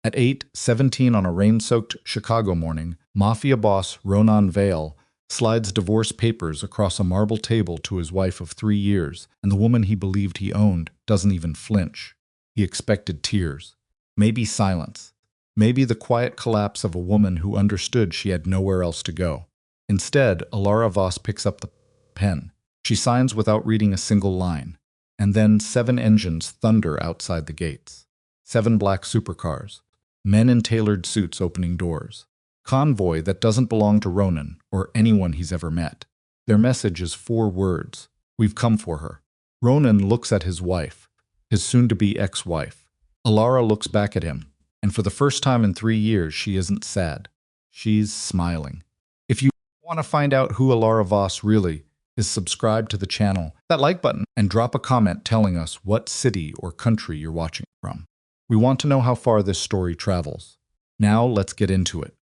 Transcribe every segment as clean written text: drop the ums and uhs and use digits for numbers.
At 8:17 on a rain-soaked Chicago morning, Mafia boss Ronan Vale slides divorce papers across a marble table to his wife of 3 years, and the woman he believed he owned doesn't even flinch. He expected tears. Maybe silence. Maybe the quiet collapse of a woman who understood she had nowhere else to go. Instead, Alara Voss picks up the pen. She signs without reading a single line. And then 7 engines thunder outside the gates. 7 black supercars. Men in tailored suits opening doors. Convoy that doesn't belong to Ronan or anyone he's ever met. Their message is 4 words. We've come for her. Ronan looks at his wife, his soon-to-be ex-wife. Alara looks back at him, and for the first time in 3 years, she isn't sad. She's smiling. If you want to find out who Alara Voss really is, subscribe to the channel, that like button, and drop a comment telling us what city or country you're watching from. We want to know how far this story travels. Now let's get into it.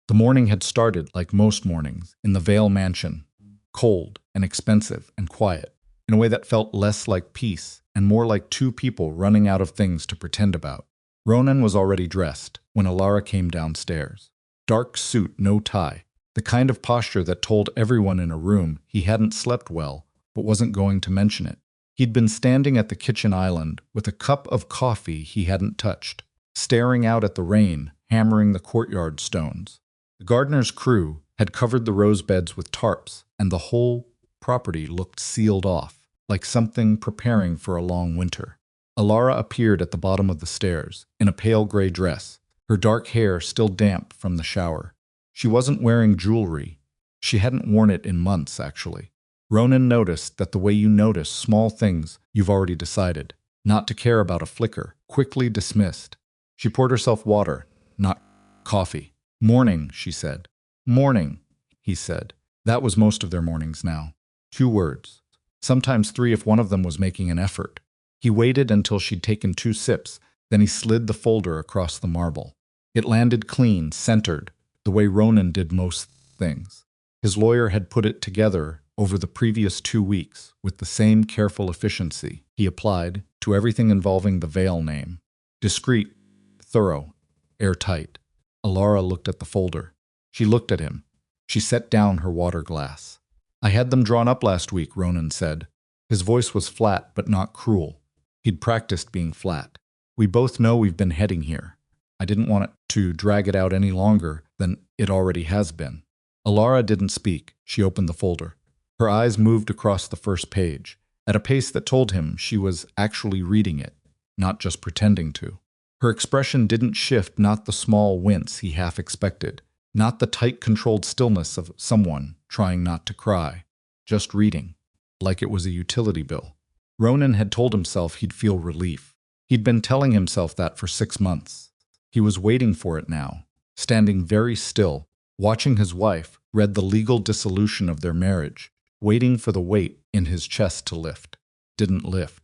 The morning had started like most mornings in the Vale mansion, cold and expensive and quiet, in a way that felt less like peace and more like 2 people running out of things to pretend about. Ronan was already dressed when Alara came downstairs. Dark suit, no tie, the kind of posture that told everyone in a room he hadn't slept well but wasn't going to mention it. He'd been standing at the kitchen island with a cup of coffee he hadn't touched, staring out at the rain, hammering the courtyard stones. The gardener's crew had covered the rose beds with tarps, and the whole property looked sealed off, like something preparing for a long winter. Alara appeared at the bottom of the stairs, in a pale gray dress, her dark hair still damp from the shower. She wasn't wearing jewelry. She hadn't worn it in months, actually. Ronan noticed that the way you notice small things you've already decided not to care about a flicker, quickly dismissed. She poured herself water, not coffee. "Morning," she said. "Morning," he said. That was most of their mornings now. 2 words. Sometimes 3 if one of them was making an effort. He waited until she'd taken 2 sips, then he slid the folder across the marble. It landed clean, centered, the way Ronan did most things. His lawyer had put it together over the previous 2 weeks with the same careful efficiency he applied to everything involving the Vale name. Discreet, thorough, airtight. Alara looked at the folder. She looked at him. She set down her water glass. "I had them drawn up last week," Ronan said. His voice was flat but not cruel. He'd practiced being flat. "We both know we've been heading here. I didn't want it to drag it out any longer than it already has been." Alara didn't speak. She opened the folder. Her eyes moved across the first page, at a pace that told him she was actually reading it, not just pretending to. Her expression didn't shift, not the small wince he half expected, not the tight, controlled stillness of someone trying not to cry, just reading, like it was a utility bill. Ronan had told himself he'd feel relief. He'd been telling himself that for 6 months. He was waiting for it now, standing very still, watching his wife read the legal dissolution of their marriage, waiting for the weight in his chest to lift. Didn't lift.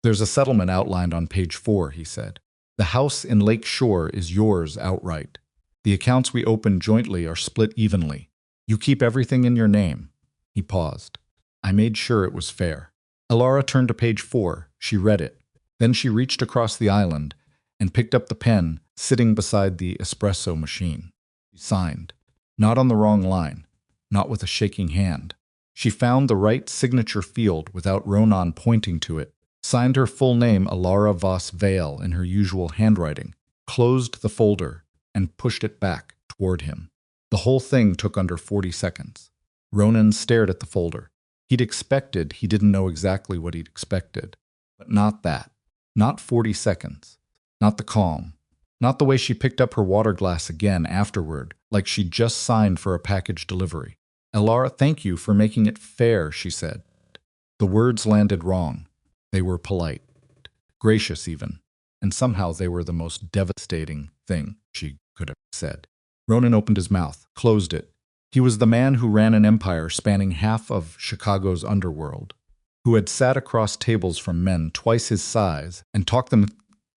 "There's a settlement outlined on page 4, he said. "The house in Lake Shore is yours outright. The accounts we opened jointly are split evenly. You keep everything in your name." He paused. "I made sure it was fair." Alara turned to page 4. She read it. Then she reached across the island and picked up the pen sitting beside the espresso machine. She signed. Not on the wrong line. Not with a shaking hand. She found the right signature field without Ronan pointing to it, signed her full name Alara Voss Vale in her usual handwriting, closed the folder, and pushed it back toward him. The whole thing took under 40 seconds. Ronan stared at the folder. He'd expected he didn't know exactly what he'd expected. But not that. Not 40 seconds. Not the calm. Not the way she picked up her water glass again afterward, like she'd just signed for a package delivery. "Alara, thank you for making it fair," she said. The words landed wrong. They were polite. Gracious even. And somehow they were the most devastating thing she could have said. Ronan opened his mouth, closed it. He was the man who ran an empire spanning half of Chicago's underworld, who had sat across tables from men twice his size and talked them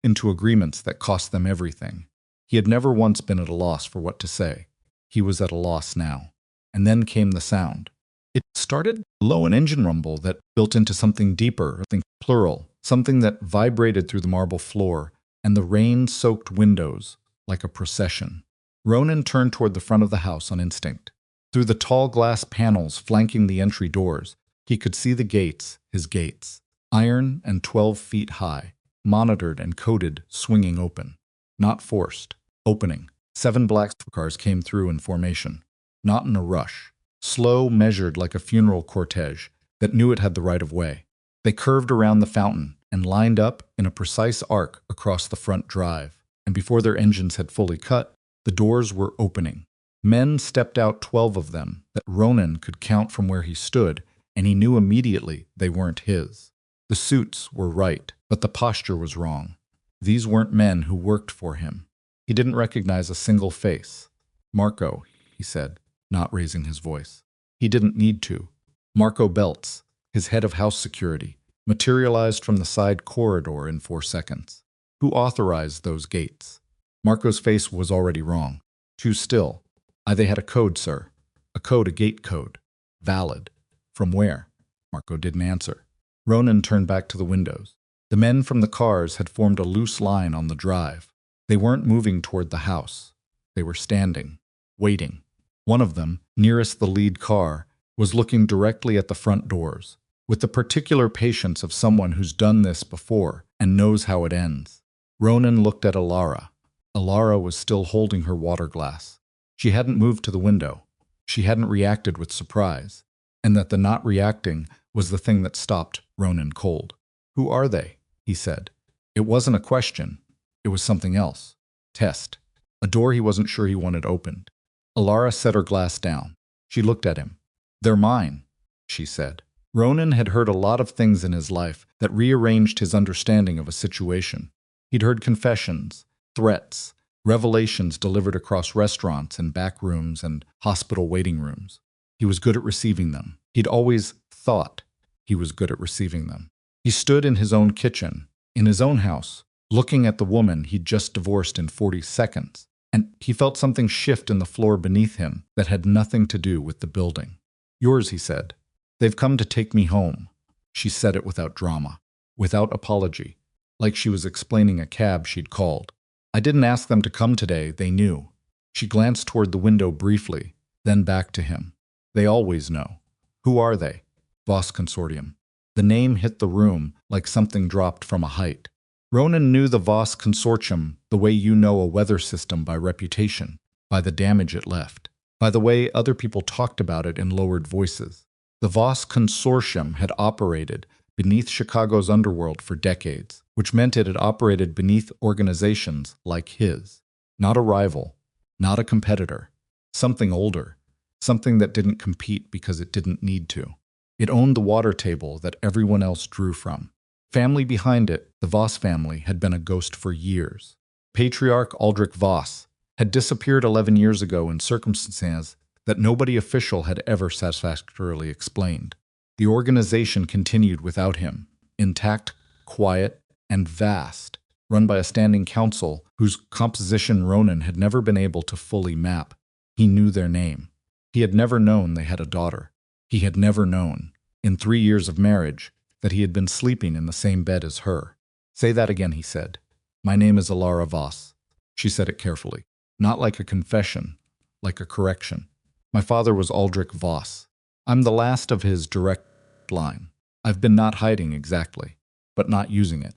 into agreements that cost them everything. He had never once been at a loss for what to say. He was at a loss now. And then came the sound. It started low, an engine rumble that built into something deeper, something plural, something that vibrated through the marble floor, and the rain-soaked windows like a procession. Ronan turned toward the front of the house on instinct. Through the tall glass panels flanking the entry doors, he could see the gates, his gates, iron and 12 feet high, monitored and coded, swinging open. Not forced. Opening. 7 black supercars came through in formation. Not in a rush. Slow, measured like a funeral cortege that knew it had the right of way. They curved around the fountain and lined up in a precise arc across the front drive, and before their engines had fully cut, the doors were opening. Men stepped out, 12 of them, that Ronan could count from where he stood, and he knew immediately they weren't his. The suits were right, but the posture was wrong. These weren't men who worked for him. He didn't recognize a single face. "Marco," he said, not raising his voice. He didn't need to. Marco Belts, his head of house security, materialized from the side corridor in 4 seconds. Who authorized those gates? Marco's face was already wrong. Too still. They had a code, sir. A code, a gate code. Valid. From where? Marco didn't answer. Ronan turned back to the windows. The men from the cars had formed a loose line on the drive. They weren't moving toward the house. They were standing, waiting. One of them, nearest the lead car, was looking directly at the front doors, with the particular patience of someone who's done this before and knows how it ends. Ronan looked at Alara. Alara was still holding her water glass. She hadn't moved to the window. She hadn't reacted with surprise, and that the not reacting was the thing that stopped Ronan cold. "Who are they?" he said. It wasn't a question. It was something else. Test. A door he wasn't sure he wanted opened. Alara set her glass down. She looked at him. "They're mine," she said. Ronan had heard a lot of things in his life that rearranged his understanding of a situation. He'd heard confessions, threats, revelations delivered across restaurants and back rooms and hospital waiting rooms. He was good at receiving them. He'd always thought he was good at receiving them. He stood in his own kitchen, in his own house, looking at the woman he'd just divorced in 40 seconds, and he felt something shift in the floor beneath him that had nothing to do with the building. "Yours," he said. "They've come to take me home." She said it without drama, without apology, like she was explaining a cab she'd called. "I didn't ask them to come today, they knew." She glanced toward the window briefly, then back to him. "They always know." "Who are they?" "Voss Consortium." The name hit the room like something dropped from a height. Ronan knew the Voss Consortium the way you know a weather system by reputation, by the damage it left, by the way other people talked about it in lowered voices. The Voss Consortium had operated beneath Chicago's underworld for decades, which meant it had operated beneath organizations like his. Not a rival, not a competitor, something older, something that didn't compete because it didn't need to. It owned the water table that everyone else drew from. Family behind it, the Voss family, had been a ghost for years. Patriarch Aldrich Voss had disappeared 11 years ago in circumstances that nobody official had ever satisfactorily explained. The organization continued without him, intact, quiet, and vast, run by a standing council whose composition Ronan had never been able to fully map. He knew their name. He had never known they had a daughter. He had never known, in 3 years of marriage, that he had been sleeping in the same bed as her. "Say that again," he said. "My name is Alara Voss." She said it carefully, not like a confession, like a correction. "My father was Aldrich Voss. I'm the last of his direct line. I've been not hiding exactly, but not using it."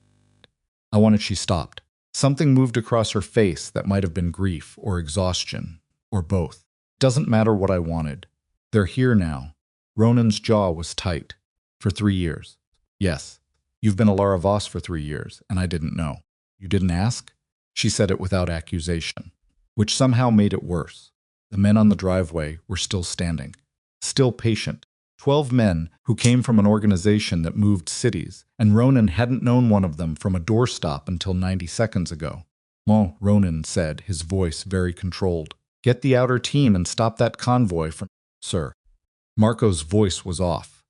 I wanted she stopped. Something moved across her face that might have been grief or exhaustion, or both. Doesn't matter what I wanted. They're here now. Ronan's jaw was tight. "For 3 years. "Yes. You've been Alara Voss for 3 years, and I didn't know." "You didn't ask?" She said it without accusation, which somehow made it worse. The men on the driveway were still standing, still patient. 12 men who came from an organization that moved cities, and Ronan hadn't known one of them from a doorstop until 90 seconds ago. "Well," Ronan said, his voice very controlled. "Get the outer team and stop that convoy from—" "Sir." Marco's voice was off.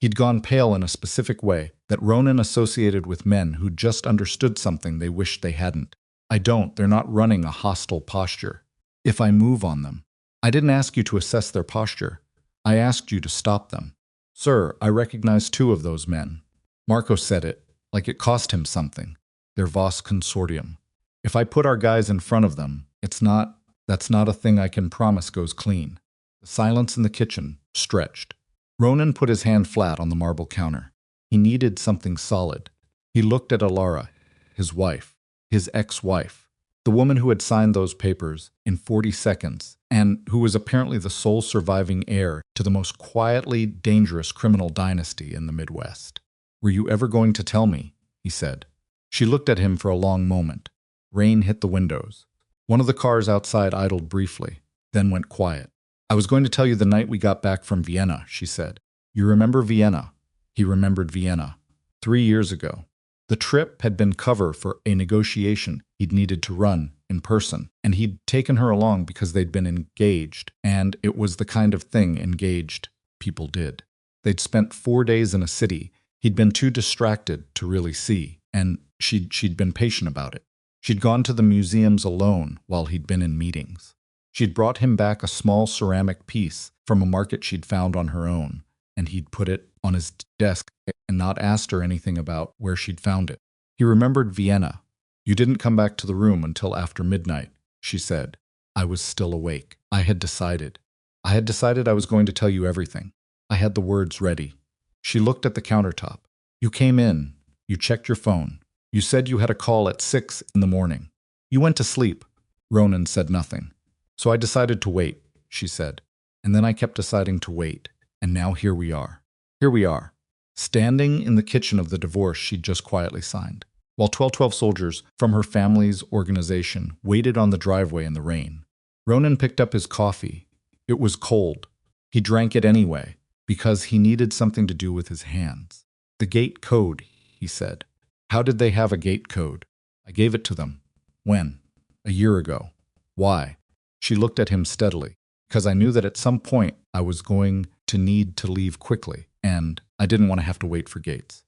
He'd gone pale in a specific way that Ronan associated with men who just understood something they wished they hadn't. "I don't. They're not running a hostile posture. If I move on them." "I didn't ask you to assess their posture. I asked you to stop them." "Sir, I recognize 2 of those men." Marco said it like it cost him something. Their Voss consortium. If I put our guys in front of them, that's not a thing I can promise goes clean. The silence in the kitchen stretched. Ronan put his hand flat on the marble counter. He needed something solid. He looked at Alara, his wife, his ex-wife, the woman who had signed those papers in 40 seconds, and who was apparently the sole surviving heir to the most quietly dangerous criminal dynasty in the Midwest. "Were you ever going to tell me?" he said. She looked at him for a long moment. Rain hit the windows. One of the cars outside idled briefly, then went quiet. "I was going to tell you the night we got back from Vienna," she said. "You remember Vienna?" He remembered Vienna. 3 years ago. The trip had been cover for a negotiation he'd needed to run in person, and he'd taken her along because they'd been engaged, and it was the kind of thing engaged people did. They'd spent 4 days in a city he'd been too distracted to really see, and she'd been patient about it. She'd gone to the museums alone while he'd been in meetings. She'd brought him back a small ceramic piece from a market she'd found on her own, and he'd put it on his desk and not asked her anything about where she'd found it. He remembered Vienna. "You didn't come back to the room until after midnight," she said. "I was still awake. I had decided I was going to tell you everything. I had the words ready." She looked at the countertop. "You came in. You checked your phone. You said you had a call at 6 in the morning. You went to sleep." Ronan said nothing. "So I decided to wait," she said. "And then I kept deciding to wait. And now here we are. Here we are." Standing in the kitchen of the divorce she'd just quietly signed, while 12 soldiers from her family's organization waited on the driveway in the rain. Ronan picked up his coffee. It was cold. He drank it anyway, because he needed something to do with his hands. "The gate code," he said. "How did they have a gate code?" "I gave it to them." "When?" "A year ago." "Why?" She looked at him steadily. "Because I knew that at some point I was going to need to leave quickly, and I didn't want to have to wait for gates."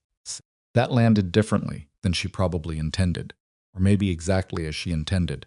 That landed differently than she probably intended, or maybe exactly as she intended.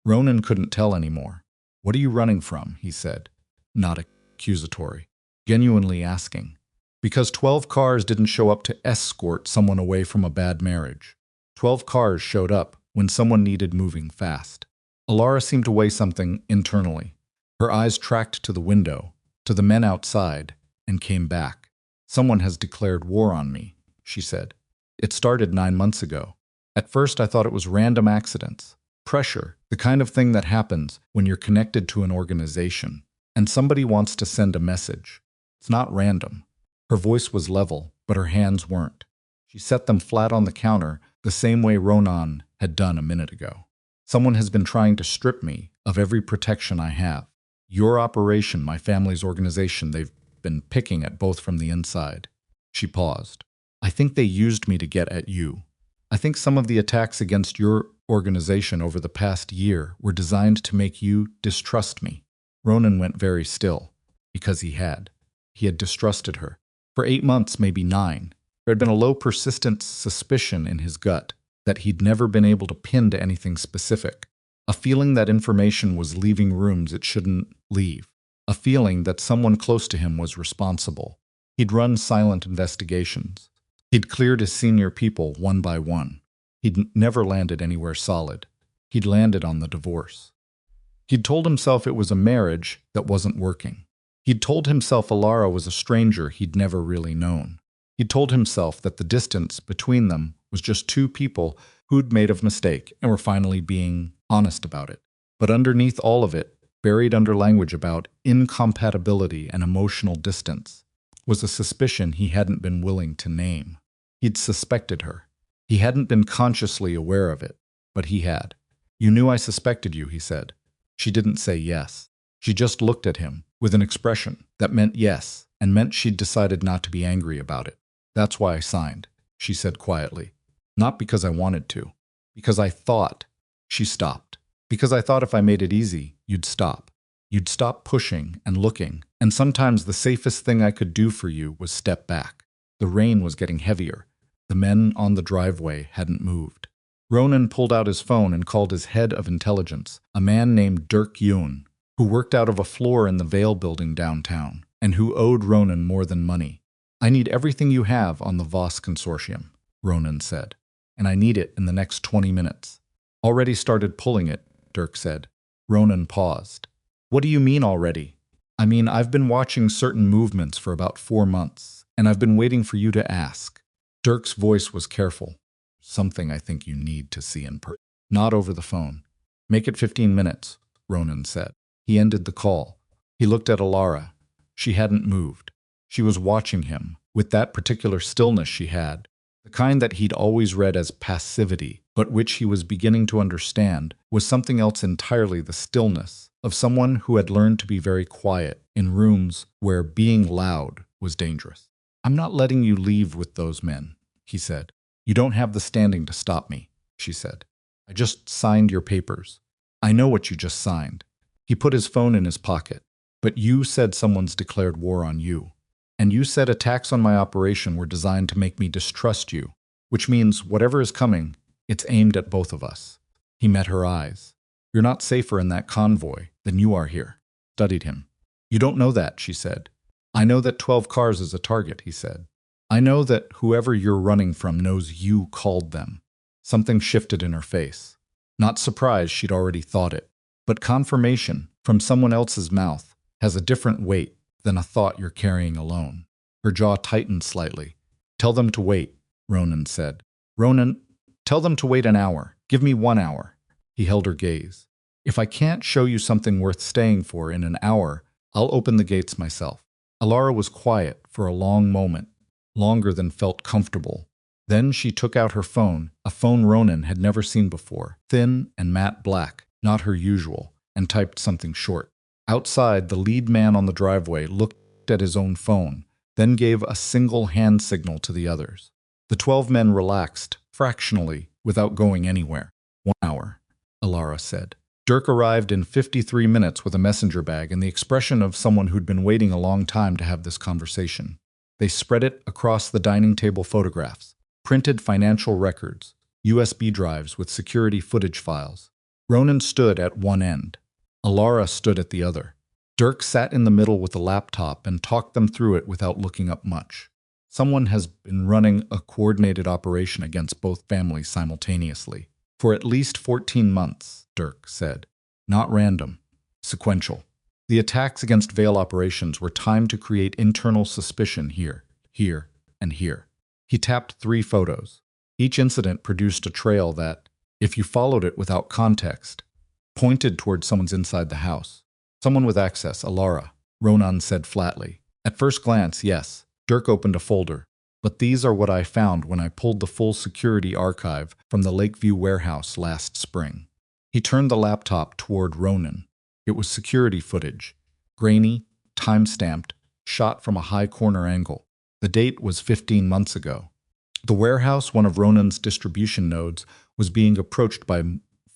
Ronan couldn't tell anymore. "What are you running from?" he said, not accusatory, genuinely asking. "Because 12 cars didn't show up to escort someone away from a bad marriage. 12 cars showed up when someone needed moving fast." Alara seemed to weigh something internally. Her eyes tracked to the window, to the men outside, and came back. "Someone has declared war on me," she said. "It started 9 months ago. At first I thought it was random accidents. Pressure, the kind of thing that happens when you're connected to an organization, and somebody wants to send a message. It's not random." Her voice was level, but her hands weren't. She set them flat on the counter the same way Ronan had done a minute ago. "Someone has been trying to strip me of every protection I have. Your operation, my family's organization, they've been picking at both from the inside." She paused. "I think they used me to get at you. I think some of the attacks against your organization over the past year were designed to make you distrust me." Ronan went very still, because he had. He had distrusted her. For 8 months, maybe 9, there had been a low persistent suspicion in his gut that he'd never been able to pin to anything specific. A feeling that information was leaving rooms it shouldn't leave. A feeling that someone close to him was responsible. He'd run silent investigations. He'd cleared his senior people one by one. He'd never landed anywhere solid. He'd landed on the divorce. He'd told himself it was a marriage that wasn't working. He'd told himself Alara was a stranger he'd never really known. He'd told himself that the distance between them was just 2 people who'd made a mistake and were finally being honest about it. But underneath all of it, buried under language about incompatibility and emotional distance, was a suspicion he hadn't been willing to name. He'd suspected her. He hadn't been consciously aware of it, but he had. "You knew I suspected you," he said. She didn't say yes. She just looked at him with an expression that meant yes, and meant she'd decided not to be angry about it. "That's why I signed," she said quietly. "Not because I wanted to. Because I thought." She stopped. "Because I thought if I made it easy, you'd stop. You'd stop pushing and looking, and sometimes the safest thing I could do for you was step back." The rain was getting heavier. The men on the driveway hadn't moved. Ronan pulled out his phone and called his head of intelligence, a man named Dirk Yoon, who worked out of a floor in the Vale building downtown, and who owed Ronan more than money. "I need everything you have on the Voss consortium," Ronan said. and I need it in the next 20 minutes. Already started pulling it, Dirk said. Ronan paused. What do you mean already? I mean, I've been watching certain movements for about 4 months, and I've been waiting for you to ask. Dirk's voice was careful. Something I think you need to see in person. Not over the phone. Make it 15 minutes, Ronan said. He ended the call. He looked at Alara. She hadn't moved. She was watching him, with that particular stillness she had, the kind that he'd always read as passivity, but which he was beginning to understand was something else entirely, the stillness of someone who had learned to be very quiet in rooms where being loud was dangerous. I'm not letting you leave with those men, he said. You don't have the standing to stop me, she said. I just signed your papers. I know what you just signed. He put his phone in his pocket. But you said someone's declared war on you. And you said attacks on my operation were designed to make me distrust you, which means whatever is coming, it's aimed at both of us. He met her eyes. You're not safer in that convoy than you are here. Studied him. You don't know that, she said. I know that 12 cars is a target, he said. I know that whoever you're running from knows you called them. Something shifted in her face. Not surprised she'd already thought it, but confirmation from someone else's mouth has a different weight than a thought you're carrying alone. Her jaw tightened slightly. Tell them to wait, Ronan said. Ronan, tell them to wait an hour. Give me 1 hour. He held her gaze. If I can't show you something worth staying for in an hour, I'll open the gates myself. Alara was quiet for a long moment, longer than felt comfortable. Then she took out her phone, a phone Ronan had never seen before, thin and matte black, not her usual, and typed something short. Outside, the lead man on the driveway looked at his own phone, then gave a single hand signal to the others. The 12 men relaxed, fractionally, without going anywhere. 1 hour, Alara said. Dirk arrived in 53 minutes with a messenger bag and the expression of someone who'd been waiting a long time to have this conversation. They spread it across the dining table photographs, printed financial records, USB drives with security footage files. Ronan stood at one end. Alara stood at the other. Dirk sat in the middle with a laptop and talked them through it without looking up much. Someone has been running a coordinated operation against both families simultaneously. For at least 14 months, Dirk said. Not random. Sequential. The attacks against Vale operations were timed to create internal suspicion here, here, and here. He tapped 3 photos. Each incident produced a trail that, if you followed it without context, pointed towards someone's inside the house. Someone with access, Alara, Ronan said flatly. At first glance, yes. Dirk opened a folder. But these are what I found when I pulled the full security archive from the Lakeview warehouse last spring. He turned the laptop toward Ronan. It was security footage. Grainy, time-stamped, shot from a high corner angle. The date was 15 months ago. The warehouse, one of Ronan's distribution nodes, was being approached by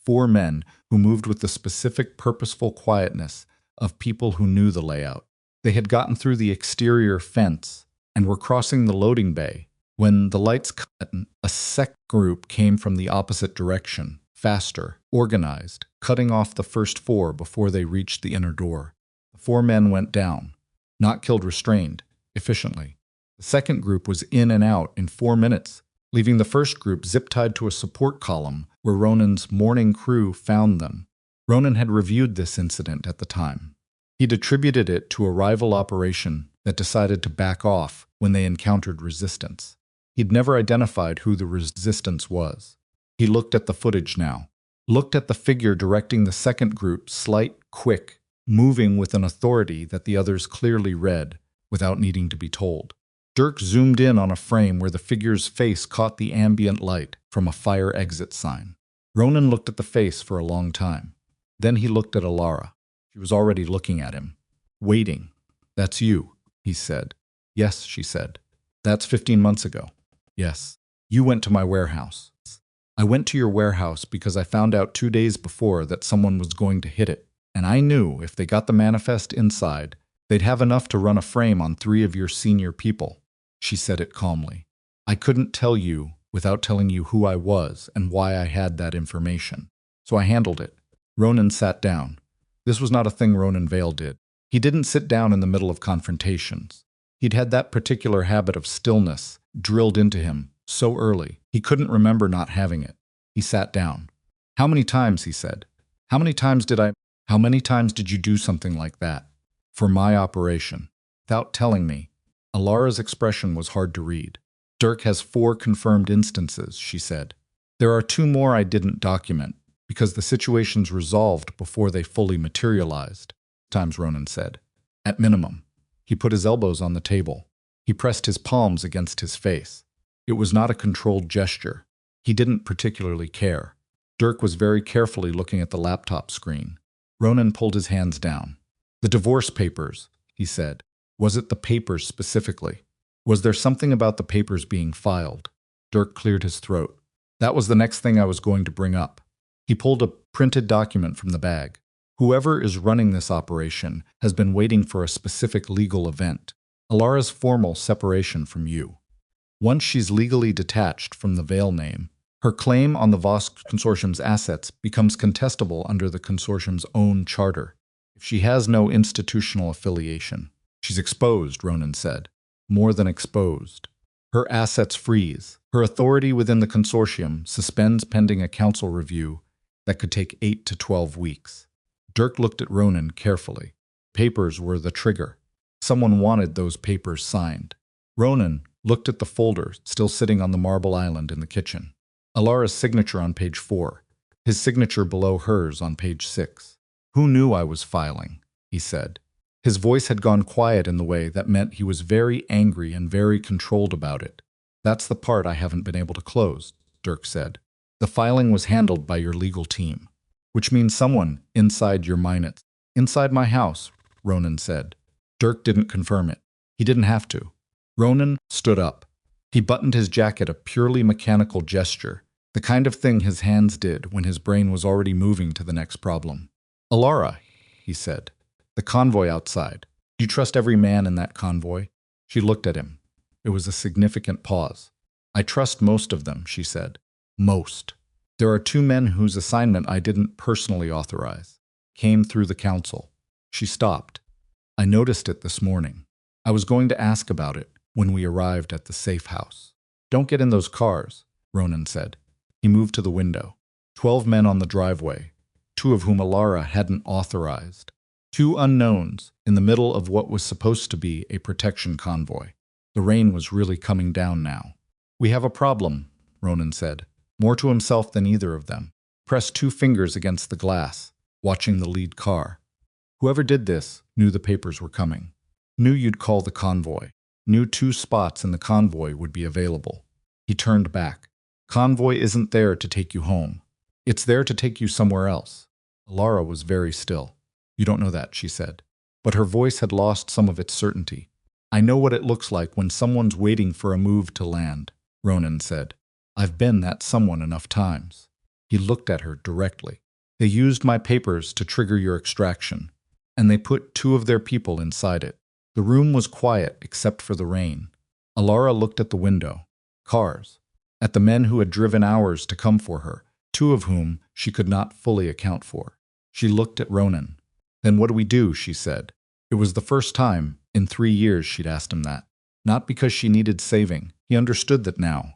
4 men who moved with the specific purposeful quietness of people who knew the layout. They had gotten through the exterior fence and were crossing the loading bay when the lights cut. A second group came from the opposite direction, faster, organized, cutting off the first 4 before they reached the inner door. The 4 men went down, not killed restrained, efficiently. The second group was in and out in 4 minutes, leaving the first group zip-tied to a support column where Ronan's morning crew found them. Ronan had reviewed this incident at the time. He'd attributed it to a rival operation that decided to back off when they encountered resistance. He'd never identified who the resistance was. He looked at the footage now, looked at the figure directing the second group, slight, quick, moving with an authority that the others clearly read without needing to be told. Dirk zoomed in on a frame where the figure's face caught the ambient light from a fire exit sign. Ronan looked at the face for a long time. Then he looked at Alara. She was already looking at him. Waiting. That's you, he said. Yes, she said. That's 15 months ago. Yes. You went to my warehouse. I went to your warehouse because I found out 2 days before that someone was going to hit it, and I knew if they got the manifest inside, they'd have enough to run a frame on 3 of your senior people. She said it calmly. I couldn't tell you without telling you who I was and why I had that information. So I handled it. Ronan sat down. This was not a thing Ronan Vale did. He didn't sit down in the middle of confrontations. He'd had that particular habit of stillness drilled into him So early, he couldn't remember not having it. He sat down. How many times, he said. How many times did you do something like that? For my operation. Without telling me. Alara's expression was hard to read. Dirk has 4 confirmed instances, she said. There are 2 more I didn't document, because the situation's resolved before they fully materialized, times Ronan said. At minimum. He put his elbows on the table. He pressed his palms against his face. It was not a controlled gesture. He didn't particularly care. Dirk was very carefully looking at the laptop screen. Ronan pulled his hands down. The divorce papers, he said. Was it the papers specifically? Was there something about the papers being filed? Dirk cleared his throat. That was the next thing I was going to bring up. He pulled a printed document from the bag. Whoever is running this operation has been waiting for a specific legal event. Alara's formal separation from you. Once she's legally detached from the Veil name, her claim on the Voss Consortium's assets becomes contestable under the consortium's own charter. If she has no institutional affiliation, she's exposed, Ronan said. More than exposed. Her assets freeze. Her authority within the consortium suspends pending a council review that could take 8 to 12 weeks. Dirk looked at Ronan carefully. Papers were the trigger. Someone wanted those papers signed. Ronan looked at the folder still sitting on the marble island in the kitchen. Alara's signature on page 4. His signature below hers on page 6. Who knew I was filing? He said. His voice had gone quiet in the way that meant he was very angry and very controlled about it. That's the part I haven't been able to close, Dirk said. The filing was handled by your legal team, which means someone inside your minutes. Inside my house, Ronan said. Dirk didn't confirm it. He didn't have to. Ronan stood up. He buttoned his jacket, a purely mechanical gesture, the kind of thing his hands did when his brain was already moving to the next problem. Alara, he said. The convoy outside. Do you trust every man in that convoy? She looked at him. It was a significant pause. I trust most of them, she said. Most. There are 2 men whose assignment I didn't personally authorize. Came through the council. She stopped. I noticed it this morning. I was going to ask about it when we arrived at the safe house. Don't get in those cars, Ronan said. He moved to the window. 12 men on the driveway, 2 of whom Alara hadn't authorized. 2 unknowns in the middle of what was supposed to be a protection convoy. The rain was really coming down now. We have a problem, Ronan said, more to himself than either of them. Pressed 2 fingers against the glass, watching the lead car. Whoever did this knew the papers were coming. Knew you'd call the convoy. Knew 2 spots in the convoy would be available. He turned back. Convoy isn't there to take you home. It's there to take you somewhere else. Alara was very still. You don't know that, she said. But her voice had lost some of its certainty. I know what it looks like when someone's waiting for a move to land, Ronan said. I've been that someone enough times. He looked at her directly. They used my papers to trigger your extraction, and they put 2 of their people inside it. The room was quiet except for the rain. Alara looked at the window. Cars. At the men who had driven hours to come for her, 2 of whom she could not fully account for. She looked at Ronan. Then what do we do, she said. It was the first time in 3 years she'd asked him that. Not because she needed saving. He understood that now,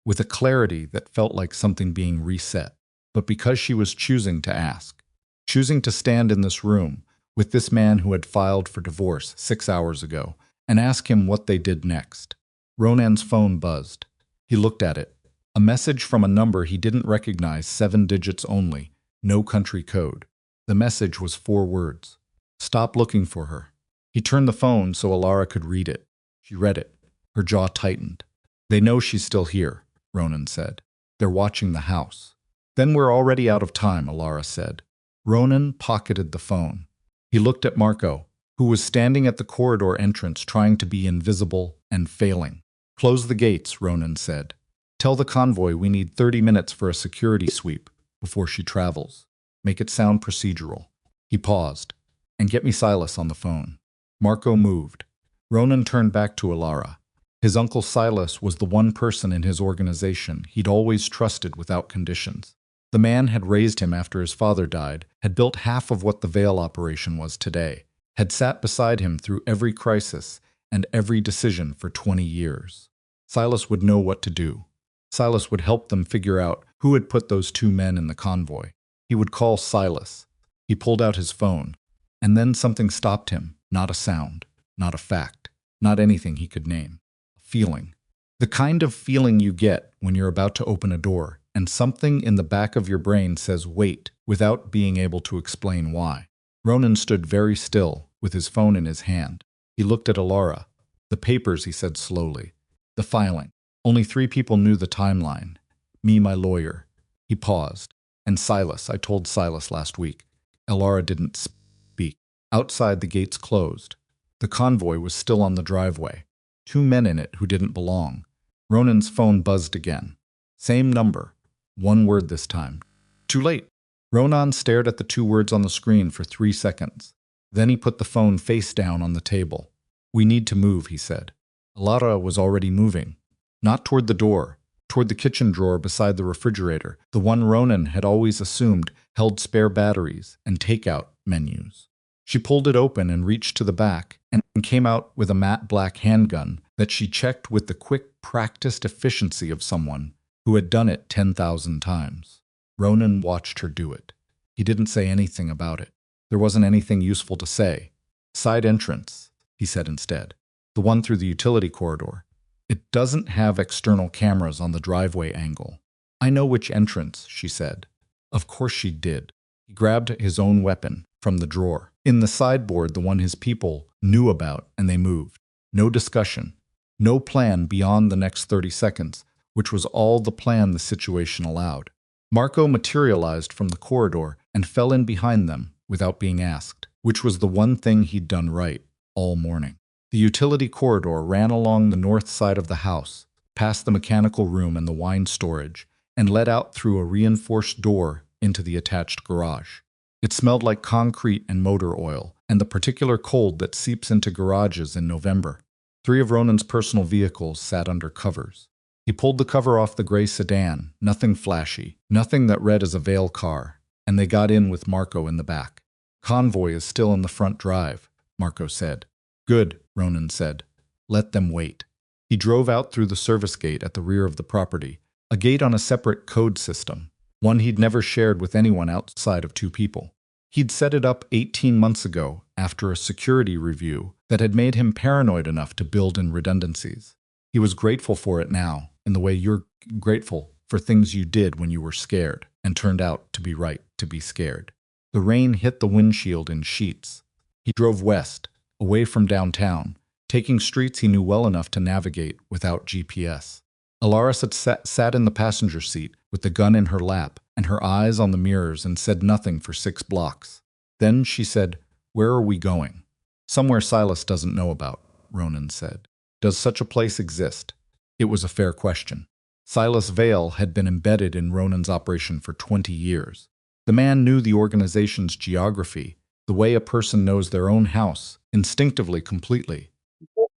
with a clarity that felt like something being reset, but because she was choosing to ask. Choosing to stand in this room with this man who had filed for divorce 6 hours ago and ask him what they did next. Ronan's phone buzzed. He looked at it. A message from a number he didn't recognize, 7 digits only, no country code. The message was 4 words. Stop looking for her. He turned the phone so Alara could read it. She read it. Her jaw tightened. They know she's still here, Ronan said. They're watching the house. Then we're already out of time, Alara said. Ronan pocketed the phone. He looked at Marco, who was standing at the corridor entrance trying to be invisible and failing. Close the gates, Ronan said. Tell the convoy we need 30 minutes for a security sweep before she travels. Make it sound procedural. He paused. And get me Silas on the phone. Marco moved. Ronan turned back to Alara. His uncle Silas was the one person in his organization he'd always trusted without conditions. The man had raised him after his father died, had built half of what the Veil operation was today, had sat beside him through every crisis and every decision for 20 years. Silas would know what to do. Silas would help them figure out who had put those two men in the convoy. He would call Silas. He pulled out his phone. And then something stopped him. Not a sound, not a fact, not anything he could name. A feeling. The kind of feeling you get when you're about to open a door and something in the back of your brain says wait without being able to explain why. Ronan stood very still with his phone in his hand. He looked at Alara. The papers, he said slowly. The filing. Only 3 people knew the timeline. Me, my lawyer. He paused. And Silas, I told Silas last week. Alara didn't speak. Outside, the gates closed. The convoy was still on the driveway. 2 men in it who didn't belong. Ronan's phone buzzed again. Same number. 1 word this time. Too late. Ronan stared at the 2 words on the screen for 3 seconds. Then he put the phone face down on the table. We need to move, he said. Alara was already moving. Not toward the door, toward the kitchen drawer beside the refrigerator, the one Ronan had always assumed held spare batteries and takeout menus. She pulled it open and reached to the back and came out with a matte black handgun that she checked with the quick, practiced efficiency of someone who had done it 10,000 times. Ronan watched her do it. He didn't say anything about it. There wasn't anything useful to say. Side entrance, he said instead. The one through the utility corridor. It doesn't have external cameras on the driveway angle. I know which entrance, she said. Of course she did. He grabbed his own weapon from the drawer. In the sideboard, the one his people knew about, and they moved. No discussion. No plan beyond the next 30 seconds, which was all the plan the situation allowed. Marco materialized from the corridor and fell in behind them without being asked, which was the one thing he'd done right all morning. The utility corridor ran along the north side of the house, past the mechanical room and the wine storage, and led out through a reinforced door into the attached garage. It smelled like concrete and motor oil, and the particular cold that seeps into garages in November. 3 of Ronan's personal vehicles sat under covers. He pulled the cover off the gray sedan, nothing flashy, nothing that read as a Vale car, and they got in with Marco in the back. Convoy is still in the front drive, Marco said. Good, Ronan said. Let them wait. He drove out through the service gate at the rear of the property, a gate on a separate code system, one he'd never shared with anyone outside of 2 people. He'd set it up 18 months ago after a security review that had made him paranoid enough to build in redundancies. He was grateful for it now, in the way you're grateful for things you did when you were scared and turned out to be right to be scared. The rain hit the windshield in sheets. He drove west, away from downtown, taking streets he knew well enough to navigate without GPS. Alaris had sat in the passenger seat with the gun in her lap and her eyes on the mirrors and said nothing for 6 blocks. Then she said, "Where are we going?" "Somewhere Silas doesn't know about," Ronan said. "Does such a place exist?" It was a fair question. Silas Vale had been embedded in Ronan's operation for 20 years. The man knew the organization's geography, the way a person knows their own house, instinctively, completely,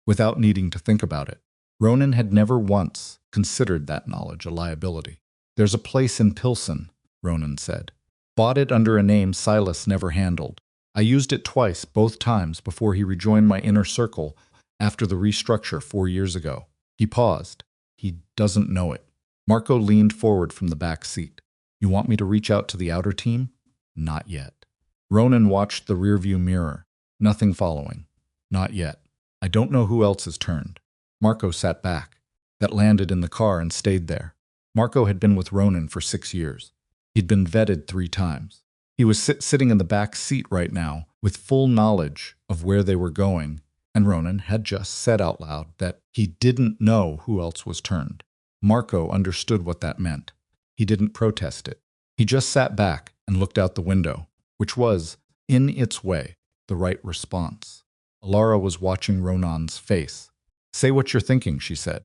without needing to think about it. Ronan had never once considered that knowledge a liability. "There's a place in Pilsen," Ronan said. "Bought it under a name Silas never handled. I used it twice, both times before he rejoined my inner circle after the restructure 4 years ago." He paused. He doesn't know it. Marco leaned forward from the back seat. "You want me to reach out to the outer team?" "Not yet." Ronan watched the rearview mirror. Nothing following. "Not yet. I don't know who else has turned." Marco sat back. That landed in the car and stayed there. Marco had been with Ronan for 6 years. He'd been vetted 3 times. He was sitting in the back seat right now with full knowledge of where they were going, and Ronan had just said out loud that he didn't know who else was turned. Marco understood what that meant. He didn't protest it. He just sat back and looked out the window, which was, in its way, the right response. Alara was watching Ronan's face. "Say what you're thinking," she said.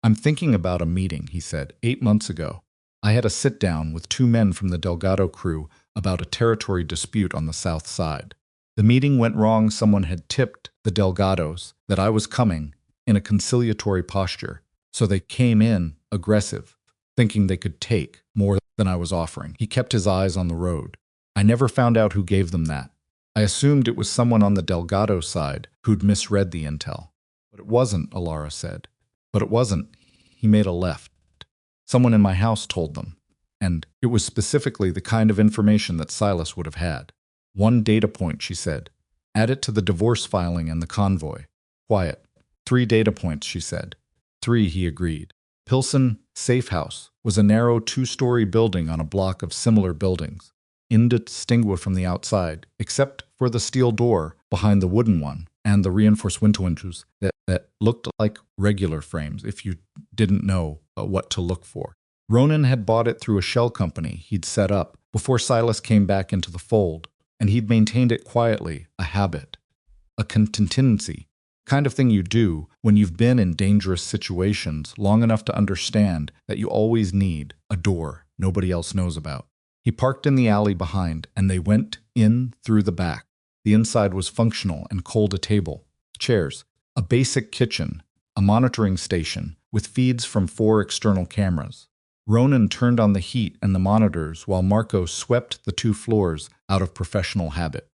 "I'm thinking about a meeting," he said, 8 months ago. I had a sit-down with 2 men from the Delgado crew about a territory dispute on the south side. The meeting went wrong. Someone had tipped the Delgados that I was coming in a conciliatory posture, so they came in aggressive, thinking they could take more than I was offering. He kept his eyes on the road. I never found out who gave them that. I assumed it was someone on the Delgado side who'd misread the intel. But it wasn't, Alara said. But it wasn't, he made a left. Someone in my house told them, and it was specifically the kind of information that Silas would have had. One data point, she said. Add it to the divorce filing and the convoy. Quiet. 3 data points, she said. 3, he agreed. Pilsen Safe House was a narrow 2-story building on a block of similar buildings, indistinguishable from the outside, except for the steel door behind the wooden one and the reinforced windows that looked like regular frames if you didn't know what to look for. Ronan had bought it through a shell company he'd set up before Silas came back into the fold, and he'd maintained it quietly, a habit, a contingency, kind of thing you do when you've been in dangerous situations long enough to understand that you always need a door nobody else knows about. He parked in the alley behind, and they went in through the back. The inside was functional and cold: a table, chairs, a basic kitchen, a monitoring station with feeds from 4 external cameras. Ronan turned on the heat and the monitors while Marco swept the 2 floors out of professional habit.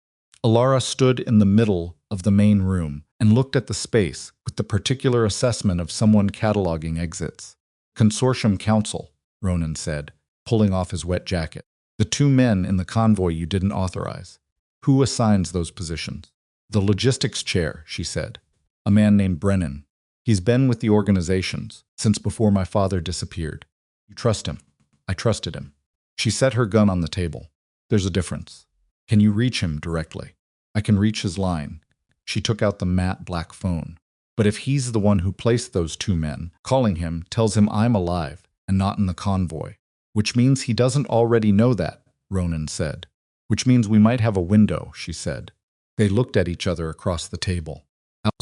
Alara stood in the middle of the main room and looked at the space with the particular assessment of someone cataloging exits. Consortium Council, Ronan said, pulling off his wet jacket. The 2 men in the convoy you didn't authorize. Who assigns those positions? The logistics chair, she said. A man named Brennan. He's been with the organizations since before my father disappeared. You trust him. I trusted him. She set her gun on the table. There's a difference. Can you reach him directly? I can reach his line. She took out the matte black phone. But if he's the one who placed those 2 men, calling him tells him I'm alive and not in the convoy. Which means he doesn't already know that, Ronan said. Which means we might have a window, she said. They looked at each other across the table.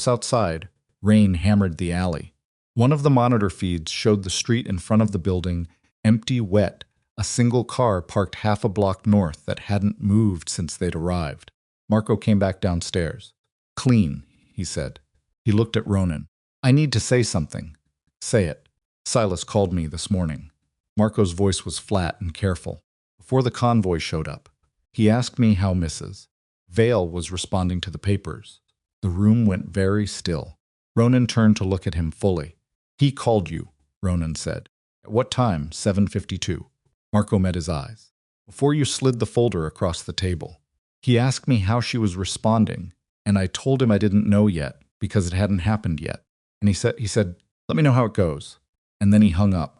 Outside, rain hammered the alley. One of the monitor feeds showed the street in front of the building, empty, wet, a single car parked half a block north that hadn't moved since they'd arrived. Marco came back downstairs. Clean, he said. He looked at Ronan. I need to say something. Say it. Silas called me this morning. Marco's voice was flat and careful. Before the convoy showed up, he asked me how Mrs. Vale was responding to the papers. The room went very still. Ronan turned to look at him fully. He called you, Ronan said. At what time? 7:52. Marco met his eyes. Before you slid the folder across the table. He asked me how she was responding, and I told him I didn't know yet because it hadn't happened yet. And he said, let me know how it goes. And then he hung up.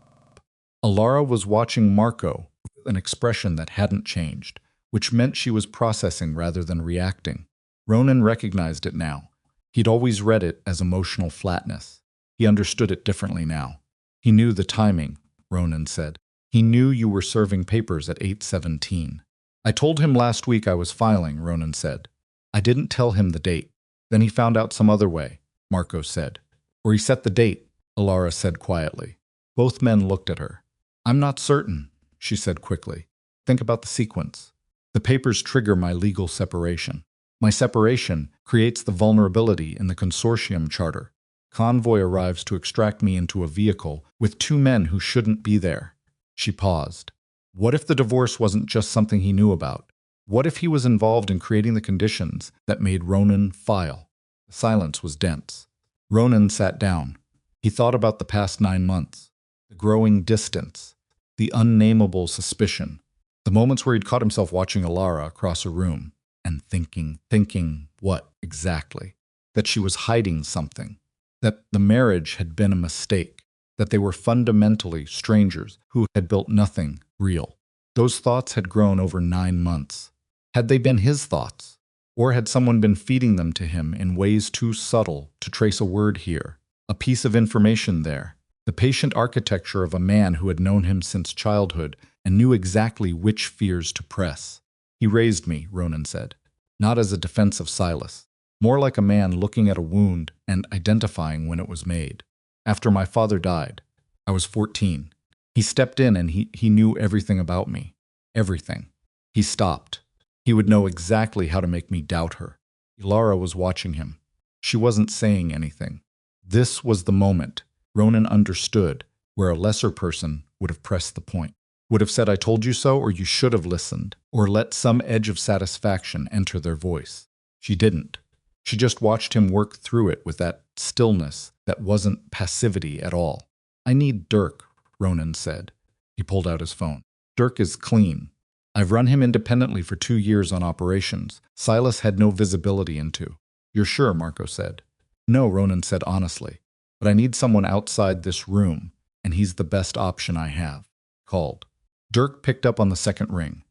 Alara was watching Marco with an expression that hadn't changed, which meant she was processing rather than reacting. Ronan recognized it now. He'd always read it as emotional flatness. He understood it differently now. He knew the timing, Ronan said. He knew you were serving papers at 8:17. I told him last week I was filing, Ronan said. I didn't tell him the date. Then he found out some other way, Marco said. Or he set the date, Alara said quietly. Both men looked at her. I'm not certain, she said quickly. Think about the sequence. The papers trigger my legal separation. My separation creates the vulnerability in the consortium charter. Convoy arrives to extract me into a vehicle with 2 men who shouldn't be there. She paused. What if the divorce wasn't just something he knew about? What if he was involved in creating the conditions that made Ronan file? The silence was dense. Ronan sat down. He thought about the past 9 months, the growing distance, the unnameable suspicion, the moments where he'd caught himself watching Alara across a room and thinking what exactly? That she was hiding something, that the marriage had been a mistake, that they were fundamentally strangers who had built nothing real. Those thoughts had grown over 9 months. Had they been his thoughts? Or had someone been feeding them to him in ways too subtle to trace a word here, a piece of information there? The patient architecture of a man who had known him since childhood and knew exactly which fears to press. He raised me, Ronan said, not as a defense of Silas, more like a man looking at a wound and identifying when it was made. After my father died, I was 14. He stepped in and he knew everything about me. Everything. He stopped. He would know exactly how to make me doubt her. Alara was watching him. She wasn't saying anything. This was the moment Ronan understood where a lesser person would have pressed the point. Would have said, I told you so, or you should have listened, or let some edge of satisfaction enter their voice. She didn't. She just watched him work through it with that stillness that wasn't passivity at all. I need Dirk, Ronan said. He pulled out his phone. Dirk is clean. I've run him independently for 2 years on operations Silas had no visibility into. You're sure, Marco said. No, Ronan said honestly. But I need someone outside this room, and he's the best option I have. Called. Dirk picked up on the second ring.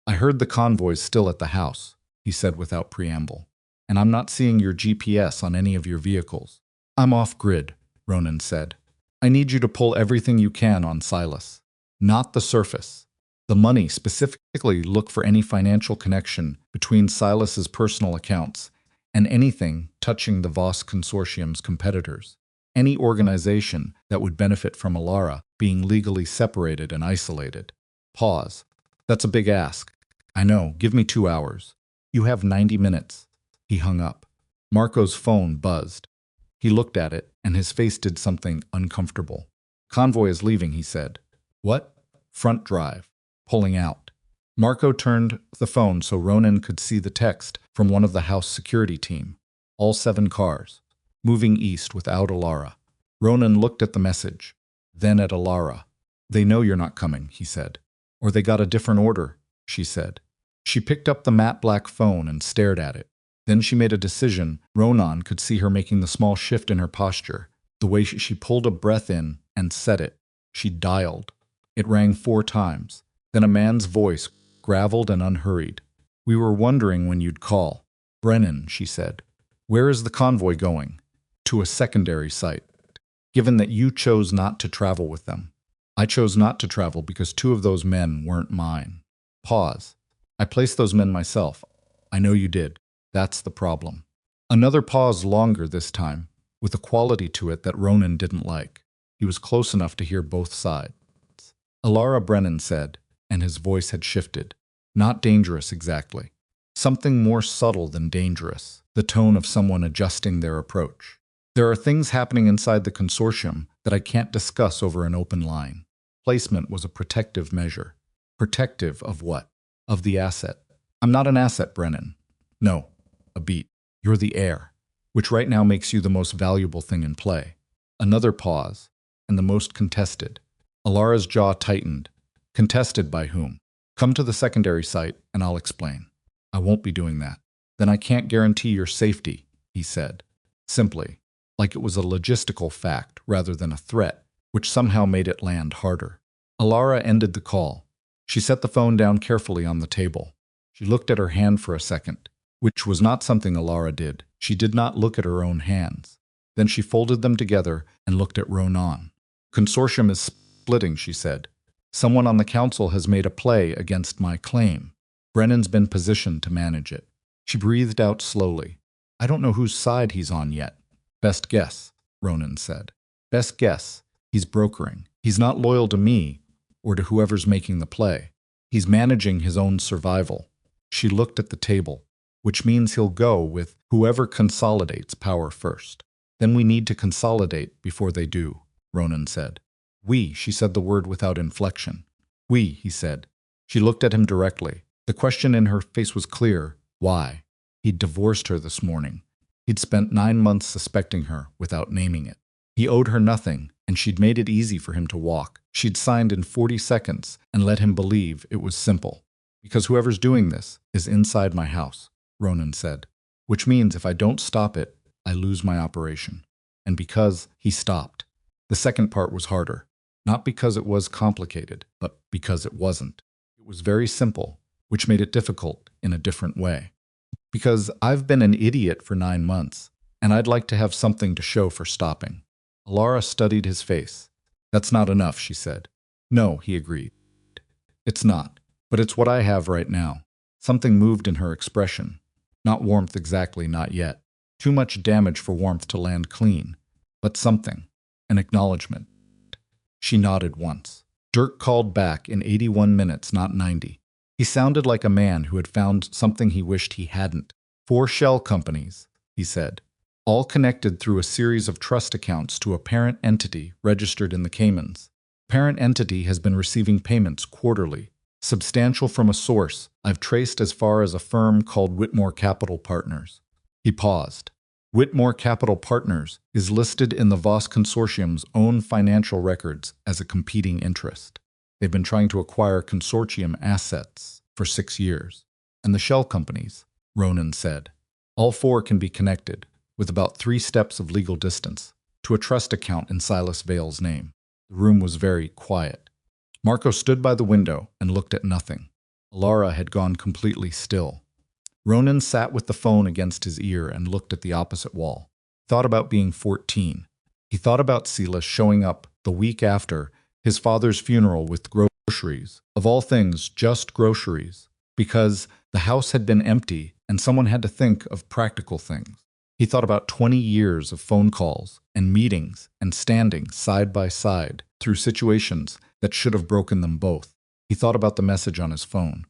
I heard the convoy's still at the house, he said without preamble. And I'm not seeing your GPS on any of your vehicles. I'm off-grid, Ronan said. I need you to pull everything you can on Silas. Not the surface. The money, specifically look for any financial connection between Silas's personal accounts and anything touching the Voss Consortium's competitors. Any organization that would benefit from Alara being legally separated and isolated. Pause. That's a big ask. I know. Give me 2 hours. You have 90 minutes. He hung up. Marco's phone buzzed. He looked at it, and his face did something uncomfortable. Convoy is leaving, he said. What? Front drive. Pulling out. Marco turned the phone so Ronan could see the text from one of the house security team. All 7 cars. Moving east without Alara. Ronan looked at the message. Then at Alara. They know you're not coming, he said. Or they got a different order, she said. She picked up the matte black phone and stared at it. Then she made a decision. Ronan could see her making the small shift in her posture, the way she pulled a breath in and said it. She dialed. It rang 4 times. Then a man's voice, graveled and unhurried. We were wondering when you'd call. Brennan, she said. Where is the convoy going? To a secondary site. Given that you chose not to travel with them. I chose not to travel because 2 of those men weren't mine. Pause. I placed those men myself. I know you did. That's the problem. Another pause longer this time, with a quality to it that Ronan didn't like. He was close enough to hear both sides. Alara, Brennan said, and his voice had shifted. Not dangerous exactly. Something more subtle than dangerous, the tone of someone adjusting their approach. There are things happening inside the consortium that I can't discuss over an open line. Placement was a protective measure. Protective of what? Of the asset. I'm not an asset, Brennan. No, a beat. You're the heir, which right now makes you the most valuable thing in play. Another pause, and the most contested. Alara's jaw tightened. Contested by whom? Come to the secondary site, and I'll explain. I won't be doing that. Then I can't guarantee your safety, he said. Simply, like it was a logistical fact rather than a threat, which somehow made it land harder. Alara ended the call. She set the phone down carefully on the table. She looked at her hand for a second, which was not something Alara did. She did not look at her own hands. Then she folded them together and looked at Ronan. Consortium is splitting, she said. Someone on the council has made a play against my claim. Brennan's been positioned to manage it. She breathed out slowly. I don't know whose side he's on yet. Best guess, Ronan said. Best guess. He's brokering. He's not loyal to me or to whoever's making the play. He's managing his own survival. She looked at the table, which means he'll go with whoever consolidates power first. Then we need to consolidate before they do, Ronan said. We, she said the word without inflection. We, he said. She looked at him directly. The question in her face was clear. Why? He'd divorced her this morning. He'd spent 9 months suspecting her without naming it. He owed her nothing, and she'd made it easy for him to walk. She'd signed in 40 seconds and let him believe it was simple. Because whoever's doing this is inside my house, Ronan said. Which means if I don't stop it, I lose my operation. And because he stopped. The second part was harder. Not because it was complicated, but because it wasn't. It was very simple, which made it difficult in a different way. Because I've been an idiot for 9 months, and I'd like to have something to show for stopping. Alara studied his face. That's not enough, she said. No, he agreed. It's not, but it's what I have right now. Something moved in her expression. Not warmth exactly, not yet. Too much damage for warmth to land clean. But something. An acknowledgement. She nodded once. Dirk called back in 81 minutes, not 90. He sounded like a man who had found something he wished he hadn't. 4 shell companies, he said, all connected through a series of trust accounts to a parent entity registered in the Caymans. Parent entity has been receiving payments quarterly, substantial from a source I've traced as far as a firm called Whitmore Capital Partners. He paused. Whitmore Capital Partners is listed in the Voss Consortium's own financial records as a competing interest. They've been trying to acquire consortium assets for 6 years. And the shell companies, Ronan said. All 4 can be connected, with about 3 steps of legal distance, to a trust account in Silas Vale's name. The room was very quiet. Marco stood by the window and looked at nothing. Alara had gone completely still. Ronan sat with the phone against his ear and looked at the opposite wall. Thought about being 14. He thought about Silas showing up the week after his father's funeral with groceries. Of all things, just groceries. Because the house had been empty and someone had to think of practical things. He thought about 20 years of phone calls and meetings and standing side by side through situations that should have broken them both. He thought about the message on his phone.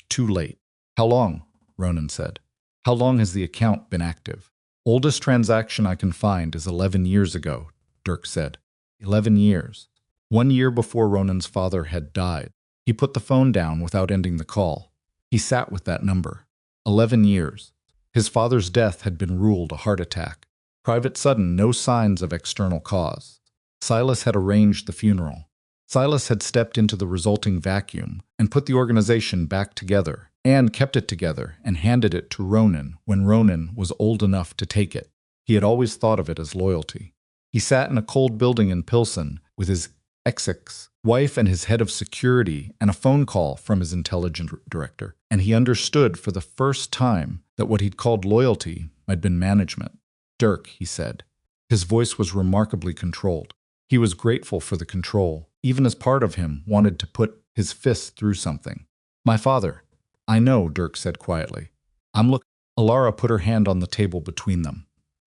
Too late. How long? Ronan said. How long has the account been active? Oldest transaction I can find is 11 years ago, Dirk said. 11 years. 1 year before Ronan's father had died. He put the phone down without ending the call. He sat with that number. 11 years. His father's death had been ruled a heart attack. Private sudden, no signs of external cause. Silas had arranged the funeral. Silas had stepped into the resulting vacuum and put the organization back together, and kept it together and handed it to Ronan when Ronan was old enough to take it. He had always thought of it as loyalty. He sat in a cold building in Pilsen with his ex-wife and his head of security and a phone call from his intelligence director, and he understood for the first time that what he'd called loyalty had been management. Dirk, he said. His voice was remarkably controlled. He was grateful for the control, even as part of him wanted to put his fist through something. My father. I know, Dirk said quietly. I'm looking. Alara put her hand on the table between them.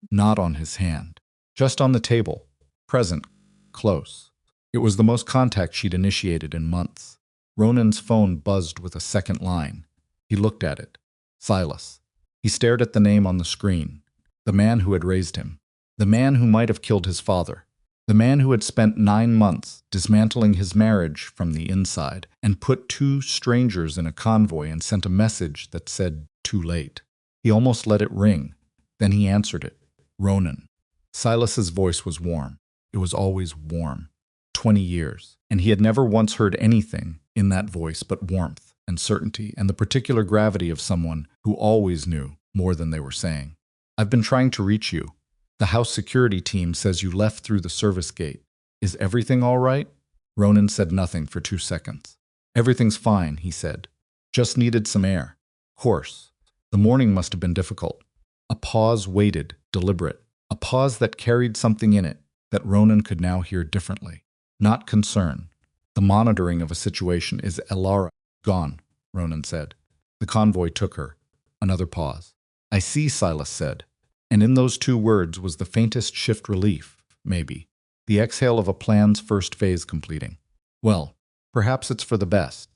Not on his hand. Just on the table. Present. Close. It was the most contact she'd initiated in months. Ronan's phone buzzed with a second line. He looked at it. Silas. He stared at the name on the screen. The man who had raised him. The man who might have killed his father. The man who had spent 9 months dismantling his marriage from the inside and put 2 strangers in a convoy and sent a message that said, too late. He almost let it ring. Then he answered it. Ronan. Silas's voice was warm. It was always warm. 20 years. And he had never once heard anything in that voice but warmth and certainty and the particular gravity of someone who always knew more than they were saying. I've been trying to reach you. The house security team says you left through the service gate. Is everything all right? Ronan said nothing for 2 seconds. Everything's fine, he said. Just needed some air. Course. The morning must have been difficult. A pause waited, deliberate. A pause that carried something in it that Ronan could now hear differently. Not concern. The monitoring of a situation is Alara. Gone, Ronan said. The convoy took her. Another pause. I see, Silas said. And in those 2 words was the faintest shift relief, maybe. The exhale of a plan's first phase completing. Well, perhaps it's for the best.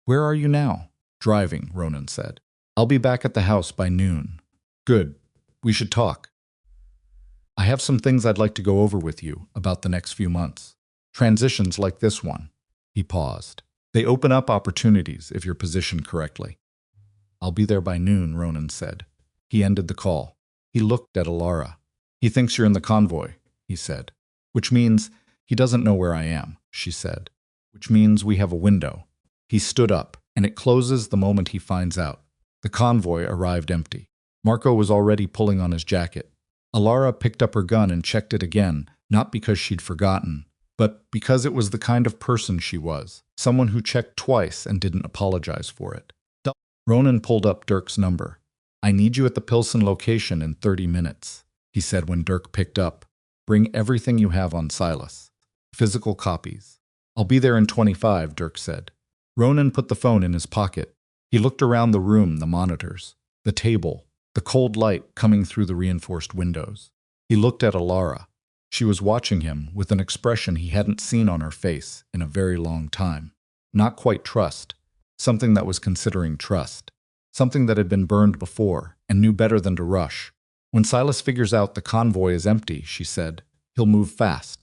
Where are you now? Driving, Ronan said. I'll be back at the house by noon. Good. We should talk. I have some things I'd like to go over with you about the next few months. Transitions like this one. He paused. They open up opportunities if you're positioned correctly. I'll be there by noon, Ronan said. He ended the call. He looked at Alara. He thinks you're in the convoy, he said. Which means he doesn't know where I am, she said. Which means we have a window. He stood up, and it closes the moment he finds out. The convoy arrived empty. Marco was already pulling on his jacket. Alara picked up her gun and checked it again, not because she'd forgotten, but because it was the kind of person she was, someone who checked twice and didn't apologize for it. Ronan pulled up Dirk's number. I need you at the Pilsen location in 30 minutes, he said when Dirk picked up. Bring everything you have on Silas. Physical copies. I'll be there in 25, Dirk said. Ronan put the phone in his pocket. He looked around the room, the monitors, the table, the cold light coming through the reinforced windows. He looked at Alara. She was watching him with an expression he hadn't seen on her face in a very long time. Not quite trust. Something that was considering trust. Something that had been burned before and knew better than to rush. When Silas figures out the convoy is empty, she said, he'll move fast.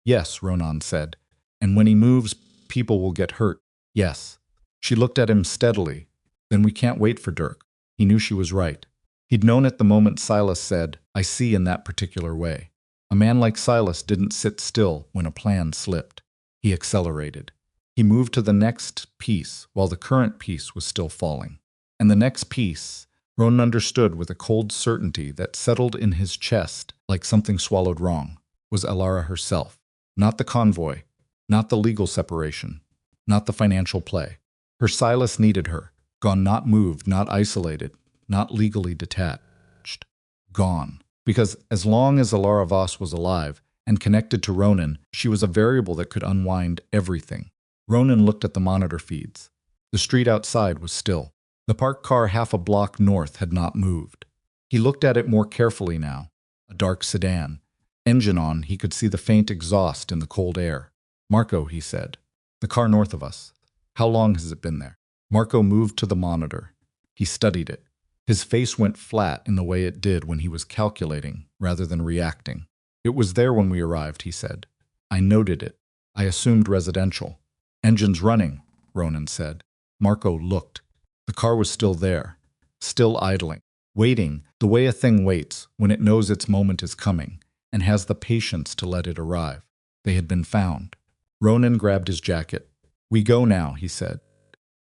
Yes, Ronan said. And when he moves, people will get hurt. Yes. She looked at him steadily. Then we can't wait for Dirk. He knew she was right. He'd known it the moment Silas said, "I see," in that particular way. A man like Silas didn't sit still when a plan slipped. He accelerated. He moved to the next piece while the current piece was still falling. And the next piece, Ronan understood with a cold certainty that settled in his chest like something swallowed wrong, was Elara herself. Not the convoy, not the legal separation, not the financial play. Her Silas needed her, gone, not moved, not isolated, not legally detached. Gone. Because as long as Elara Voss was alive and connected to Ronan, she was a variable that could unwind everything. Ronan looked at the monitor feeds. The street outside was still. The parked car half a block north had not moved. He looked at it more carefully now. A dark sedan. Engine on, he could see the faint exhaust in the cold air. "Marco," he said. "The car north of us. How long has it been there?" Marco moved to the monitor. He studied it. His face went flat in the way it did when he was calculating rather than reacting. "It was there when we arrived," he said. "I noted it. I assumed residential." "Engine's running," Ronan said. Marco looked. The car was still there, still idling, waiting the way a thing waits when it knows its moment is coming and has the patience to let it arrive. They had been found. Ronan grabbed his jacket. "We go now," he said.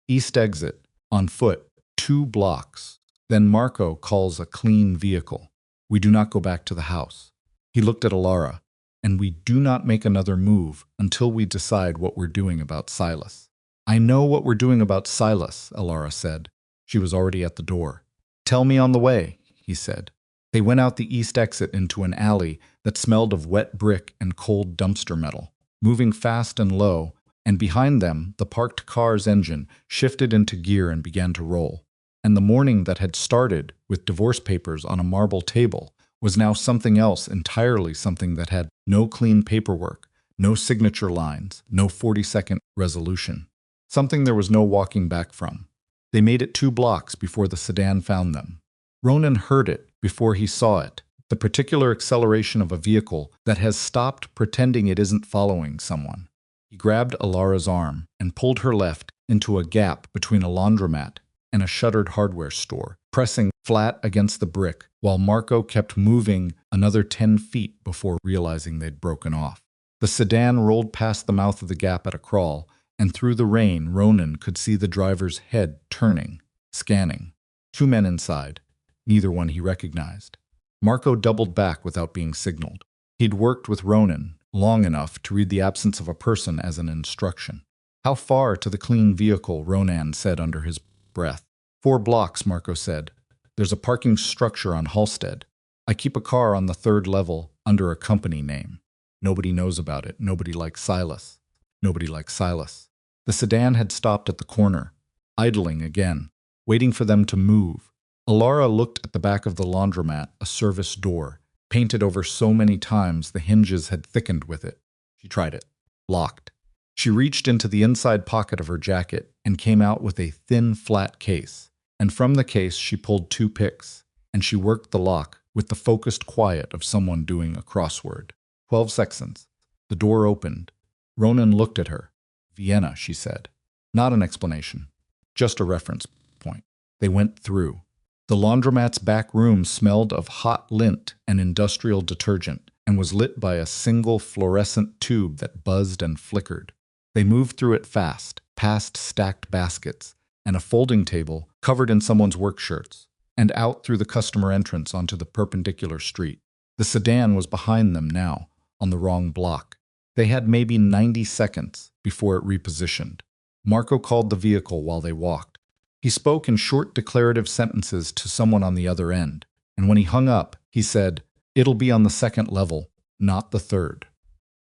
"East exit, on foot, 2 blocks. Then Marco calls a clean vehicle. We do not go back to the house." He looked at Elara. "And we do not make another move until we decide what we're doing about Silas." "I know what we're doing about Silas," Elara said. She was already at the door. "Tell me on the way," he said. They went out the east exit into an alley that smelled of wet brick and cold dumpster metal, moving fast and low, and behind them the parked car's engine shifted into gear and began to roll. And the morning that had started with divorce papers on a marble table was now something else entirely, something that had no clean paperwork, no signature lines, no 40-second resolution. Something there was no walking back from. They made it 2 blocks before the sedan found them. Ronan heard it before he saw it, the particular acceleration of a vehicle that has stopped pretending it isn't following someone. He grabbed Elara's arm and pulled her left into a gap between a laundromat and a shuttered hardware store, pressing flat against the brick while Marco kept moving another 10 feet before realizing they'd broken off. The sedan rolled past the mouth of the gap at a crawl, and through the rain Ronan could see the driver's head turning, scanning. 2 men inside, neither one he recognized. Marco doubled back without being signaled. He'd worked with Ronan long enough to read the absence of a person as an instruction. "How far to the clean vehicle?" Ronan said under his breath. 4 blocks, Marco said. "There's a parking structure on Halstead. I keep a car on the 3rd level under a company name. Nobody knows about it. Nobody like Silas. Nobody like Silas." The sedan had stopped at the corner, idling again, waiting for them to move. Elara looked at the back of the laundromat, a service door, painted over so many times the hinges had thickened with it. She tried it. Locked. She reached into the inside pocket of her jacket and came out with a thin, flat case. And from the case she pulled 2 picks, and she worked the lock with the focused quiet of someone doing a crossword. 12 seconds. The door opened. Ronan looked at her. "Vienna," she said. Not an explanation. Just a reference point. They went through. The laundromat's back room smelled of hot lint and industrial detergent, and was lit by a single fluorescent tube that buzzed and flickered. They moved through it fast, past stacked baskets, and a folding table covered in someone's work shirts, and out through the customer entrance onto the perpendicular street. The sedan was behind them now, on the wrong block. They had maybe 90 seconds before it repositioned. Marco called the vehicle while they walked. He spoke in short declarative sentences to someone on the other end, and when he hung up, he said, "It'll be on the 2nd level, not the 3rd.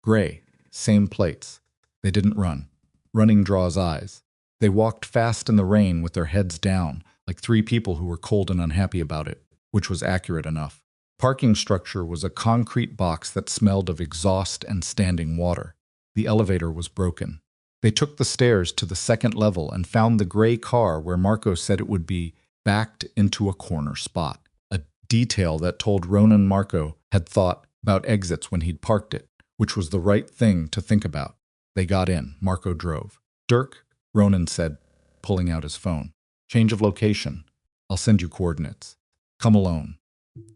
Gray, same plates." They didn't run. Running draws eyes. They walked fast in the rain with their heads down, like 3 people who were cold and unhappy about it, which was accurate enough. Parking structure was a concrete box that smelled of exhaust and standing water. The elevator was broken. They took the stairs to the 2nd level and found the gray car where Marco said it would be, backed into a corner spot. A detail that told Ronan Marco had thought about exits when he'd parked it, which was the right thing to think about. They got in. Marco drove. "Dirk," Ronan said, pulling out his phone. "Change of location. I'll send you coordinates." Come alone.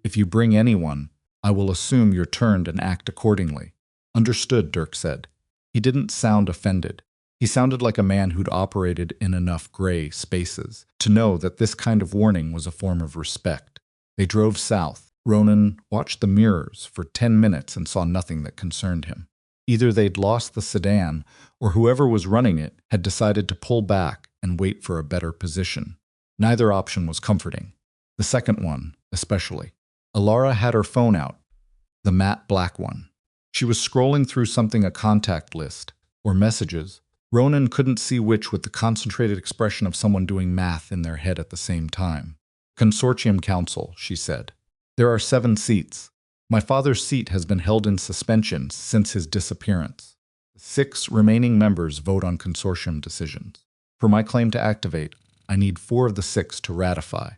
If you bring anyone, I will assume you're turned and act accordingly. Understood, Dirk said. He didn't sound offended. He sounded like a man who'd operated in enough gray spaces to know that this kind of warning was a form of respect. They drove south. Ronan watched the mirrors for 10 minutes and saw nothing that concerned him. Either they'd lost the sedan, or whoever was running it had decided to pull back and wait for a better position. Neither option was comforting. The second one, especially. Alara had her phone out, the matte black one. She was scrolling through something, a contact list, or messages. Ronan couldn't see which, with the concentrated expression of someone doing math in their head at the same time. Consortium Council, she said. There are 7 seats. My father's seat has been held in suspension since his disappearance. 6 remaining members vote on consortium decisions. For my claim to activate, I need 4 of the 6 to ratify.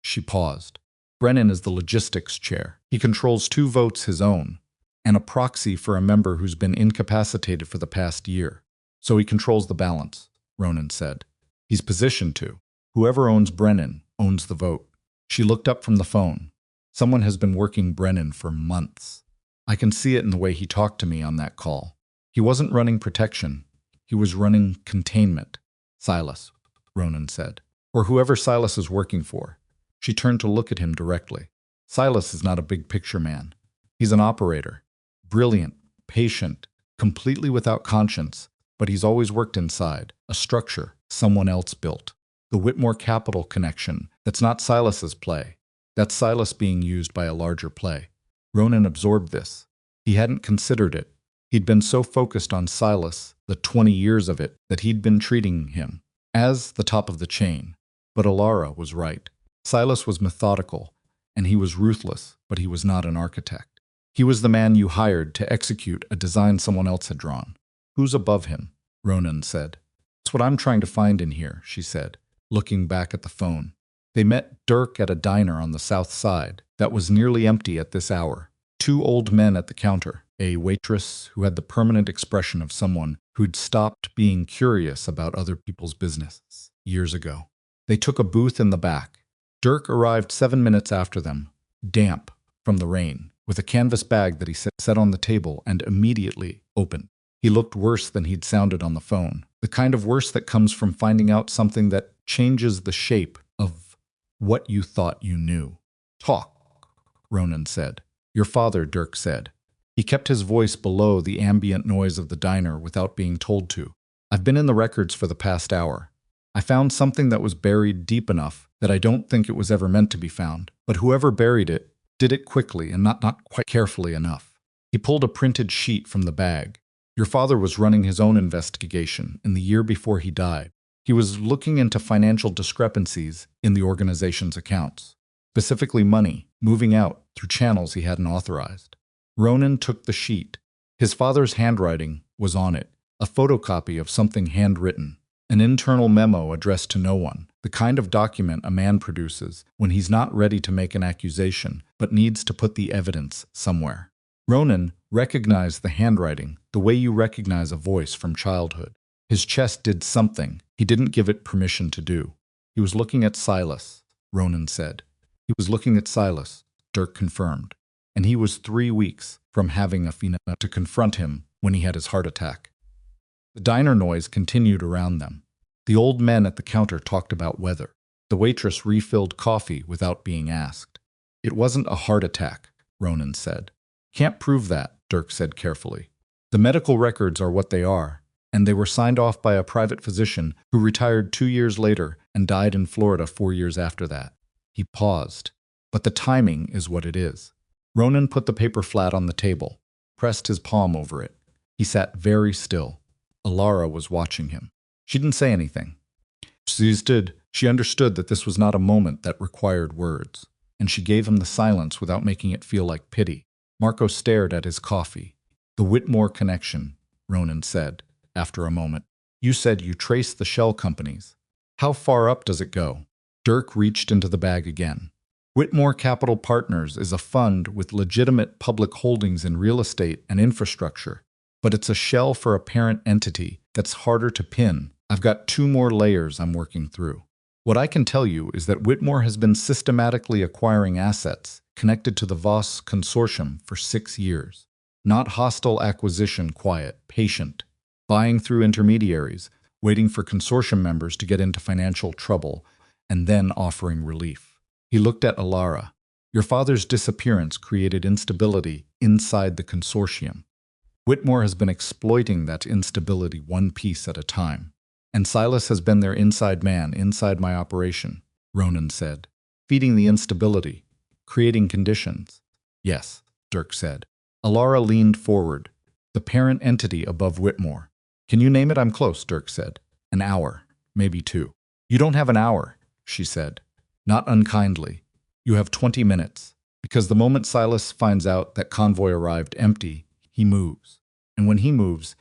She paused. Brennan is the logistics chair. He controls 2 votes his own, and a proxy for a member who's been incapacitated for the past year. So he controls the balance, Ronan said. He's positioned to. Whoever owns Brennan owns the vote. She looked up from the phone. Someone has been working Brennan for months. I can see it in the way he talked to me on that call. He wasn't running protection. He was running containment. Silas, Ronan said. Or whoever Silas is working for. She turned to look at him directly. Silas is not a big picture man. He's an operator. Brilliant, patient, completely without conscience, but he's always worked inside, a structure someone else built. The Whitmore Capital connection, that's not Silas's play. That's Silas being used by a larger play. Ronan absorbed this. He hadn't considered it. He'd been so focused on Silas, the 20 years of it, that he'd been treating him as the top of the chain. But Alara was right. Silas was methodical, and he was ruthless, but he was not an architect. He was the man you hired to execute a design someone else had drawn. Who's above him? Ronan said. That's what I'm trying to find in here, she said, looking back at the phone. They met Dirk at a diner on the south side that was nearly empty at this hour. 2 old men at the counter, a waitress who had the permanent expression of someone who'd stopped being curious about other people's business years ago. They took a booth in the back. Dirk arrived 7 minutes after them, damp from the rain, with a canvas bag that he set on the table and immediately opened. He looked worse than he'd sounded on the phone, the kind of worse that comes from finding out something that changes the shape of what you thought you knew. Talk, Ronan said. Your father, Dirk said. He kept his voice below the ambient noise of the diner without being told to. I've been in the records for the past hour. I found something that was buried deep enough that I don't think it was ever meant to be found, but whoever buried it did it quickly and not quite carefully enough. He pulled a printed sheet from the bag. Your father was running his own investigation in the year before he died. He was looking into financial discrepancies in the organization's accounts, specifically money moving out through channels he hadn't authorized. Ronan took the sheet. His father's handwriting was on it, a photocopy of something handwritten, an internal memo addressed to no one, the kind of document a man produces when he's not ready to make an accusation but needs to put the evidence somewhere. Ronan recognized the handwriting the way you recognize a voice from childhood. His chest did something he didn't give it permission to do. He was looking at Silas, Ronan said. He was looking at Silas, Dirk confirmed. And he was 3 weeks from having Athena to confront him when he had his heart attack. The diner noise continued around them. The old men at the counter talked about weather. The waitress refilled coffee without being asked. It wasn't a heart attack, Ronan said. Can't prove that, Dirk said carefully. The medical records are what they are, and they were signed off by a private physician who retired 2 years later and died in Florida 4 years after that. He paused. But the timing is what it is. Ronan put the paper flat on the table, pressed his palm over it. He sat very still. Alara was watching him. She didn't say anything. She understood that this was not a moment that required words, and she gave him the silence without making it feel like pity. Marco stared at his coffee. The Whitmore connection, Ronan said, after a moment. You said you traced the shell companies. How far up does it go? Dirk reached into the bag again. Whitmore Capital Partners is a fund with legitimate public holdings in real estate and infrastructure, but it's a shell for a parent entity that's harder to pin. I've got 2 more layers I'm working through. What I can tell you is that Whitmore has been systematically acquiring assets connected to the Voss consortium for 6 years. Not hostile acquisition, quiet, patient, buying through intermediaries, waiting for consortium members to get into financial trouble, and then offering relief. He looked at Alara. Your father's disappearance created instability inside the consortium. Whitmore has been exploiting that instability one piece at a time. And Silas has been their inside man, inside my operation, Ronan said. Feeding the instability, creating conditions. Yes, Dirk said. Alara leaned forward, the parent entity above Whitmore. Can you name it? I'm close, Dirk said. An hour, maybe 2. You don't have an hour, she said. Not unkindly. You have 20 minutes. Because the moment Silas finds out that convoy arrived empty, he moves. And when he moves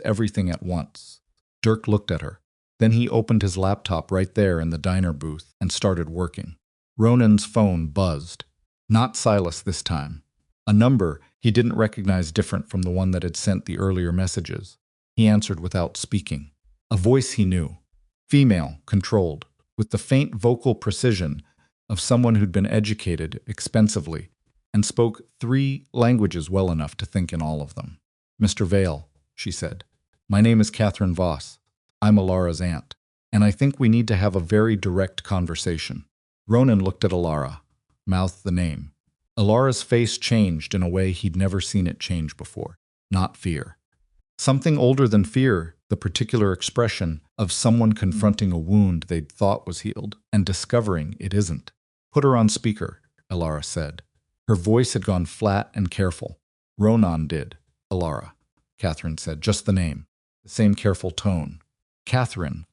everything at once. Dirk looked at her. Then he opened his laptop right there in the diner booth and started working. Ronan's phone buzzed. Not Silas this time. A number he didn't recognize different from the one that had sent the earlier messages. He answered without speaking. A voice he knew. Female, controlled, with the faint vocal precision of someone who'd been educated expensively and spoke 3 languages well enough to think in all of them. Mr. Vale, she said. My name is Catherine Voss. I'm Alara's aunt, and I think we need to have a very direct conversation. Ronan looked at Alara, mouthed the name. Alara's face changed in a way he'd never seen it change before. Not fear. Something older than fear, the particular expression of someone confronting a wound they'd thought was healed and discovering it isn't. Put her on speaker, Alara said. Her voice had gone flat and careful. Ronan did. Alara, Catherine said, just the name. The same careful tone. Catherine,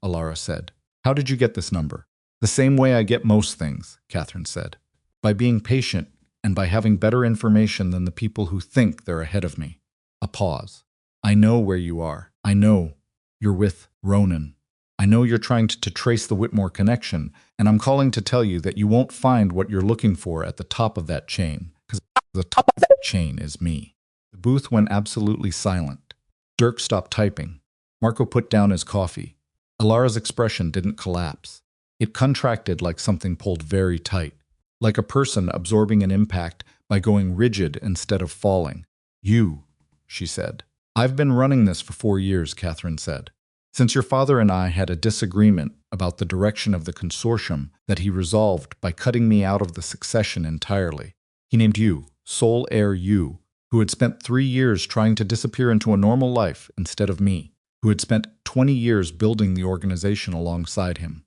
Alara said. How did you get this number? The same way I get most things, Catherine said. By being patient and by having better information than the people who think they're ahead of me. A pause. I know where you are. I know you're with Ronan. I know you're trying to trace the Whitmore connection, and I'm calling to tell you that you won't find what you're looking for at the top of that chain, because the top of that chain is me. The booth went absolutely silent. Dirk stopped typing. Marco put down his coffee. Alara's expression didn't collapse. It contracted like something pulled very tight, like a person absorbing an impact by going rigid instead of falling. You, she said. I've been running this for 4 years, Catherine said. Since your father and I had a disagreement about the direction of the consortium that he resolved by cutting me out of the succession entirely. He named you, sole heir you, who had spent 3 years trying to disappear into a normal life instead of me, who had spent 20 years building the organization alongside him.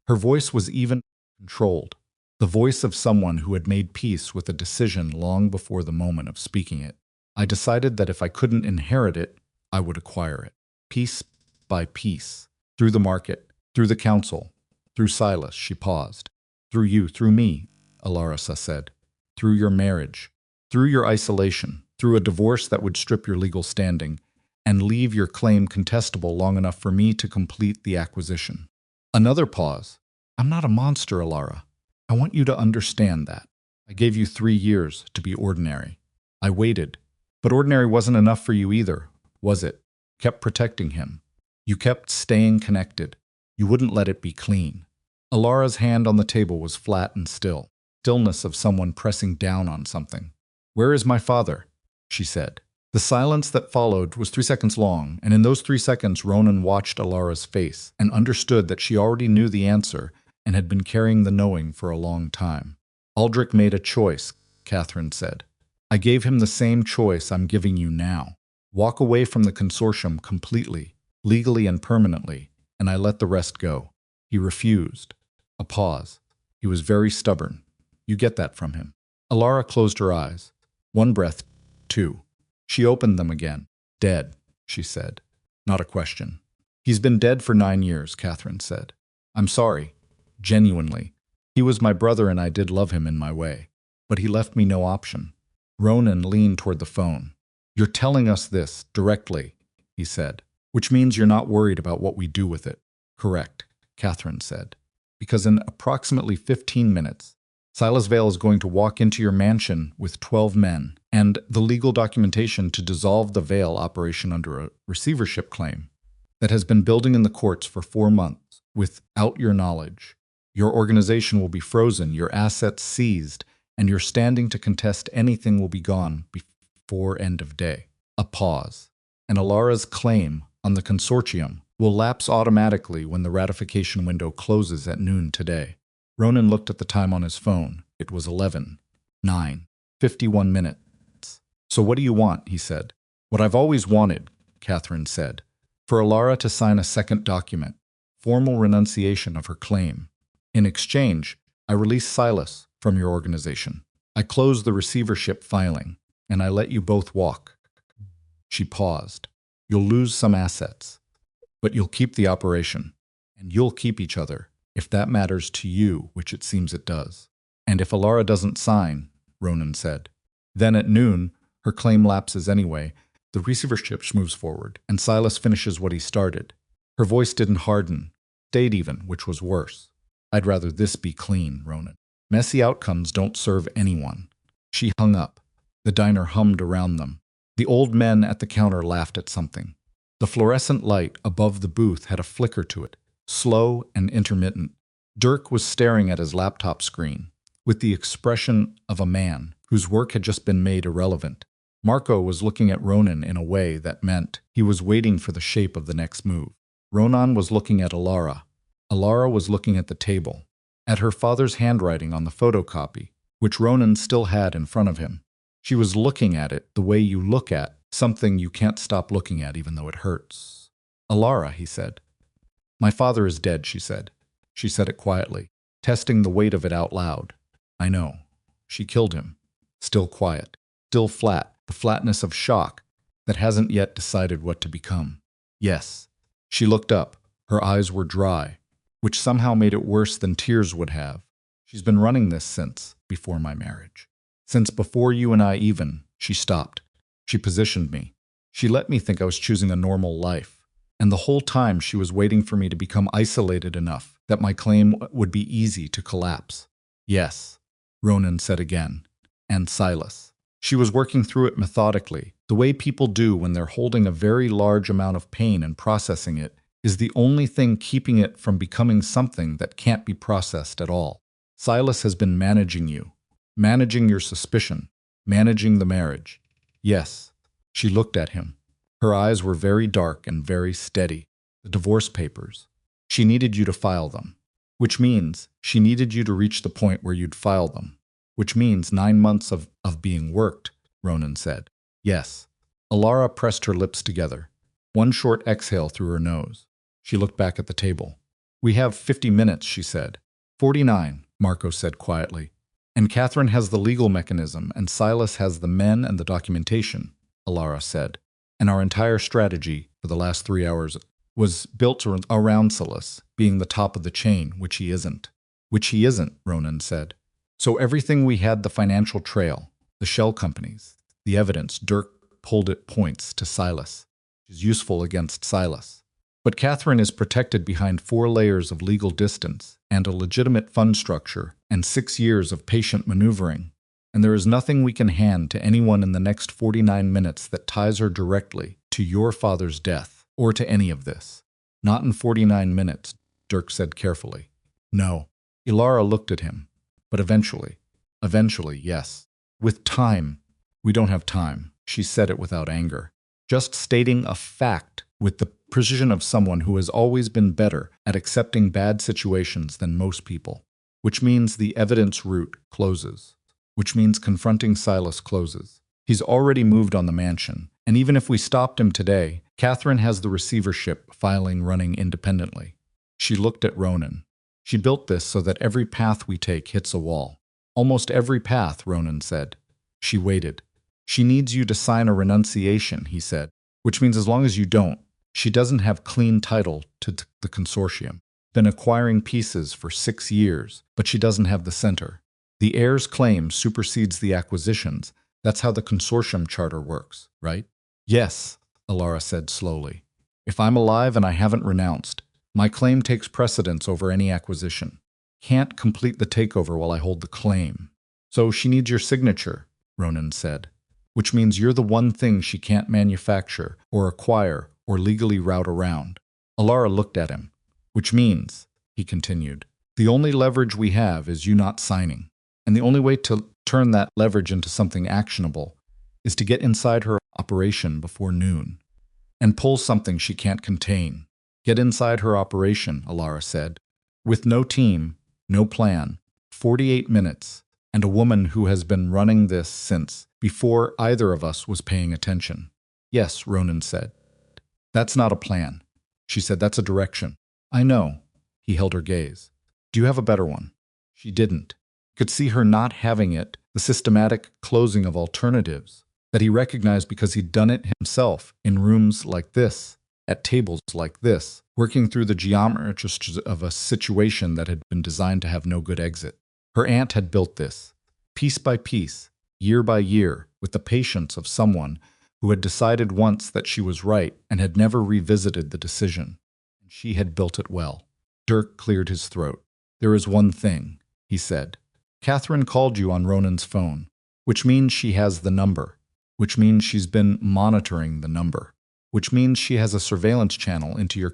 Her voice was even controlled, the voice of someone who had made peace with a decision long before the moment of speaking it. I decided that if I couldn't inherit it, I would acquire it, piece by piece, through the market, through the council, through Silas, she paused. Through you, through me, Alara said. Through your marriage, through your isolation, through a divorce that would strip your legal standing and leave your claim contestable long enough for me to complete the acquisition. Another pause. I'm not a monster, Alara. I want you to understand that. I gave you 3 years to be ordinary. I waited. But ordinary wasn't enough for you either, was it? Kept protecting him. You kept staying connected. You wouldn't let it be clean. Alara's hand on the table was flat and still. Stillness of someone pressing down on something. Where is my father? She said. The silence that followed was 3 seconds long, and in those 3 seconds Ronan watched Alara's face and understood that she already knew the answer and had been carrying the knowing for a long time. Aldrich made a choice, Catherine said. I gave him the same choice I'm giving you now. Walk away from the consortium completely, legally and permanently, and I let the rest go. He refused. A pause. He was very stubborn. You get that from him. Alara closed her eyes. 1 breath, 2. She opened them again. Dead, she said. Not a question. He's been dead for 9 years, Catherine said. I'm sorry. Genuinely. He was my brother and I did love him in my way. But he left me no option. Ronan leaned toward the phone. You're telling us this directly, he said, which means you're not worried about what we do with it. Correct, Catherine said. Because in approximately 15 minutes, Silas Vale is going to walk into your mansion with 12 men and the legal documentation to dissolve the Vale operation under a receivership claim that has been building in the courts for 4 months. without your knowledge. Your organization will be frozen, your assets seized, and your standing to contest anything will be gone before end of day. A pause. And Alara's claim on the consortium will lapse automatically when the ratification window closes at noon today. Ronan looked at the time on his phone. It was 11:09, 51 minutes. So what do you want? He said. What I've always wanted, Catherine said, for Alara to sign a second document, formal renunciation of her claim. In exchange, I release Silas from your organization. I close the receivership filing, and I let you both walk. She paused. You'll lose some assets, but you'll keep the operation, and you'll keep each other, if that matters to you, which it seems it does. And if Alara doesn't sign, Ronan said, then at noon, her claim lapses anyway, the receivership moves forward, and Silas finishes what he started. Her voice didn't harden, stayed even, which was worse. I'd rather this be clean, Ronan. Messy outcomes don't serve anyone. She hung up. The diner hummed around them. The old men at the counter laughed at something. The fluorescent light above the booth had a flicker to it, slow and intermittent. Dirk was staring at his laptop screen, with the expression of a man whose work had just been made irrelevant. Marco was looking at Ronan in a way that meant he was waiting for the shape of the next move. Ronan was looking at Alara. Alara was looking at the table, at her father's handwriting on the photocopy, which Ronan still had in front of him. She was looking at it the way you look at something you can't stop looking at even though it hurts. Alara, he said. My father is dead, she said. She said it quietly, testing the weight of it out loud. I know. She killed him. Still quiet. Still flat. The flatness of shock that hasn't yet decided what to become. Yes. She looked up. Her eyes were dry, which somehow made it worse than tears would have. She's been running this since before my marriage. Since before you and I even, she stopped. She positioned me. She let me think I was choosing a normal life. And the whole time she was waiting for me to become isolated enough that my claim would be easy to collapse. Yes, Ronan said again. And Silas. She was working through it methodically. The way people do when they're holding a very large amount of pain and processing it is the only thing keeping it from becoming something that can't be processed at all. Silas has been managing you. Managing your suspicion. Managing the marriage. Yes. She looked at him. Her eyes were very dark and very steady. The divorce papers. She needed you to file them. Which means she needed you to reach the point where you'd file them. Which means 9 months of being worked, Ronan said. Yes. Alara pressed her lips together. One short exhale through her nose. She looked back at the table. We have 50 minutes, she said. 49, Marco said quietly. And Catherine has the legal mechanism, and Silas has the men and the documentation, Alara said. And our entire strategy for the last 3 hours was built around Silas being the top of the chain, which he isn't. Which he isn't, Ronan said. So everything we had, the financial trail, the shell companies, the evidence, Dirk pulled at points to Silas, which is useful against Silas. But Catherine is protected behind 4 layers of legal distance and a legitimate fund structure and 6 years of patient maneuvering. And there is nothing we can hand to anyone in the next 49 minutes that ties her directly to your father's death or to any of this. Not in 49 minutes, Dirk said carefully. No. Alara looked at him. But eventually, yes. With time. We don't have time. She said it without anger. Just stating a fact with the precision of someone who has always been better at accepting bad situations than most people. Which means the evidence route closes. Which means confronting Silas closes. He's already moved on the mansion. And even if we stopped him today, Catherine has the receivership filing running independently. She looked at Ronan. She built this so that every path we take hits a wall. Almost every path, Ronan said. She waited. She needs you to sign a renunciation, he said, which means as long as you don't, she doesn't have clean title to the consortium. Been acquiring pieces for 6 years, but she doesn't have the center. The heir's claim supersedes the acquisitions. That's how the consortium charter works, right? Yes, Alara said slowly. If I'm alive and I haven't renounced, my claim takes precedence over any acquisition. Can't complete the takeover while I hold the claim. So she needs your signature, Ronan said, which means you're the one thing she can't manufacture or acquire or legally route around. Alara looked at him. Which means, he continued, the only leverage we have is you not signing. And the only way to turn that leverage into something actionable is to get inside her operation before noon and pull something she can't contain. Get inside her operation, Alara said. With no team, no plan, 48 minutes, and a woman who has been running this since before either of us was paying attention. Yes, Ronan said. That's not a plan. She said, that's a direction. I know. He held her gaze. Do you have a better one? She didn't. He could see her not having it, the systematic closing of alternatives that he recognized because he'd done it himself in rooms like this, at tables like this, working through the geometry of a situation that had been designed to have no good exit. Her aunt had built this, piece by piece, year by year, with the patience of someone who had decided once that she was right and had never revisited the decision. And she had built it well. Dirk cleared his throat. There is one thing, he said. Catherine called you on Ronan's phone, which means she has the number, which means she's been monitoring the number, which means she has a surveillance channel into your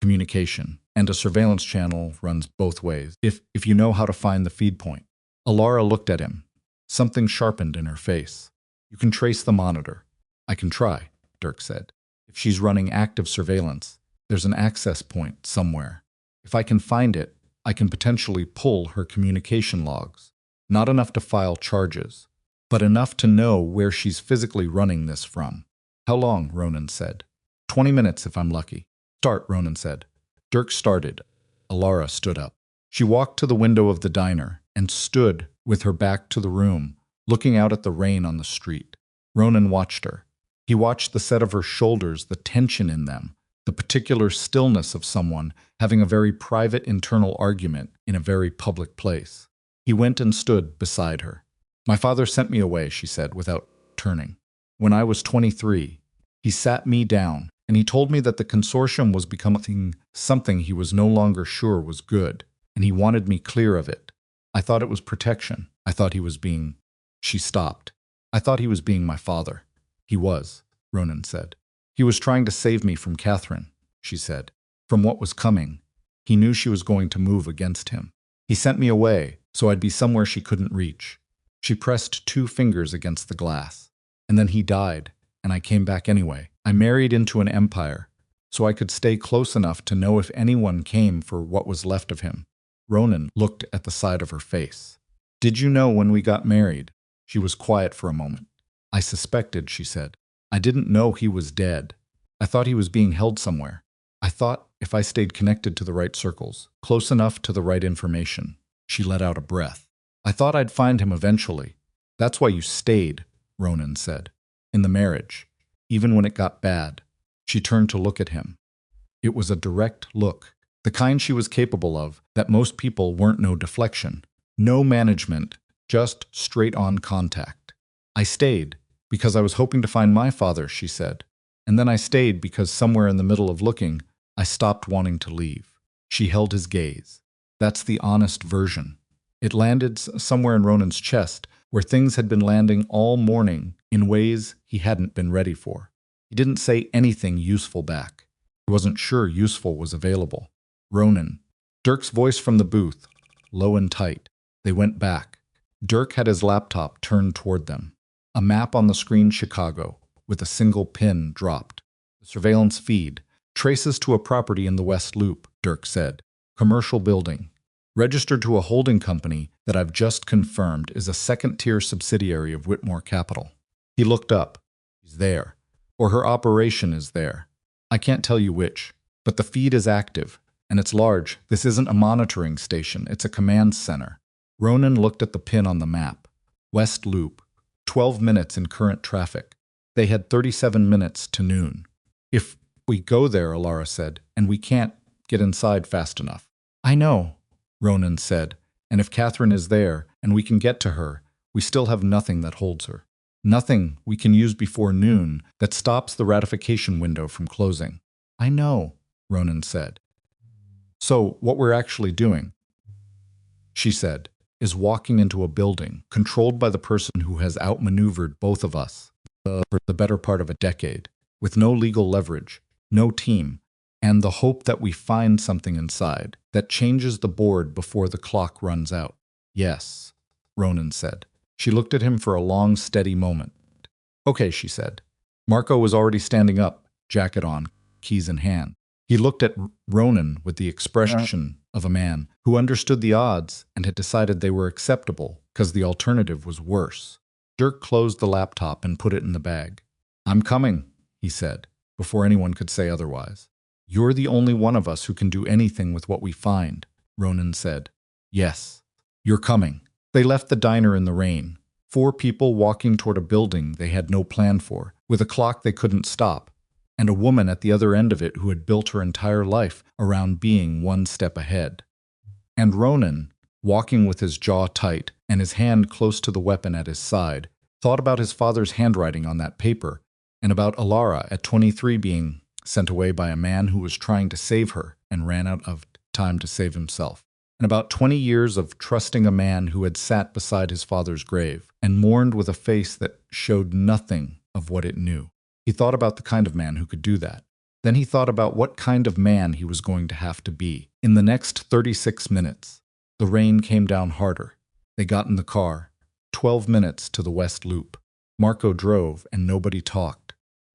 communication, and a surveillance channel runs both ways, if you know how to find the feed point. Alara looked at him. Something sharpened in her face. You can trace the monitor. I can try, Dirk said. If she's running active surveillance, there's an access point somewhere. If I can find it, I can potentially pull her communication logs. Not enough to file charges, but enough to know where she's physically running this from. How long? Ronan said. 20 minutes if I'm lucky. Start, Ronan said. Dirk started. Alara stood up. She walked to the window of the diner and stood with her back to the room, looking out at the rain on the street. Ronan watched her. He watched the set of her shoulders, the tension in them, the particular stillness of someone having a very private internal argument in a very public place. He went and stood beside her. My father sent me away, she said, without turning. When I was 23, he sat me down, and he told me that the consortium was becoming something he was no longer sure was good, and he wanted me clear of it. I thought it was protection. I thought he was being... She stopped. I thought he was being my father. He was, Ronan said. He was trying to save me from Catherine, she said, from what was coming. He knew she was going to move against him. He sent me away, so I'd be somewhere she couldn't reach. She pressed 2 fingers against the glass. And then he died, and I came back anyway. I married into an empire, so I could stay close enough to know if anyone came for what was left of him. Ronan looked at the side of her face. Did you know when we got married? She was quiet for a moment. I suspected, she said. I didn't know he was dead. I thought he was being held somewhere. I thought if I stayed connected to the right circles, close enough to the right information. She let out a breath. I thought I'd find him eventually. That's why you stayed, Ronan said. In the marriage. Even when it got bad. She turned to look at him. It was a direct look. The kind she was capable of, that most people weren't. No deflection. No management. Just straight-on contact. I stayed because I was hoping to find my father, she said. And then I stayed because somewhere in the middle of looking, I stopped wanting to leave. She held his gaze. That's the honest version. It landed somewhere in Ronan's chest, where things had been landing all morning in ways he hadn't been ready for. He didn't say anything useful back. He wasn't sure useful was available. Ronan. Dirk's voice from the booth, low and tight. They went back. Dirk had his laptop turned toward them. A map on the screen, Chicago, with a single pin dropped. The surveillance feed. Traces to a property in the West Loop, Dirk said. Commercial building. Registered to a holding company that I've just confirmed is a second-tier subsidiary of Whitmore Capital. He looked up. He's there. Or her operation is there. I can't tell you which, but the feed is active, and it's large. This isn't a monitoring station, it's a command center. Ronan looked at the pin on the map. West Loop. 12 minutes in current traffic. They had 37 minutes to noon. If we go there, Alara said, and we can't get inside fast enough. I know, Ronan said, and if Catherine is there and we can get to her, we still have nothing that holds her. Nothing we can use before noon that stops the ratification window from closing. I know, Ronan said. So what we're actually doing, she said, is walking into a building controlled by the person who has outmaneuvered both of us for the better part of a decade, with no legal leverage, no team, and the hope that we find something inside that changes the board before the clock runs out. Yes, Ronan said. She looked at him for a long, steady moment. Okay, she said. Marco was already standing up, jacket on, keys in hand. He looked at Ronan with the expression of a man who understood the odds and had decided they were acceptable because the alternative was worse. Dirk closed the laptop and put it in the bag. I'm coming, he said, before anyone could say otherwise. You're the only one of us who can do anything with what we find, Ronan said. Yes, you're coming. They left the diner in the rain, 4 people walking toward a building they had no plan for, with a clock they couldn't stop, and a woman at the other end of it who had built her entire life around being one step ahead. And Ronan, walking with his jaw tight and his hand close to the weapon at his side, thought about his father's handwriting on that paper and about Alara at 23 being sent away by a man who was trying to save her and ran out of time to save himself, and about 20 years of trusting a man who had sat beside his father's grave and mourned with a face that showed nothing of what it knew. He thought about the kind of man who could do that. Then he thought about what kind of man he was going to have to be. In the next 36 minutes, the rain came down harder. They got in the car, 12 minutes to the West Loop. Marco drove and nobody talked.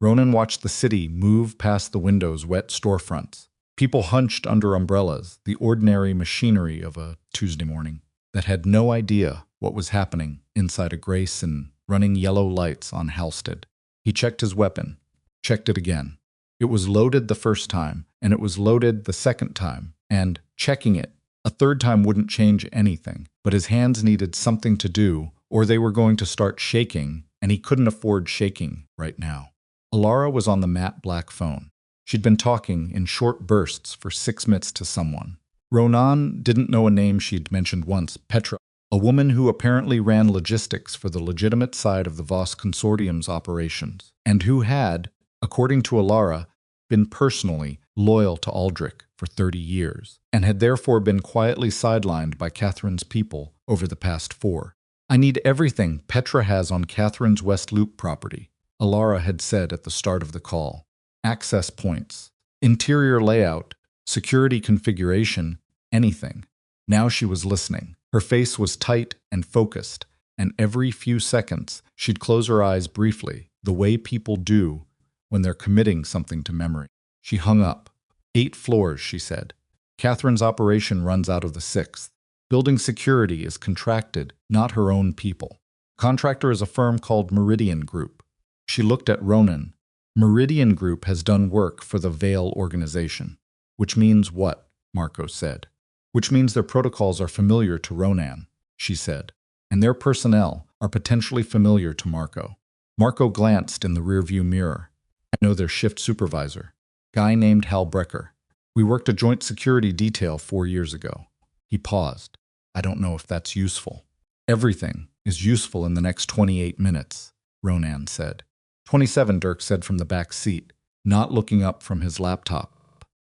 Ronan watched the city move past the windows' wet storefronts. People hunched under umbrellas, the ordinary machinery of a Tuesday morning, that had no idea what was happening inside a Grayson running yellow lights on Halstead. He checked his weapon, checked it again. It was loaded the first time, and it was loaded the second time, and checking it a third time wouldn't change anything, but his hands needed something to do, or they were going to start shaking, and he couldn't afford shaking right now. Alara was on the matte black phone. She'd been talking in short bursts for 6 minutes to someone. Ronan didn't know a name she'd mentioned once, Petra, a woman who apparently ran logistics for the legitimate side of the Voss Consortium's operations, and who had, according to Alara, been personally loyal to Aldrich for 30 years, and had therefore been quietly sidelined by Catherine's people over the past 4. I need everything Petra has on Catherine's West Loop property, Alara had said at the start of the call. Access points, interior layout, security configuration, anything. Now she was listening. Her face was tight and focused, and every few seconds she'd close her eyes briefly, the way people do when they're committing something to memory. She hung up. 8 floors, she said. Catherine's operation runs out of the 6th. Building security is contracted, not her own people. Contractor is a firm called Meridian Group. She looked at Ronan. Meridian Group has done work for the Vale organization. Which means what? Marco said. Which means their protocols are familiar to Ronan, she said. And their personnel are potentially familiar to Marco. Marco glanced in the rearview mirror. I know their shift supervisor. Guy named Hal Brecker. We worked a joint security detail 4 years ago. He paused. I don't know if that's useful. Everything is useful in the next 28 minutes, Ronan said. 27, Dirk said from the back seat, not looking up from his laptop.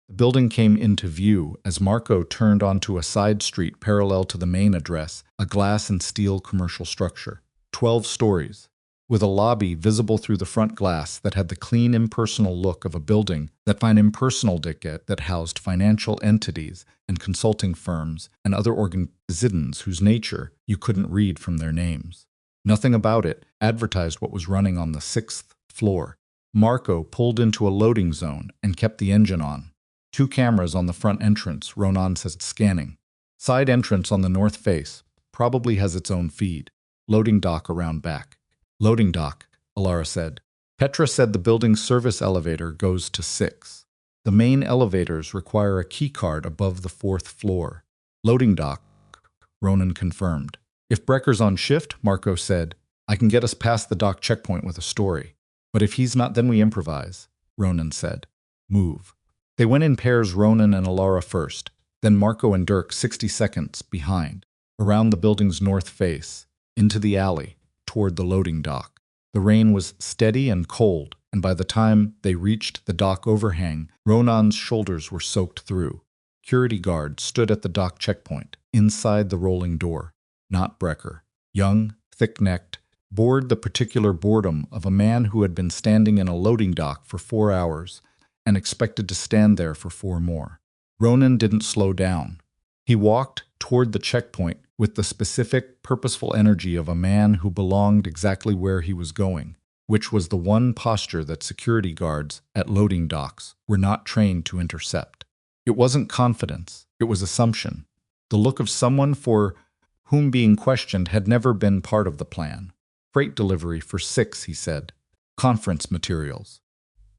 The building came into view as Marco turned onto a side street parallel to the main address, a glass and steel commercial structure, 12 stories, with a lobby visible through the front glass that had the clean, impersonal look of a building that fine impersonal dicket that housed financial entities and consulting firms and other organizations whose nature you couldn't read from their names. Nothing about it advertised what was running on the 6th floor. Marco pulled into a loading zone and kept the engine on. 2 cameras on the front entrance, Ronan said, scanning. Side entrance on the north face, probably has its own feed. Loading dock around back. Loading dock, Alara said. Petra said the building's service elevator goes to 6. The main elevators require a key card above the 4th floor. Loading dock, Ronan confirmed. If Brecker's on shift, Marco said, I can get us past the dock checkpoint with a story. But if he's not, then we improvise, Ronan said. Move. They went in pairs, Ronan and Alara first, then Marco and Dirk 60 seconds behind, around the building's north face, into the alley, toward the loading dock. The rain was steady and cold, and by the time they reached the dock overhang, Ronan's shoulders were soaked through. Security guards stood at the dock checkpoint, inside the rolling door. Not Brecker. Young, thick-necked, bored the particular boredom of a man who had been standing in a loading dock for 4 hours and expected to stand there for 4 more. Ronan didn't slow down. He walked toward the checkpoint with the specific, purposeful energy of a man who belonged exactly where he was going, which was the one posture that security guards at loading docks were not trained to intercept. It wasn't confidence, it was assumption. The look of someone for whom being questioned had never been part of the plan. Freight delivery for 6, he said. Conference materials.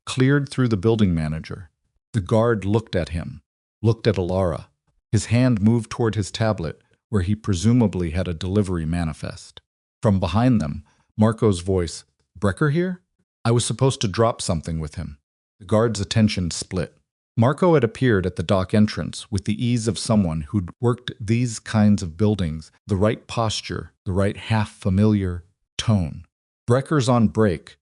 Cleared through the building manager. The guard looked at him, looked at Alara. His hand moved toward his tablet, where he presumably had a delivery manifest. From behind them, Marco's voice, "Brecker here? I was supposed to drop something with him." The guard's attention split. Marco had appeared at the dock entrance with the ease of someone who'd worked these kinds of buildings, the right posture, the right half-familiar tone. "Brecker's on break,"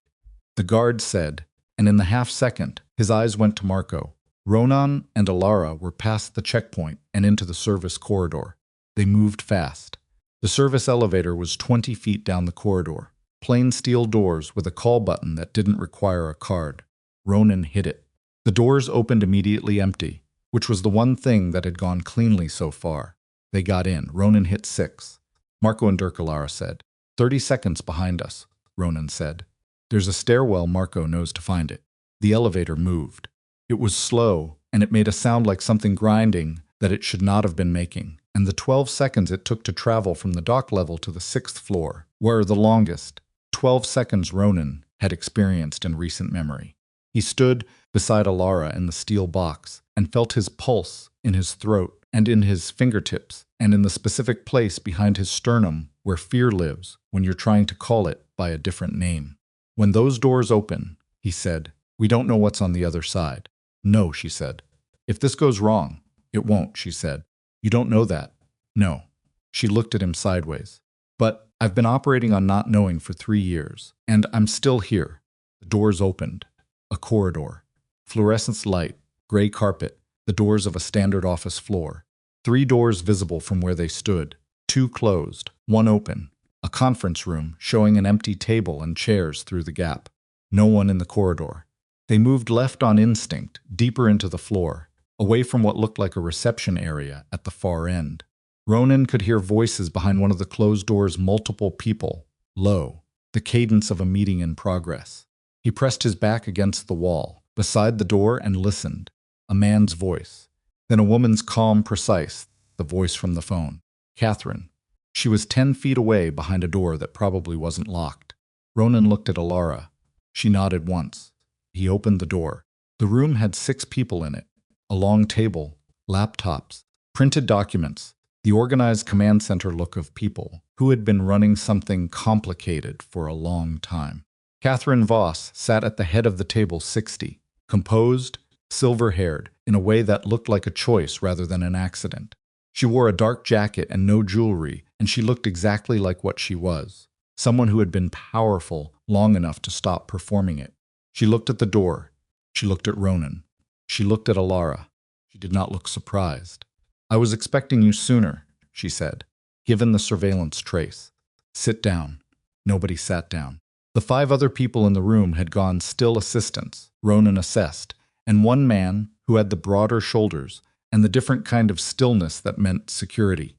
the guard said, and in the half-second, his eyes went to Marco. Ronan and Alara were past the checkpoint and into the service corridor. They moved fast. The service elevator was 20 feet down the corridor. Plain steel doors with a call button that didn't require a card. Ronan hit it. The doors opened immediately empty, which was the one thing that had gone cleanly so far. They got in. Ronan hit 6. Marco and Dirk, Alara said. 30 seconds behind us, Ronan said. There's a stairwell. Marco knows to find it. The elevator moved. It was slow, and it made a sound like something grinding that it should not have been making, and the 12 seconds it took to travel from the dock level to the 6th floor were the longest 12 seconds Ronan had experienced in recent memory. He stood beside Alara in the steel box and felt his pulse in his throat and in his fingertips and in the specific place behind his sternum where fear lives when you're trying to call it by a different name. When those doors open, he said, we don't know what's on the other side. No, she said. If this goes wrong, it won't, she said. You don't know that. No. She looked at him sideways. But I've been operating on not knowing for 3 years, and I'm still here. The doors opened. A corridor. Fluorescent light, gray carpet, the doors of a standard office floor. 3 doors visible from where they stood. 2 closed, 1 open. A conference room showing an empty table and chairs through the gap. No one in the corridor. They moved left on instinct, deeper into the floor, away from what looked like a reception area at the far end. Ronan could hear voices behind one of the closed doors, multiple people, low, the cadence of a meeting in progress. He pressed his back against the wall, beside the door, and listened. A man's voice. Then a woman's calm, precise, the voice from the phone. Catherine. She was 10 feet away behind a door that probably wasn't locked. Ronan looked at Alara. She nodded once. He opened the door. The room had 6 people in it. A long table, laptops, printed documents, the organized command center look of people who had been running something complicated for a long time. Catherine Voss sat at the head of the table, 60, composed, silver-haired, in a way that looked like a choice rather than an accident. She wore a dark jacket and no jewelry, and she looked exactly like what she was, someone who had been powerful long enough to stop performing it. She looked at the door. She looked at Ronan. She looked at Alara. She did not look surprised. I was expecting you sooner, she said, given the surveillance trace. Sit down. Nobody sat down. The 5 other people in the room had gone still assistants, Ronan assessed, and one man who had the broader shoulders and the different kind of stillness that meant security.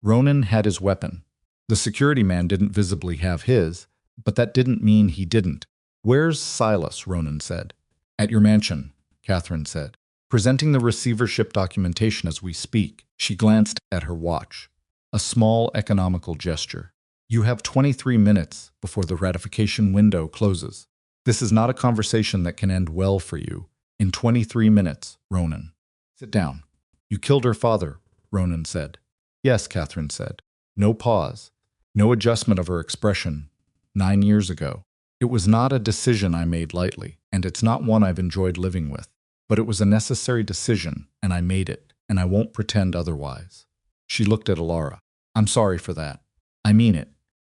Ronan had his weapon. The security man didn't visibly have his, but that didn't mean he didn't. Where's Silas? Ronan said. At your mansion, Catherine said. Presenting the receivership documentation as we speak, she glanced at her watch. A small economical gesture. You have 23 minutes before the ratification window closes. This is not a conversation that can end well for you. In 23 minutes, Ronan. Sit down. You killed her father, Ronan said. Yes, Catherine said. No pause. No adjustment of her expression. 9 years ago. It was not a decision I made lightly, and it's not one I've enjoyed living with. But it was a necessary decision, and I made it, and I won't pretend otherwise. She looked at Alara. I'm sorry for that. I mean it.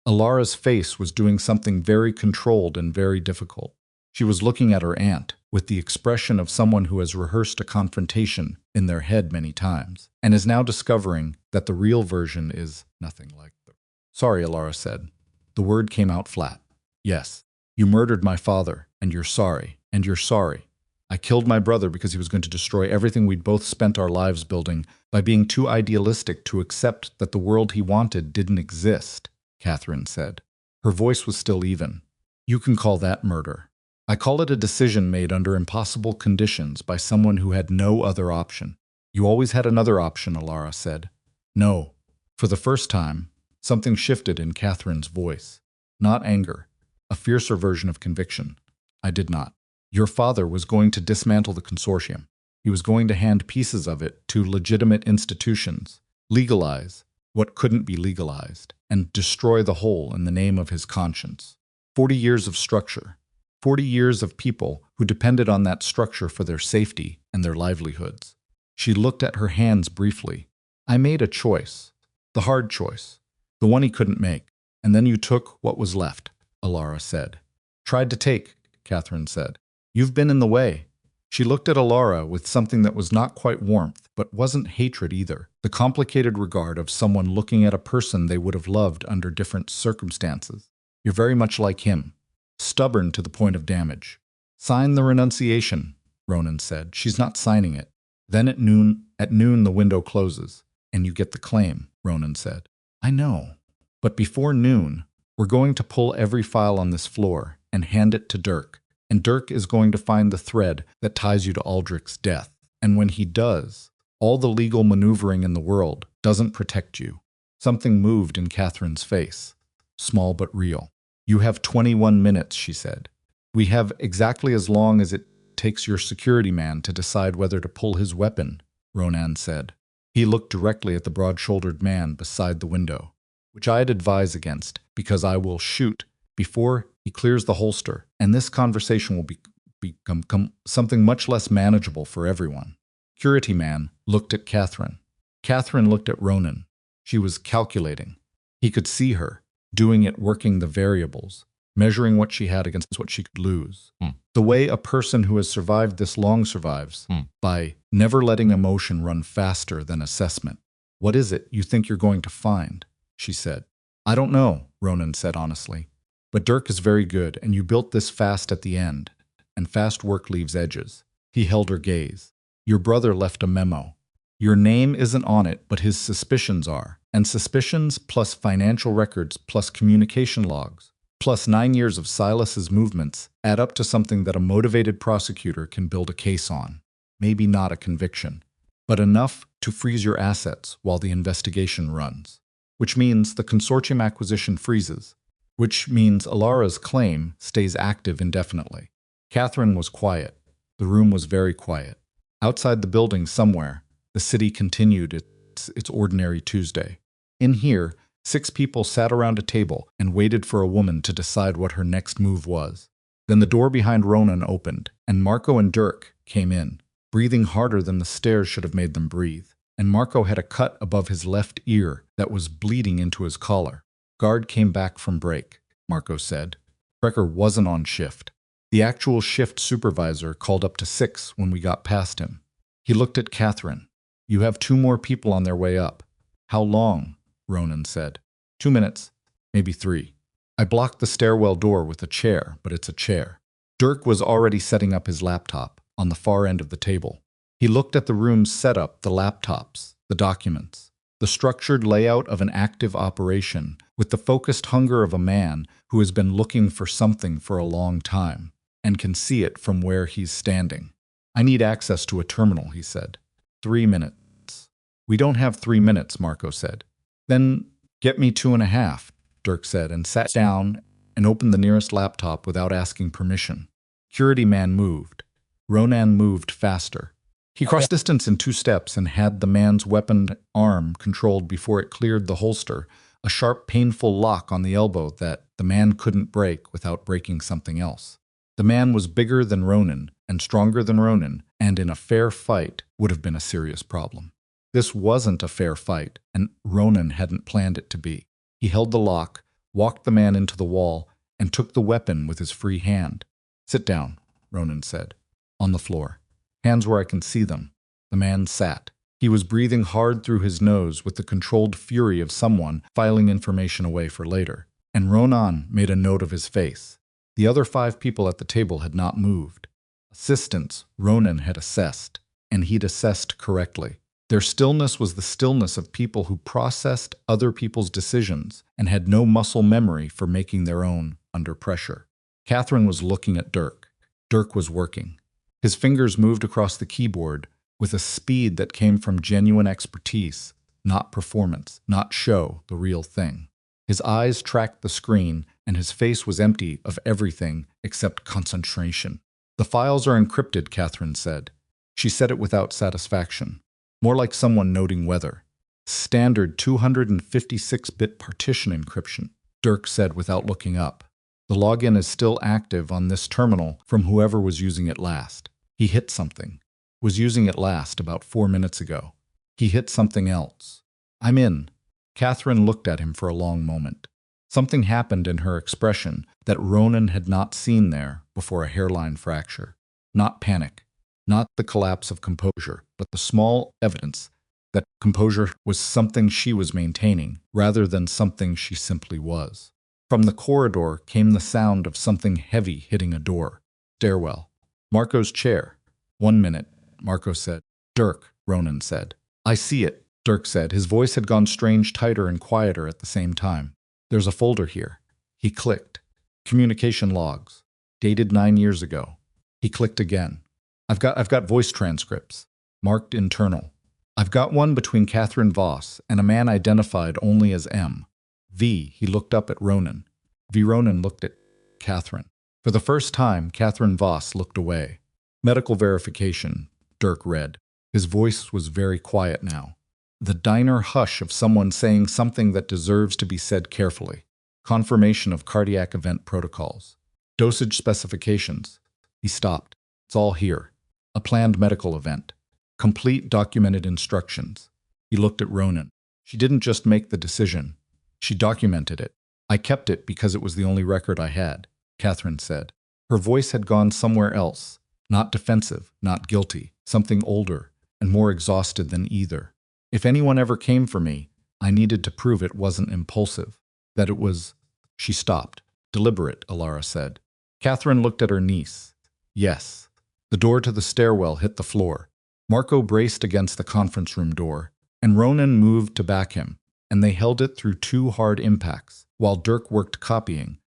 Alara's face was doing something very controlled and very difficult. She was looking at her aunt with the expression of someone who has rehearsed a confrontation in their head many times, and is now discovering that the real version is nothing like that. Sorry, Alara said. The word came out flat. Yes. You murdered my father, and you're sorry, and you're sorry. I killed my brother because he was going to destroy everything we'd both spent our lives building by being too idealistic to accept that the world he wanted didn't exist, Catherine said. Her voice was still even. You can call that murder. I call it a decision made under impossible conditions by someone who had no other option. You always had another option, Alara said. No. For the first time, something shifted in Catherine's voice. Not anger, a fiercer version of conviction. I did not. Your father was going to dismantle the consortium. He was going to hand pieces of it to legitimate institutions, legalize what couldn't be legalized, and destroy the whole in the name of his conscience. 40 years of structure. 40 years of people who depended on that structure for their safety and their livelihoods. She looked at her hands briefly. I made a choice. The hard choice. The one he couldn't make. And then you took what was left, Alara said. Tried to take, Catherine said. You've been in the way. She looked at Alara with something that was not quite warmth, but wasn't hatred either. The complicated regard of someone looking at a person they would have loved under different circumstances. You're very much like him. Stubborn to the point of damage. Sign the renunciation, Ronan said. She's not signing it. Then at noon the window closes, and you get the claim, Ronan said. I know. But before noon, we're going to pull every file on this floor and hand it to Dirk. And Dirk is going to find the thread that ties you to Aldrich's death. And when he does, all the legal maneuvering in the world doesn't protect you. Something moved in Catherine's face. Small but real. You have 21 minutes, she said. We have exactly as long as it takes your security man to decide whether to pull his weapon, Ronan said. He looked directly at the broad-shouldered man beside the window, which I'd advise against, because I will shoot before he clears the holster, and this conversation will become something much less manageable for everyone. Security man looked at Catherine. Catherine looked at Ronan. She was calculating. He could see her, doing it, working the variables, measuring what she had against what she could lose. The way a person who has survived this long survives, by never letting emotion run faster than assessment. What is it you think you're going to find? She said. I don't know, Ronan said honestly. But Dirk is very good, and you built this fast at the end, and fast work leaves edges. He held her gaze. Your brother left a memo. Your name isn't on it, but his suspicions are. And suspicions plus financial records plus communication logs, plus 9 years of Silas's movements add up to something that a motivated prosecutor can build a case on. Maybe not a conviction, but enough to freeze your assets while the investigation runs. Which means the consortium acquisition freezes. Which means Alara's claim stays active indefinitely. Catherine was quiet. The room was very quiet. Outside the building somewhere, the city continued its ordinary Tuesday. In here, 6 people sat around a table and waited for a woman to decide what her next move was. Then the door behind Ronan opened, and Marco and Dirk came in, breathing harder than the stairs should have made them breathe. And Marco had a cut above his left ear that was bleeding into his collar. Guard came back from break, Marco said. Trekker wasn't on shift. The actual shift supervisor called up to 6 when we got past him. He looked at Catherine. You have 2 more people on their way up. How long? Ronan said. 2 minutes, maybe 3. I blocked the stairwell door with a chair, but it's a chair. Dirk was already setting up his laptop on the far end of the table. He looked at the room's setup, the laptops, the documents, the structured layout of an active operation with the focused hunger of a man who has been looking for something for a long time and can see it from where he's standing. I need access to a terminal, he said. 3 minutes. We don't have 3 minutes, Marco said. Then get me 2.5, Dirk said, and sat down and opened the nearest laptop without asking permission. Security man moved. Ronan moved faster. He crossed distance in 2 steps and had the man's weaponed arm controlled before it cleared the holster, a sharp, painful lock on the elbow that the man couldn't break without breaking something else. The man was bigger than Ronan and stronger than Ronan, and in a fair fight would have been a serious problem. This wasn't a fair fight, and Ronan hadn't planned it to be. He held the lock, walked the man into the wall, and took the weapon with his free hand. Sit down, Ronan said. On the floor. Hands where I can see them. The man sat. He was breathing hard through his nose with the controlled fury of someone filing information away for later. And Ronan made a note of his face. The other 5 people at the table had not moved. Assistance, Ronan had assessed, and he'd assessed correctly. Their stillness was the stillness of people who processed other people's decisions and had no muscle memory for making their own under pressure. Catherine was looking at Dirk. Dirk was working. His fingers moved across the keyboard with a speed that came from genuine expertise, not performance, not show, the real thing. His eyes tracked the screen, and his face was empty of everything except concentration. "The files are encrypted," Catherine said. She said it without satisfaction, more like someone noting weather. "Standard 256-bit partition encryption," Dirk said without looking up. "The login is still active on this terminal from whoever was using it last." He hit something. Was using it last about 4 minutes ago. He hit something else. "I'm in." Catherine looked at him for a long moment. Something happened in her expression that Ronan had not seen there before a hairline fracture. Not panic, not the collapse of composure, but the small evidence that composure was something she was maintaining rather than something she simply was. From the corridor came the sound of something heavy hitting a door. Stairwell. Marco's chair. "1 minute," Marco said. "Dirk," Ronan said. "I see it," Dirk said. His voice had gone strange tighter and quieter at the same time. "There's a folder here." He clicked. "Communication logs. Dated 9 years ago." He clicked again. I've got voice transcripts. Marked internal. I've got one between Catherine Voss and a man identified only as M. V." He looked up at Ronan. Ronan looked at Catherine. For the first time, Catherine Voss looked away. "Medical verification," Dirk read. His voice was very quiet now. The diner hush of someone saying something that deserves to be said carefully. Confirmation of cardiac event protocols. Dosage specifications. He stopped. "It's all here. A planned medical event. Complete documented instructions." He looked at Ronan. "She didn't just make the decision. She documented it. I kept it because it was the only record I had," Catherine said. Her voice had gone somewhere else. Not defensive, not guilty. Something older and more exhausted than either. "If anyone ever came for me, I needed to prove it wasn't impulsive. That it was—" She stopped. "Deliberate," Alara said. Catherine looked at her niece. "Yes." The door to the stairwell hit the floor. Marco braced against the conference room door, and Ronan moved to back him, and they held it through 2 hard impacts, while Dirk worked copying,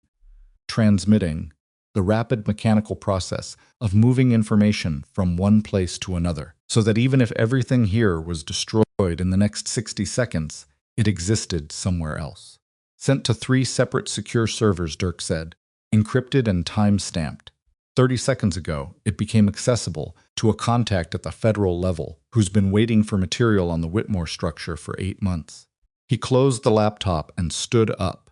transmitting, the rapid mechanical process of moving information from one place to another, so that even if everything here was destroyed in the next 60 seconds, it existed somewhere else. "Sent to 3 separate secure servers," Dirk said, "encrypted and time-stamped. 30 seconds ago, it became accessible to a contact at the federal level who's been waiting for material on the Whitmore structure for 8 months." He closed the laptop and stood up.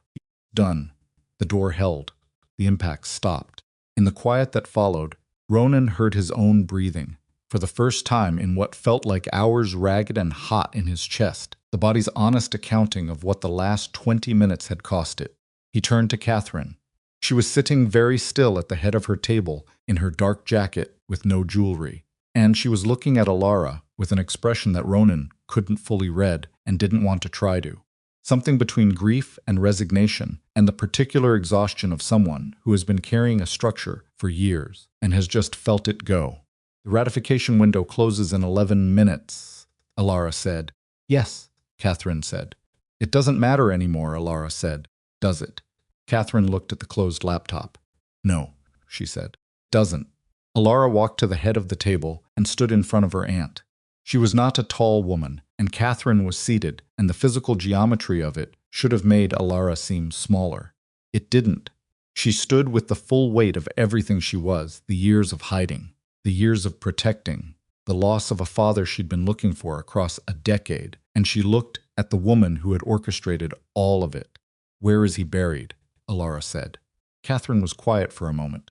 "Done." The door held. The impact stopped. In the quiet that followed, Ronan heard his own breathing. For the first time in what felt like hours, ragged and hot in his chest, the body's honest accounting of what the last 20 minutes had cost it. He turned to Catherine. She was sitting very still at the head of her table in her dark jacket with no jewelry, and she was looking at Alara with an expression that Ronan couldn't fully read and didn't want to try to. Something between grief and resignation and the particular exhaustion of someone who has been carrying a structure for years and has just felt it go. "The ratification window closes in 11 minutes, Alara said. "Yes," Catherine said. "It doesn't matter anymore," Alara said. "Does it?" Catherine looked at the closed laptop. "No," she said. "Doesn't." Alara walked to the head of the table and stood in front of her aunt. She was not a tall woman, and Catherine was seated, and the physical geometry of it should have made Alara seem smaller. It didn't. She stood with the full weight of everything she was, the years of hiding, the years of protecting, the loss of a father she'd been looking for across a decade, and she looked at the woman who had orchestrated all of it. "Where is he buried?" Alara said. Catherine was quiet for a moment.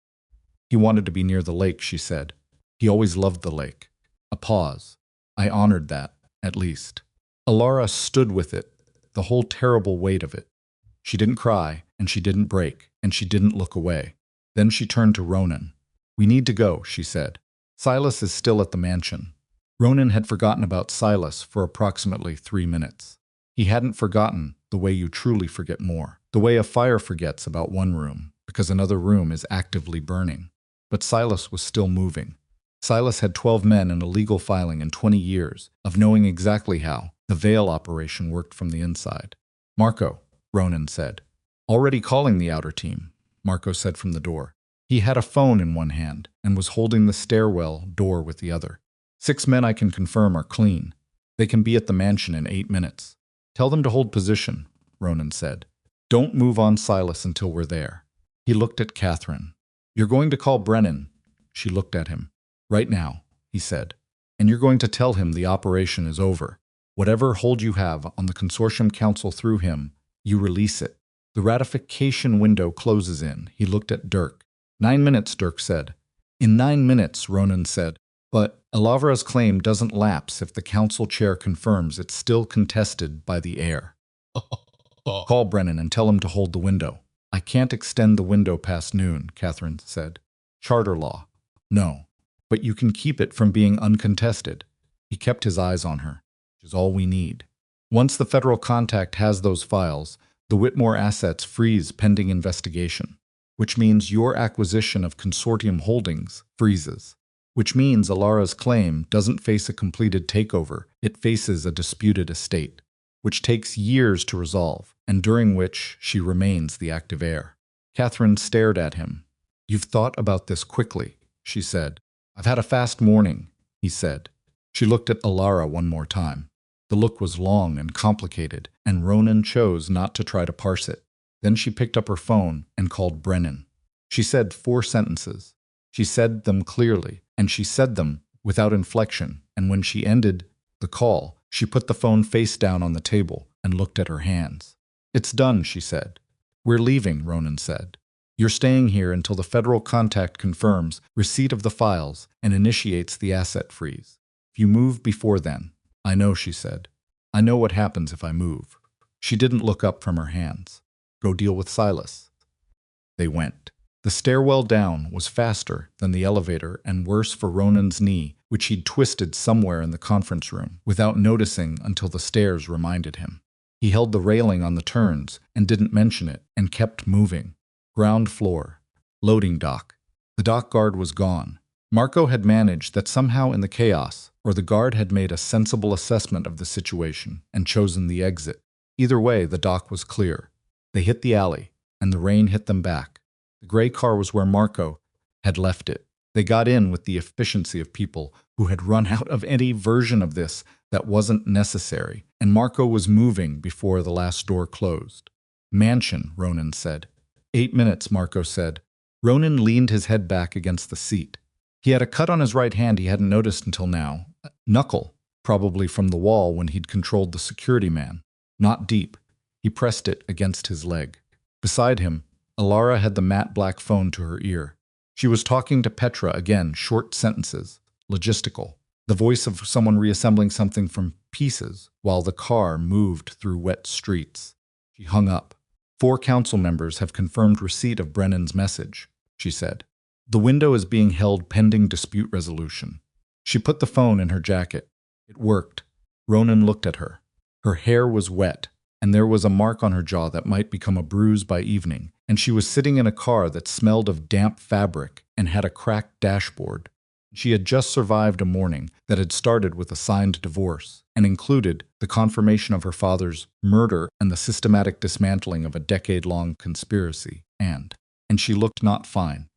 "He wanted to be near the lake," she said. "He always loved the lake." A pause. "I honored that, at least." Alara stood with it, the whole terrible weight of it. She didn't cry, and she didn't break, and she didn't look away. Then she turned to Ronan. "We need to go," she said. "Silas is still at the mansion." Ronan had forgotten about Silas for approximately 3 minutes. He hadn't forgotten the way you truly forget more, the way a fire forgets about one room because another room is actively burning. But Silas was still moving. Silas had 12 men in illegal filing and 20 years of knowing exactly how the veil operation worked from the inside. "Marco," Ronan said. "Already calling the outer team," Marco said from the door. He had a phone in one hand and was holding the stairwell door with the other. "6 men I can confirm are clean. They can be at the mansion in 8 minutes. Tell them to hold position," Ronan said. "Don't move on Silas until we're there." He looked at Catherine. "You're going to call Brennan." She looked at him. "Right now," he said. "And you're going to tell him the operation is over. Whatever hold you have on the consortium council through him, you release it. The ratification window closes in." He looked at Dirk. 9 minutes, Dirk said. "In 9 minutes," Ronan said. "But Alavra's claim doesn't lapse if the council chair confirms it's still contested by the heir." "Call Brennan and tell him to hold the window." "I can't extend the window past noon," Catherine said. "Charter law." "No. But you can keep it from being uncontested." He kept his eyes on her. "Which is all we need. Once the federal contact has those files, the Whitmore assets freeze pending investigation. Which means your acquisition of consortium holdings freezes. Which means Alara's claim doesn't face a completed takeover, it faces a disputed estate. Which takes years to resolve, and during which she remains the active heir." Catherine stared at him. "You've thought about this quickly," she said. "I've had a fast morning," he said. She looked at Alara one more time. The look was long and complicated, and Ronan chose not to try to parse it. Then she picked up her phone and called Brennan. She said 4 sentences. She said them clearly, and she said them without inflection, and when she ended the call, she put the phone face down on the table and looked at her hands. "It's done," she said. "We're leaving," Ronan said. "You're staying here until the federal contact confirms receipt of the files and initiates the asset freeze. If you move before then—" "I know," she said. "I know what happens if I move." She didn't look up from her hands. "Go deal with Silas." They went. The stairwell down was faster than the elevator and worse for Ronan's knee, which he'd twisted somewhere in the conference room, without noticing until the stairs reminded him. He held the railing on the turns and didn't mention it, and kept moving. Ground floor. Loading dock. The dock guard was gone. Marco had managed that somehow in the chaos, or the guard had made a sensible assessment of the situation and chosen the exit. Either way, the dock was clear. They hit the alley, and the rain hit them back. The gray car was where Marco had left it. They got in with the efficiency of people who had run out of any version of this that wasn't necessary, and Marco was moving before the last door closed. "Mansion," Ronan said. 8 minutes, Marco said. Ronan leaned his head back against the seat. He had a cut on his right hand he hadn't noticed until now. A knuckle, probably from the wall when he'd controlled the security man. Not deep. He pressed it against his leg. Beside him, Alara had the matte black phone to her ear. She was talking to Petra again, short sentences, logistical. The voice of someone reassembling something from pieces while the car moved through wet streets. She hung up. 4 council members have confirmed receipt of Brennan's message, she said. The window is being held pending dispute resolution. She put the phone in her jacket. It worked. Ronan looked at her. Her hair was wet, and there was a mark on her jaw that might become a bruise by evening, and she was sitting in a car that smelled of damp fabric and had a cracked dashboard. She had just survived a morning that had started with a signed divorce and included the confirmation of her father's murder and the systematic dismantling of a decade-long conspiracy. And she looked not fine.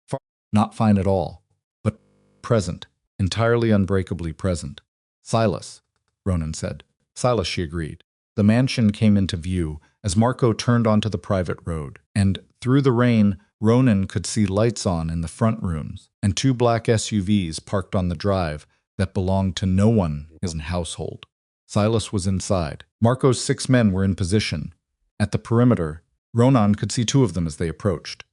Not fine at all, but present, entirely unbreakably present. "Silas," Ronan said. "Silas," she agreed. The mansion came into view as Marco turned onto the private road, and through the rain, Ronan could see lights on in the front rooms and 2 black SUVs parked on the drive that belonged to no one in his household. Silas was inside. Marco's 6 men were in position. At the perimeter, Ronan could see 2 of them as they approached.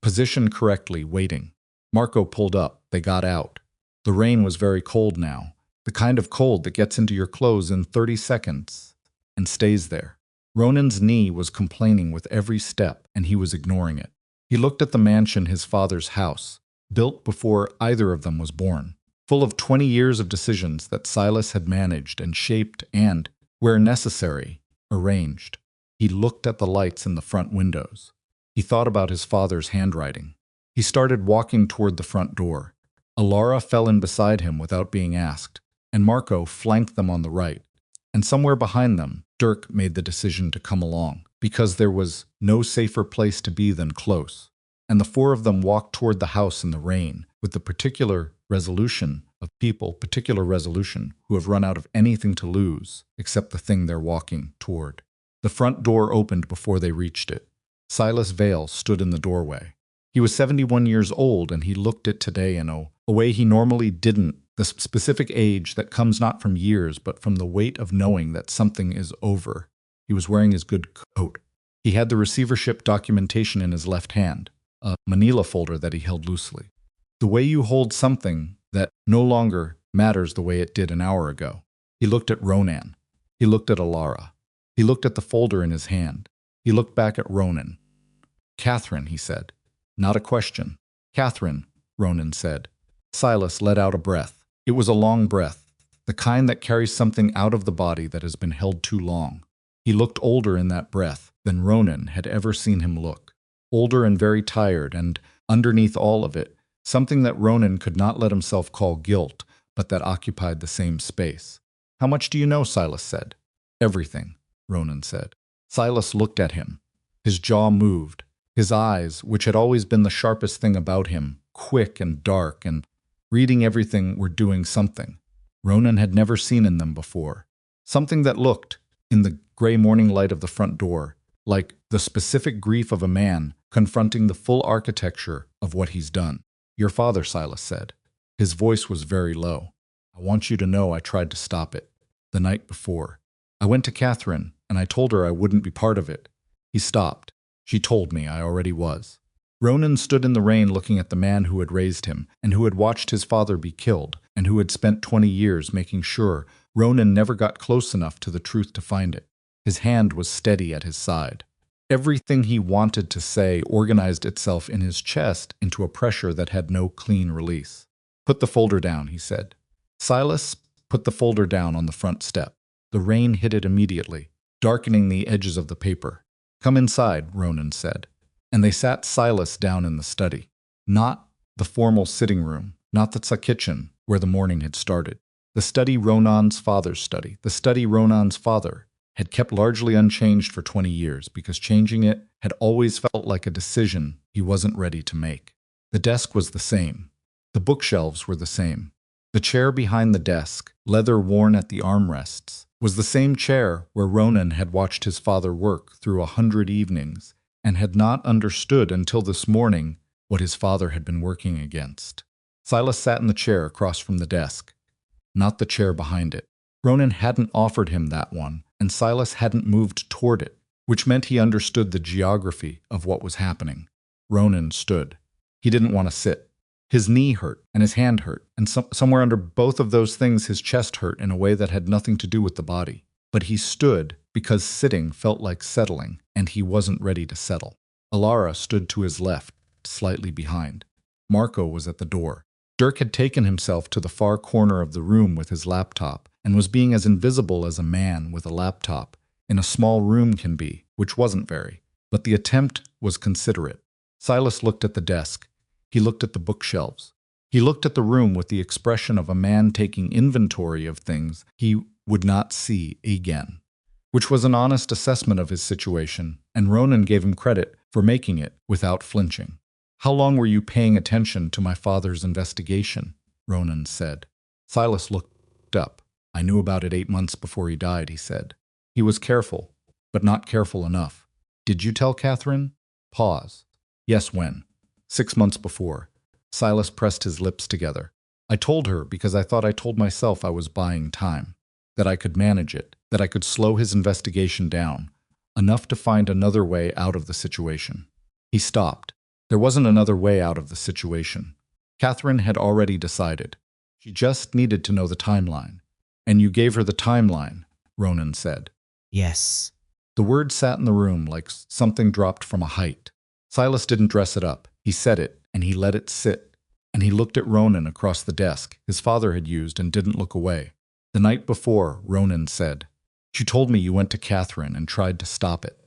Positioned correctly, waiting. Marco pulled up. They got out. The rain was very cold now, the kind of cold that gets into your clothes in 30 seconds and stays there. Ronan's knee was complaining with every step, and he was ignoring it. He looked at the mansion, his father's house, built before either of them was born, full of 20 years of decisions that Silas had managed and shaped and, where necessary, arranged. He looked at the lights in the front windows. He thought about his father's handwriting. He started walking toward the front door. Alara fell in beside him without being asked, and Marco flanked them on the right. And somewhere behind them, Dirk made the decision to come along, because there was no safer place to be than close. And the four of them walked toward the house in the rain, with the particular resolution who have run out of anything to lose except the thing they're walking toward. The front door opened before they reached it. Silas Vale stood in the doorway. He was 71 years old, and he looked it today in a way he normally didn't, the specific age that comes not from years but from the weight of knowing that something is over. He was wearing his good coat. He had the receivership documentation in his left hand, a manila folder that he held loosely. The way you hold something that no longer matters the way it did an hour ago. He looked at Ronan. He looked at Alara. He looked at the folder in his hand. He looked back at Ronan. "Catherine," he said. "Not a question." "Catherine," Ronan said. Silas let out a breath. It was a long breath, the kind that carries something out of the body that has been held too long. He looked older in that breath than Ronan had ever seen him look. Older and very tired, and underneath all of it, something that Ronan could not let himself call guilt, but that occupied the same space. "How much do you know?" Silas said. "Everything," Ronan said. Silas looked at him. His jaw moved. His eyes, which had always been the sharpest thing about him, quick and dark and reading everything, were doing something Ronan had never seen in them before. Something that looked, in the gray morning light of the front door, like the specific grief of a man confronting the full architecture of what he's done. "Your father," Silas said. His voice was very low. "I want you to know I tried to stop it. The night before. I went to Catherine, and I told her I wouldn't be part of it." He stopped. "She told me I already was." Ronan stood in the rain looking at the man who had raised him, and who had watched his father be killed, and who had spent 20 years making sure Ronan never got close enough to the truth to find it. His hand was steady at his side. Everything he wanted to say organized itself in his chest into a pressure that had no clean release. "Put the folder down," he said. Silas put the folder down on the front step. The rain hit it immediately, darkening the edges of the paper. "Come inside," Ronan said. And they sat Silas down in the study. Not the formal sitting room, not the kitchen where the morning had started. The study Ronan's father's study. The study Ronan's father had kept largely unchanged for 20 years because changing it had always felt like a decision he wasn't ready to make. The desk was the same. The bookshelves were the same. The chair behind the desk, leather worn at the armrests, was the same chair where Ronan had watched his father work through 100 evenings and had not understood until this morning what his father had been working against. Silas sat in the chair across from the desk, not the chair behind it. Ronan hadn't offered him that one, and Silas hadn't moved toward it, which meant he understood the geography of what was happening. Ronan stood. He didn't want to sit. His knee hurt, and his hand hurt, and somewhere under both of those things his chest hurt in a way that had nothing to do with the body. But he stood because sitting felt like settling, and he wasn't ready to settle. Alara stood to his left, slightly behind. Marco was at the door. Dirk had taken himself to the far corner of the room with his laptop, and was being as invisible as a man with a laptop in a small room can be, which wasn't very. But the attempt was considerate. Silas looked at the desk. He looked at the bookshelves. He looked at the room with the expression of a man taking inventory of things he would not see again, which was an honest assessment of his situation, and Ronan gave him credit for making it without flinching. "How long were you paying attention to my father's investigation?" Ronan said. Silas looked up. "I knew about it 8 months before he died," he said. He was careful, but not careful enough. "Did you tell Catherine?" Pause. "Yes, when?" 6 months before. Silas pressed his lips together. "I told her because I thought I told myself I was buying time, that I could manage it, that I could slow his investigation down, enough to find another way out of the situation." He stopped. There wasn't another way out of the situation. Catherine had already decided. She just needed to know the timeline. "And you gave her the timeline," Ronan said. "Yes." The word sat in the room like something dropped from a height. Silas didn't dress it up. He said it, and he let it sit. And he looked at Ronan across the desk his father had used and didn't look away. "The night before," Ronan said, "she told me you went to Catherine and tried to stop it."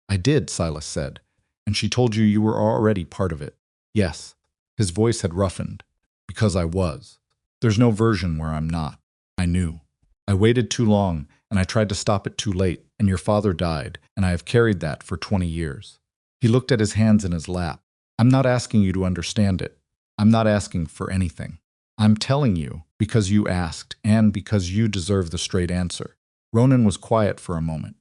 "I did," Silas said. "And she told you you were already part of it." Yes. His voice had roughened. Because I was. There's no version where I'm not. I knew. I waited too long, and I tried to stop it too late, and your father died, and I have carried that for 20 years. He looked at his hands in his lap. I'm not asking you to understand it. I'm not asking for anything. I'm telling you because you asked and because you deserve the straight answer. Ronan was quiet for a moment.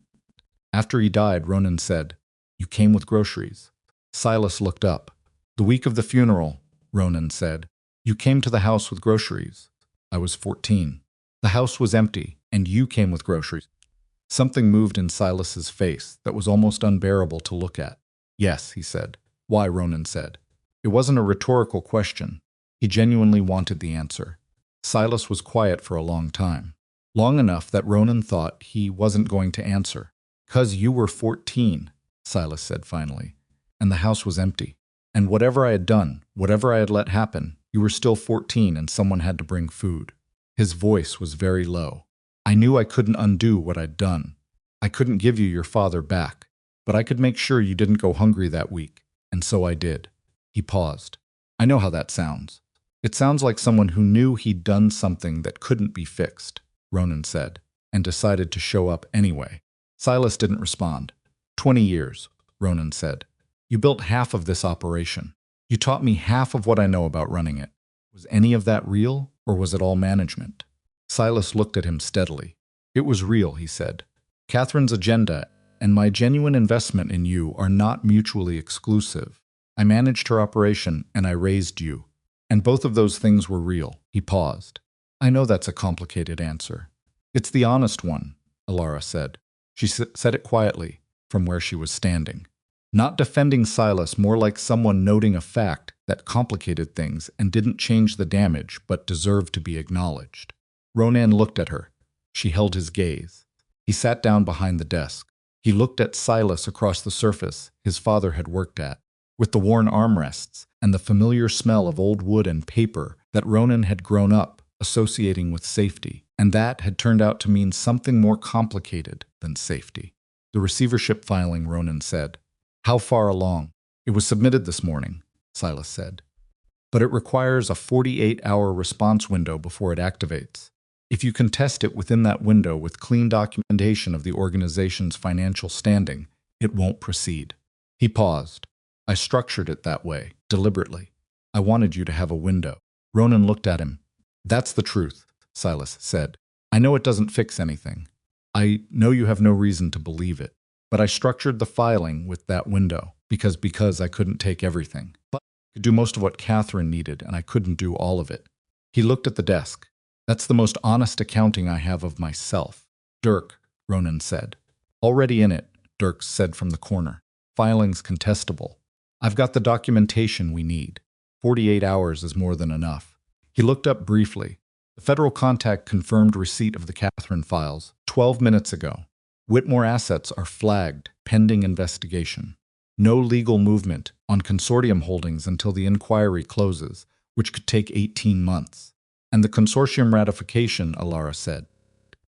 After he died, Ronan said, "You came with groceries." Silas looked up. "The week of the funeral," Ronan said. "You came to the house with groceries." "I was 14. The house was empty, and you came with groceries." Something moved in Silas's face that was almost unbearable to look at. "Yes," he said. "Why?" Ronan said. It wasn't a rhetorical question. He genuinely wanted the answer. Silas was quiet for a long time. Long enough that Ronan thought he wasn't going to answer. "'Cause you were 14, Silas said finally, "and the house was empty. And whatever I had done, whatever I had let happen, you were still 14 and someone had to bring food." His voice was very low. "I knew I couldn't undo what I'd done. I couldn't give you your father back, but I could make sure you didn't go hungry that week, and so I did." He paused. "I know how that sounds. It sounds like someone who knew he'd done something that couldn't be fixed," Ronan said, and decided to show up anyway. Silas didn't respond. 20 years, Ronan said. "You built half of this operation. You taught me half of what I know about running it. Was any of that real, or was it all management?" Silas looked at him steadily. "It was real," he said. "Catherine's agenda and my genuine investment in you are not mutually exclusive. I managed her operation and I raised you. And both of those things were real." He paused. "I know that's a complicated answer." "It's the honest one," Alara said. She said it quietly, from where she was standing. Not defending Silas, more like someone noting a fact that complicated things and didn't change the damage but deserved to be acknowledged. Ronan looked at her. She held his gaze. He sat down behind the desk. He looked at Silas across the surface his father had worked at, with the worn armrests and the familiar smell of old wood and paper that Ronan had grown up associating with safety, and that had turned out to mean something more complicated than safety. "The receivership filing," Ronan said. "How far along?" "It was submitted this morning," Silas said. "But it requires a 48-hour response window before it activates. If you contest it within that window with clean documentation of the organization's financial standing, it won't proceed." He paused. "I structured it that way, deliberately. I wanted you to have a window." Ronan looked at him. "That's the truth," Silas said. "I know it doesn't fix anything. I know you have no reason to believe it. But I structured the filing with that window because I couldn't take everything. But I could do most of what Catherine needed, and I couldn't do all of it." He looked at the desk. "That's the most honest accounting I have of myself." "Dirk," Ronan said. "Already in it," Dirk said from the corner. "Filing's contestable. I've got the documentation we need. 48 hours is more than enough." He looked up briefly. "The federal contact confirmed receipt of the Catherine files 12 minutes ago. Whitmore assets are flagged, pending investigation. No legal movement on consortium holdings until the inquiry closes, which could take 18 months. And the consortium ratification," Alara said.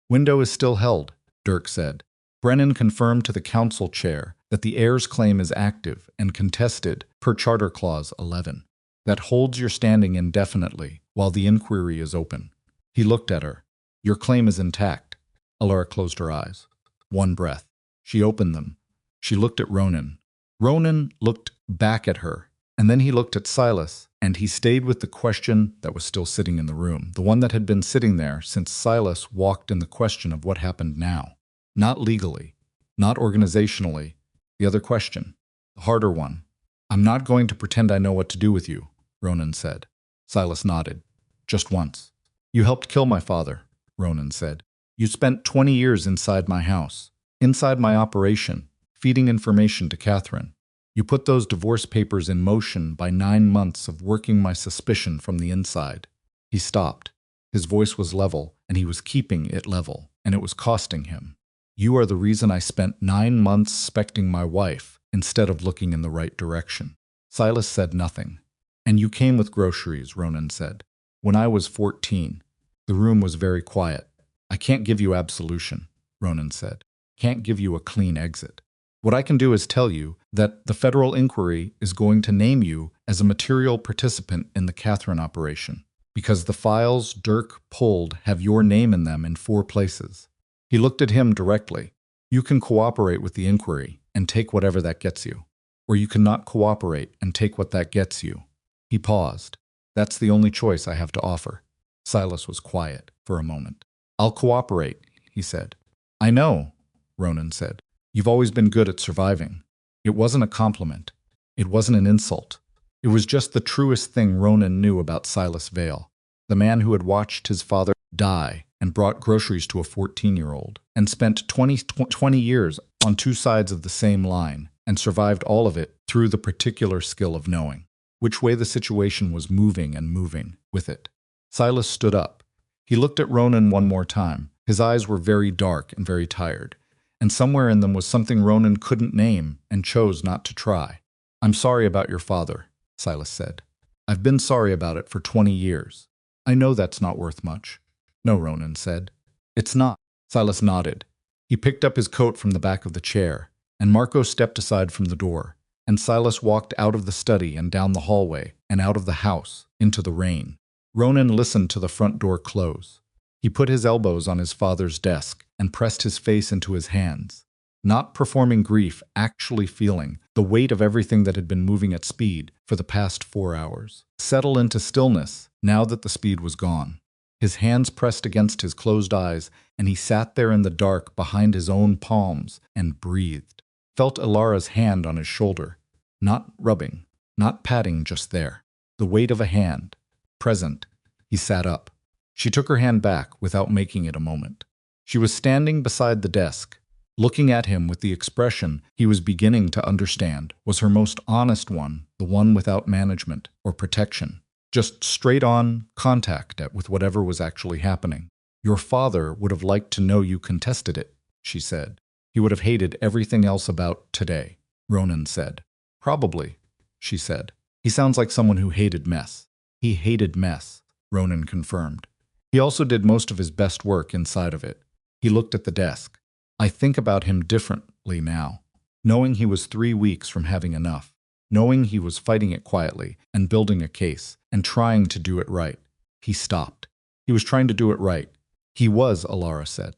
"Window is still held," Dirk said. "Brennan confirmed to the council chair that the heirs' claim is active and contested per Charter Clause 11. That holds your standing indefinitely while the inquiry is open." He looked at her. "Your claim is intact." Alara closed her eyes. One breath. She opened them. She looked at Ronan. Ronan looked back at her, and then he looked at Silas, and he stayed with the question that was still sitting in the room, the one that had been sitting there since Silas walked in, the question of what happened now. Not legally, not organizationally, the other question, the harder one. "I'm not going to pretend I know what to do with you," Ronan said. Silas nodded. "Just once." "You helped kill my father," Ronan said. "You spent 20 years inside my house, inside my operation, feeding information to Catherine. You put those divorce papers in motion by 9 months of working my suspicion from the inside." He stopped. His voice was level, and he was keeping it level, and it was costing him. "You are the reason I spent 9 months suspecting my wife instead of looking in the right direction." Silas said nothing. "And you came with groceries," Ronan said. "When I was 14. The room was very quiet. "I can't give you absolution," Ronan said. "Can't give you a clean exit. What I can do is tell you that the federal inquiry is going to name you as a material participant in the Catherine operation, because the files Dirk pulled have your name in them in 4 places. He looked at him directly. You can cooperate with the inquiry and take whatever that gets you, or you cannot cooperate and take what that gets you. He paused. That's the only choice I have to offer. Silas was quiet for a moment. I'll cooperate, he said. I know, Ronan said. You've always been good at surviving. It wasn't a compliment. It wasn't an insult. It was just the truest thing Ronan knew about Silas Vale, the man who had watched his father die and brought groceries to a 14-year-old, and spent 20 years on 2 sides of the same line, and survived all of it through the particular skill of knowing which way the situation was moving and moving with it. Silas stood up. He looked at Ronan one more time. His eyes were very dark and very tired, and somewhere in them was something Ronan couldn't name and chose not to try. I'm sorry about your father, Silas said. I've been sorry about it for 20 years. I know that's not worth much. No, Ronan said. It's not. Silas nodded. He picked up his coat from the back of the chair, and Marco stepped aside from the door, and Silas walked out of the study and down the hallway and out of the house into the rain. Ronan listened to the front door close. He put his elbows on his father's desk and pressed his face into his hands, not performing grief, actually feeling the weight of everything that had been moving at speed for the past 4 hours settle into stillness now that the speed was gone. His hands pressed against his closed eyes, and he sat there in the dark behind his own palms and breathed. Felt Alara's hand on his shoulder, not rubbing, not patting, just there. The weight of a hand, present. He sat up. She took her hand back without making it a moment. She was standing beside the desk, looking at him with the expression he was beginning to understand was her most honest one, the one without management or protection. Just straight-on contact with whatever was actually happening. Your father would have liked to know you contested it, she said. He would have hated everything else about today, Ronan said. Probably, she said. He sounds like someone who hated mess. He hated mess, Ronan confirmed. He also did most of his best work inside of it. He looked at the desk. I think about him differently now, knowing he was 3 weeks from having enough, knowing he was fighting it quietly and building a case and trying to do it right. He stopped. He was trying to do it right. He was, Alara said.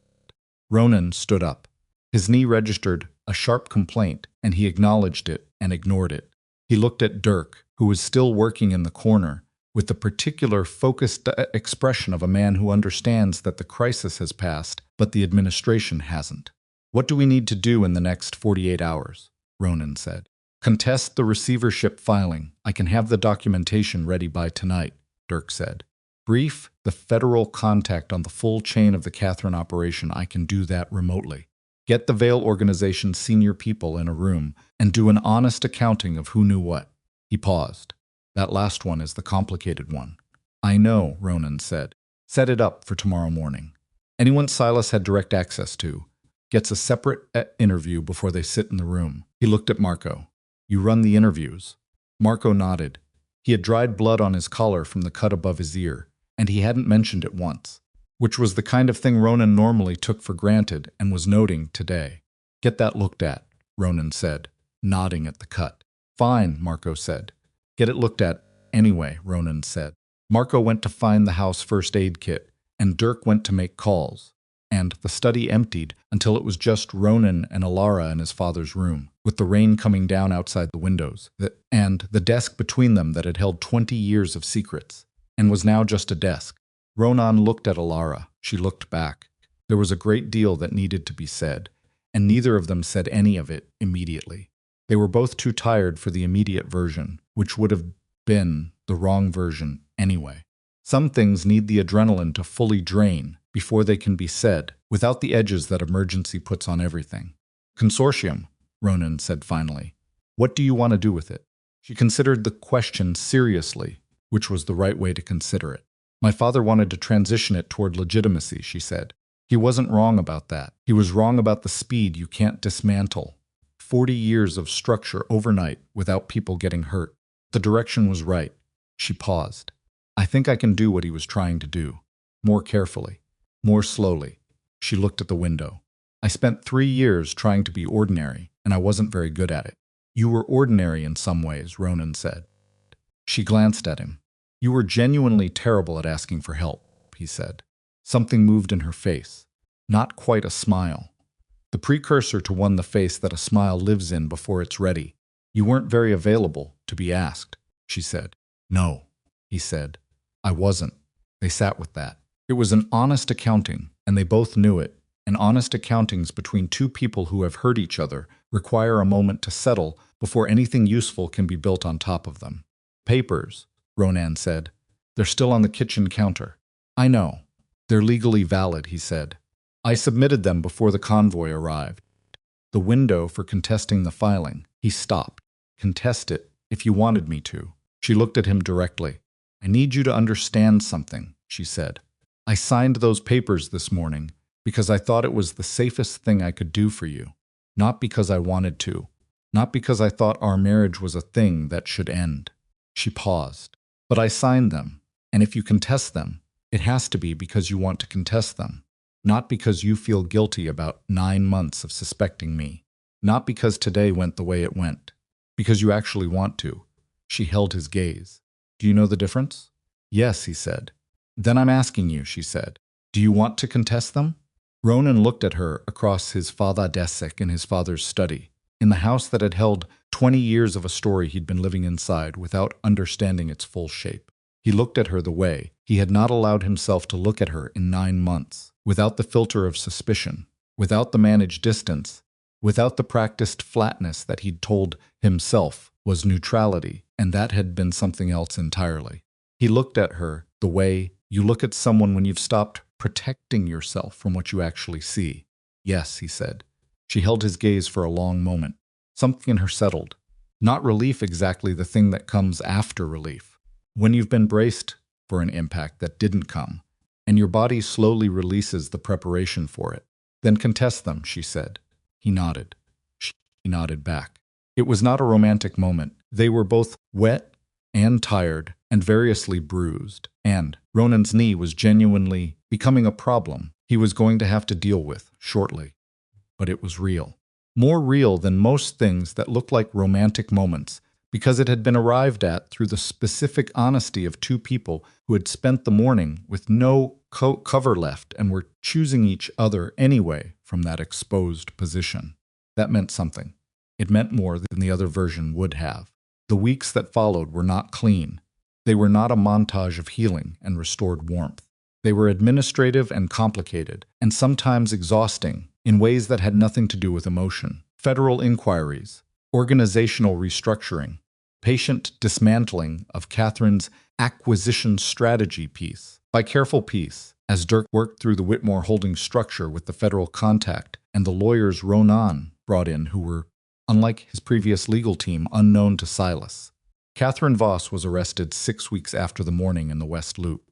Ronan stood up. His knee registered a sharp complaint, and he acknowledged it and ignored it. He looked at Dirk, who was still working in the corner, with the particular focused expression of a man who understands that the crisis has passed, but the administration hasn't. What do we need to do in the next 48 hours? Ronan said. Contest the receivership filing. I can have the documentation ready by tonight, Dirk said. Brief the federal contact on the full chain of the Catherine operation. I can do that remotely. Get the Vale organization's senior people in a room and do an honest accounting of who knew what. He paused. That last one is the complicated one. I know, Ronan said. Set it up for tomorrow morning. Anyone Silas had direct access to gets a separate interview before they sit in the room. He looked at Marco. You run the interviews. Marco nodded. He had dried blood on his collar from the cut above his ear, and he hadn't mentioned it once, which was the kind of thing Ronan normally took for granted and was noting today. Get that looked at, Ronan said, nodding at the cut. Fine, Marco said. Get it looked at anyway, Ronan said. Marco went to find the house first aid kit, and Dirk went to make calls, and the study emptied until it was just Ronan and Alara in his father's room, with the rain coming down outside the windows, and the desk between them that had held 20 years of secrets, and was now just a desk. Ronan looked at Alara. She looked back. There was a great deal that needed to be said, and neither of them said any of it immediately. They were both too tired for the immediate version, which would have been the wrong version anyway. Some things need the adrenaline to fully drain before they can be said, without the edges that emergency puts on everything. Consortium, Ronan said finally. What do you want to do with it? She considered the question seriously, which was the right way to consider it. My father wanted to transition it toward legitimacy, she said. He wasn't wrong about that. He was wrong about the speed you can't dismantle. 40 years of structure overnight without people getting hurt. The direction was right. She paused. I think I can do what he was trying to do. More carefully. More slowly. She looked at the window. I spent 3 years trying to be ordinary, and I wasn't very good at it. You were ordinary in some ways, Ronan said. She glanced at him. "You were genuinely terrible at asking for help," he said. Something moved in her face. Not quite a smile. The precursor to one the face that a smile lives in before it's ready. "You weren't very available to be asked," she said. "No," he said. "I wasn't." They sat with that. It was an honest accounting, and they both knew it. And honest accountings between two people who have hurt each other require a moment to settle before anything useful can be built on top of them. "Papers," Ronan said. "They're still on the kitchen counter." "I know. They're legally valid," he said. "I submitted them before the convoy arrived." "The window for contesting the filing." He stopped. "Contest it, if you wanted me to." She looked at him directly. "I need you to understand something," she said. "I signed those papers this morning because I thought it was the safest thing I could do for you. Not because I wanted to. Not because I thought our marriage was a thing that should end." She paused. "But I signed them, and if you contest them, it has to be because you want to contest them. Not because you feel guilty about 9 months of suspecting me. Not because today went the way it went. Because you actually want to." She held his gaze. "Do you know the difference?" "Yes," he said. "Then I'm asking you," she said. "Do you want to contest them?" Ronan looked at her across his father desk in his father's study, in the house that had held 20 years of a story he'd been living inside without understanding its full shape. He looked at her the way he had not allowed himself to look at her in 9 months, without the filter of suspicion, without the managed distance, without the practiced flatness that he'd told himself was neutrality, and that had been something else entirely. He looked at her the way you look at someone when you've stopped protecting yourself from what you actually see. "Yes," he said. She held his gaze for a long moment. Something in her settled. Not relief exactly, the thing that comes after relief. When you've been braced for an impact that didn't come, and your body slowly releases the preparation for it. "Then contest them," she said. He nodded. She nodded back. It was not a romantic moment. They were both wet and tired and variously bruised, and Ronan's knee was genuinely becoming a problem he was going to have to deal with shortly. But it was real. More real than most things that looked like romantic moments, because it had been arrived at through the specific honesty of two people who had spent the morning with no cover left and were choosing each other anyway from that exposed position. That meant something. It meant more than the other version would have. The weeks that followed were not clean. They were not a montage of healing and restored warmth. They were administrative and complicated, and sometimes exhausting in ways that had nothing to do with emotion. Federal inquiries, organizational restructuring, patient dismantling of Catherine's acquisition strategy piece by careful piece, as Dirk worked through the Whitmore Holdings structure with the federal contact and the lawyers Ronan brought in who were, unlike his previous legal team, unknown to Silas. Catherine Voss was arrested 6 weeks after the morning in the West Loop.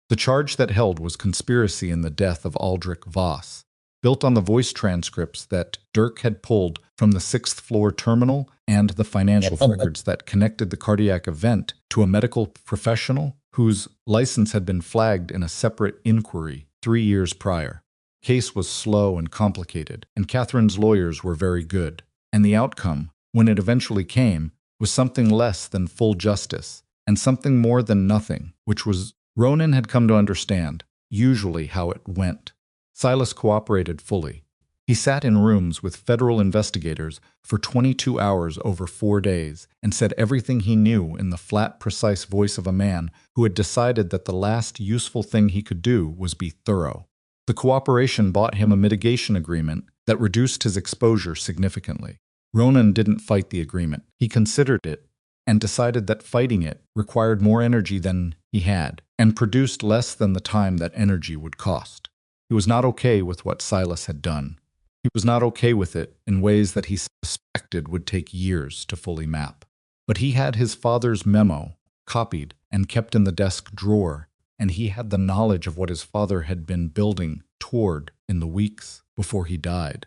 The charge that held was conspiracy in the death of Aldrich Voss, built on the voice transcripts that Dirk had pulled from the 6th floor terminal and the financial records that connected the cardiac event to a medical professional whose license had been flagged in a separate inquiry 3 years prior. Case was slow and complicated, and Catherine's lawyers were very good. And the outcome, when it eventually came, was something less than full justice, and something more than nothing, which was, Ronan had come to understand, usually how it went. Silas cooperated fully. He sat in rooms with federal investigators for 22 hours over 4 days and said everything he knew in the flat, precise voice of a man who had decided that the last useful thing he could do was be thorough. The cooperation bought him a mitigation agreement that reduced his exposure significantly. Ronan didn't fight the agreement. He considered it and decided that fighting it required more energy than he had and produced less than the time that energy would cost. He was not okay with what Silas had done. He was not okay with it in ways that he suspected would take years to fully map. But he had his father's memo, copied and kept in the desk drawer, and he had the knowledge of what his father had been building toward in the weeks before he died.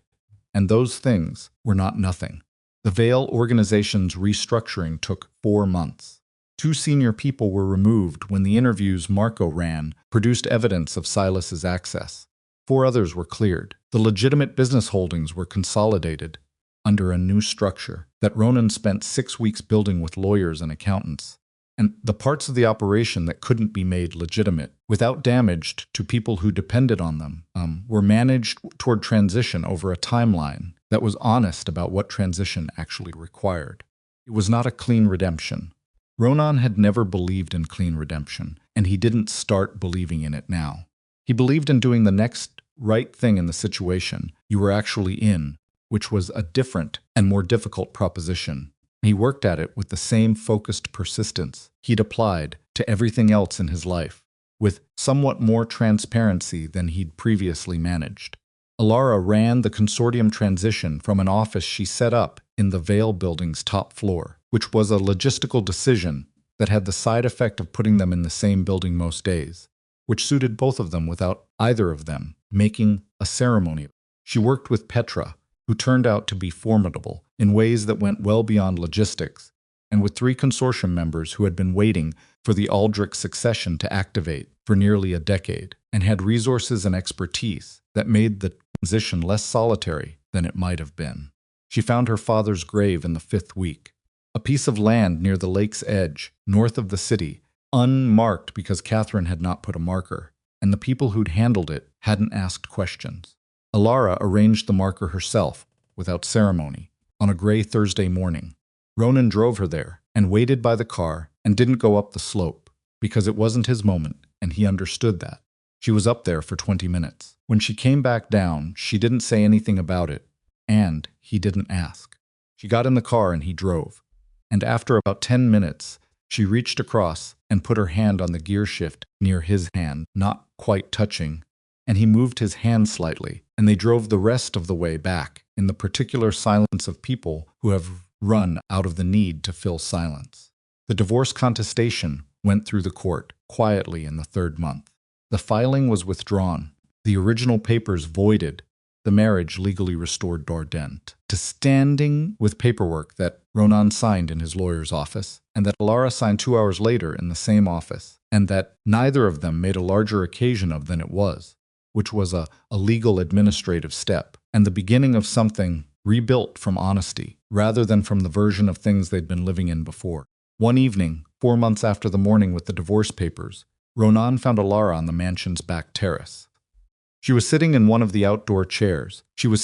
And those things were not nothing. The Vale organization's restructuring took 4 months. 2 senior people were removed when the interviews Marco ran produced evidence of Silas's access. 4 others were cleared. The legitimate business holdings were consolidated under a new structure that Ronan spent 6 weeks building with lawyers and accountants. and the parts of the operation that couldn't be made legitimate without damage to people who depended on them were managed toward transition over a timeline that was honest about what transition actually required. It was not a clean redemption. Ronan had never believed in clean redemption, and he didn't start believing in it now. He believed in doing the next right thing in the situation you were actually in, which was a different and more difficult proposition. He worked at it with the same focused persistence he'd applied to everything else in his life, with somewhat more transparency than he'd previously managed. Alara ran the consortium transition from an office she set up in the Vale building's top floor, which was a logistical decision that had the side effect of putting them in the same building most days, which suited both of them without either of them making a ceremony. She worked with Petra, who turned out to be formidable in ways that went well beyond logistics, and with 3 consortium members who had been waiting for the Aldrich succession to activate for nearly a decade, and had resources and expertise that made the transition less solitary than it might have been. She found her father's grave in the 5th week, a piece of land near the lake's edge, north of the city, unmarked because Catherine had not put a marker, and the people who'd handled it hadn't asked questions. Alara arranged the marker herself, without ceremony, on a gray Thursday morning. Ronan drove her there, and waited by the car, and didn't go up the slope, because it wasn't his moment, and he understood that. She was up there for 20 minutes. When she came back down, she didn't say anything about it, and he didn't ask. She got in the car and he drove, and after about 10 minutes, she reached across and put her hand on the gear shift near his hand, not quite touching, and he moved his hand slightly, and they drove the rest of the way back in the particular silence of people who have run out of the need to fill silence. The divorce contestation went through the court quietly in the 3rd month. The filing was withdrawn, the original papers voided, the marriage legally restored Dordent to standing with paperwork that Ronan signed in his lawyer's office, and that Alara signed 2 hours later in the same office, and that neither of them made a larger occasion of than it was, which was a legal administrative step, and the beginning of something rebuilt from honesty, rather than from the version of things they'd been living in before. One evening, 4 months after the morning with the divorce papers, Ronan found Alara on the mansion's back terrace. She was sitting in one of the outdoor chairs. With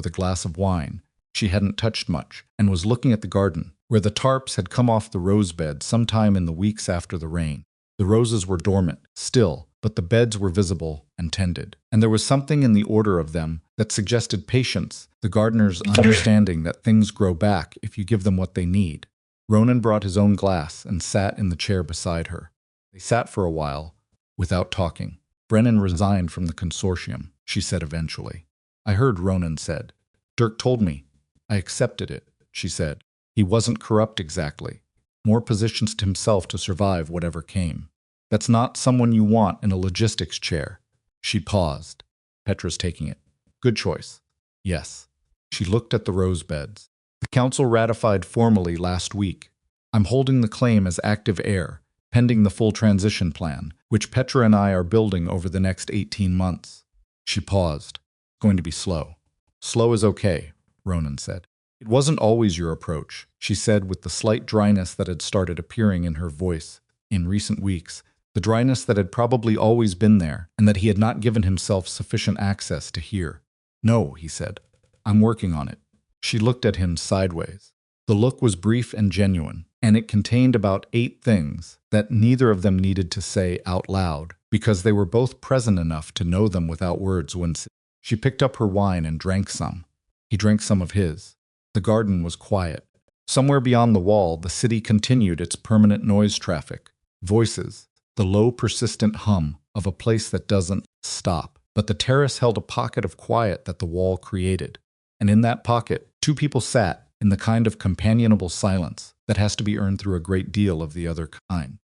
a glass of wine she hadn't touched much, and was looking at the garden, where the tarps had come off the rose bed sometime in the weeks after the rain. The roses were dormant, still, but the beds were visible and tended, and there was something in the order of them that suggested patience, the gardener's understanding that things grow back if you give them what they need. Ronan brought his own glass and sat in the chair beside her. They sat for a while, without talking. Brennan resigned from the consortium, she said eventually. I heard, Ronan said. Dirk told me. I accepted it, she said. He wasn't corrupt exactly. More positions to himself to survive whatever came. That's not someone you want in a logistics chair. She paused. Petra's taking it. Good choice. Yes. She looked at the rose beds. The council ratified formally last week. I'm holding the claim as active heir, pending the full transition plan, which Petra and I are building over the next 18 months. She paused. Going to be slow. Slow is okay, Ronan said. It wasn't always your approach, she said with the slight dryness that had started appearing in her voice in recent weeks, the dryness that had probably always been there and that he had not given himself sufficient access to hear. No, he said. I'm working on it. She looked at him sideways. The look was brief and genuine, and it contained about 8 things that neither of them needed to say out loud, because they were both present enough to know them without words when she picked up her wine and drank some. He drank some of his. The garden was quiet. Somewhere beyond the wall, the city continued its permanent noise traffic. Voices, the low, persistent hum of a place that doesn't stop. But the terrace held a pocket of quiet that the wall created. And in that pocket, 2 people sat in the kind of companionable silence that has to be earned through a great deal of the other kind.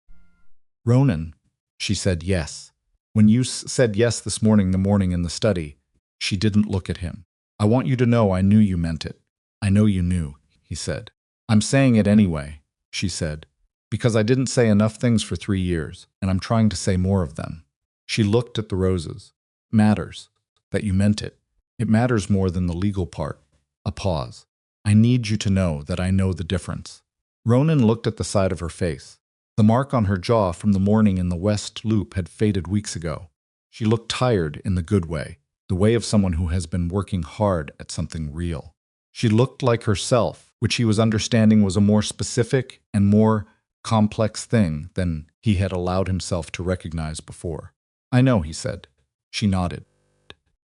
Ronan, she said yes. When you said yes this morning in the study, she didn't look at him. I want you to know I knew you meant it. I know you knew, he said. I'm saying it anyway, she said, because I didn't say enough things for 3 years, and I'm trying to say more of them. She looked at the roses. Matters. That you meant it. It matters more than the legal part. A pause. I need you to know that I know the difference. Ronan looked at the side of her face. The mark on her jaw from the morning in the West Loop had faded weeks ago. She looked tired in the good way, the way of someone who has been working hard at something real. She looked like herself, which he was understanding was a more specific and more complex thing than he had allowed himself to recognize before. "I know," he said. She nodded.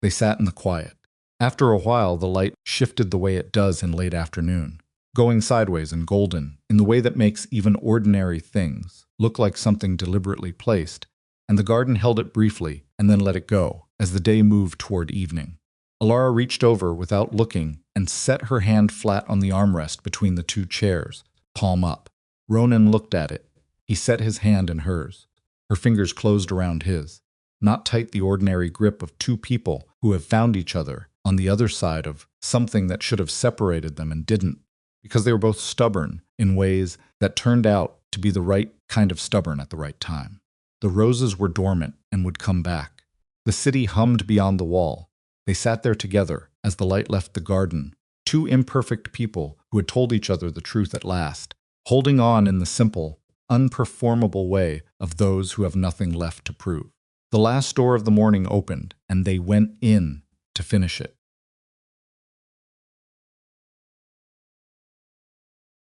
They sat in the quiet. After a while, the light shifted the way it does in late afternoon, going sideways and golden, in the way that makes even ordinary things look like something deliberately placed, and the garden held it briefly and then let it go as the day moved toward evening. Alara reached over without looking and set her hand flat on the armrest between the two chairs, palm up. Ronan looked at it. He set his hand in hers. Her fingers closed around his, not tight the ordinary grip of two people who have found each other on the other side of something that should have separated them and didn't, because they were both stubborn in ways that turned out to be the right kind of stubborn at the right time. The roses were dormant and would come back. The city hummed beyond the wall. They sat there together as the light left the garden, two imperfect people who had told each other the truth at last, holding on in the simple, unperformable way of those who have nothing left to prove. The last door of the morning opened, and they went in to finish it.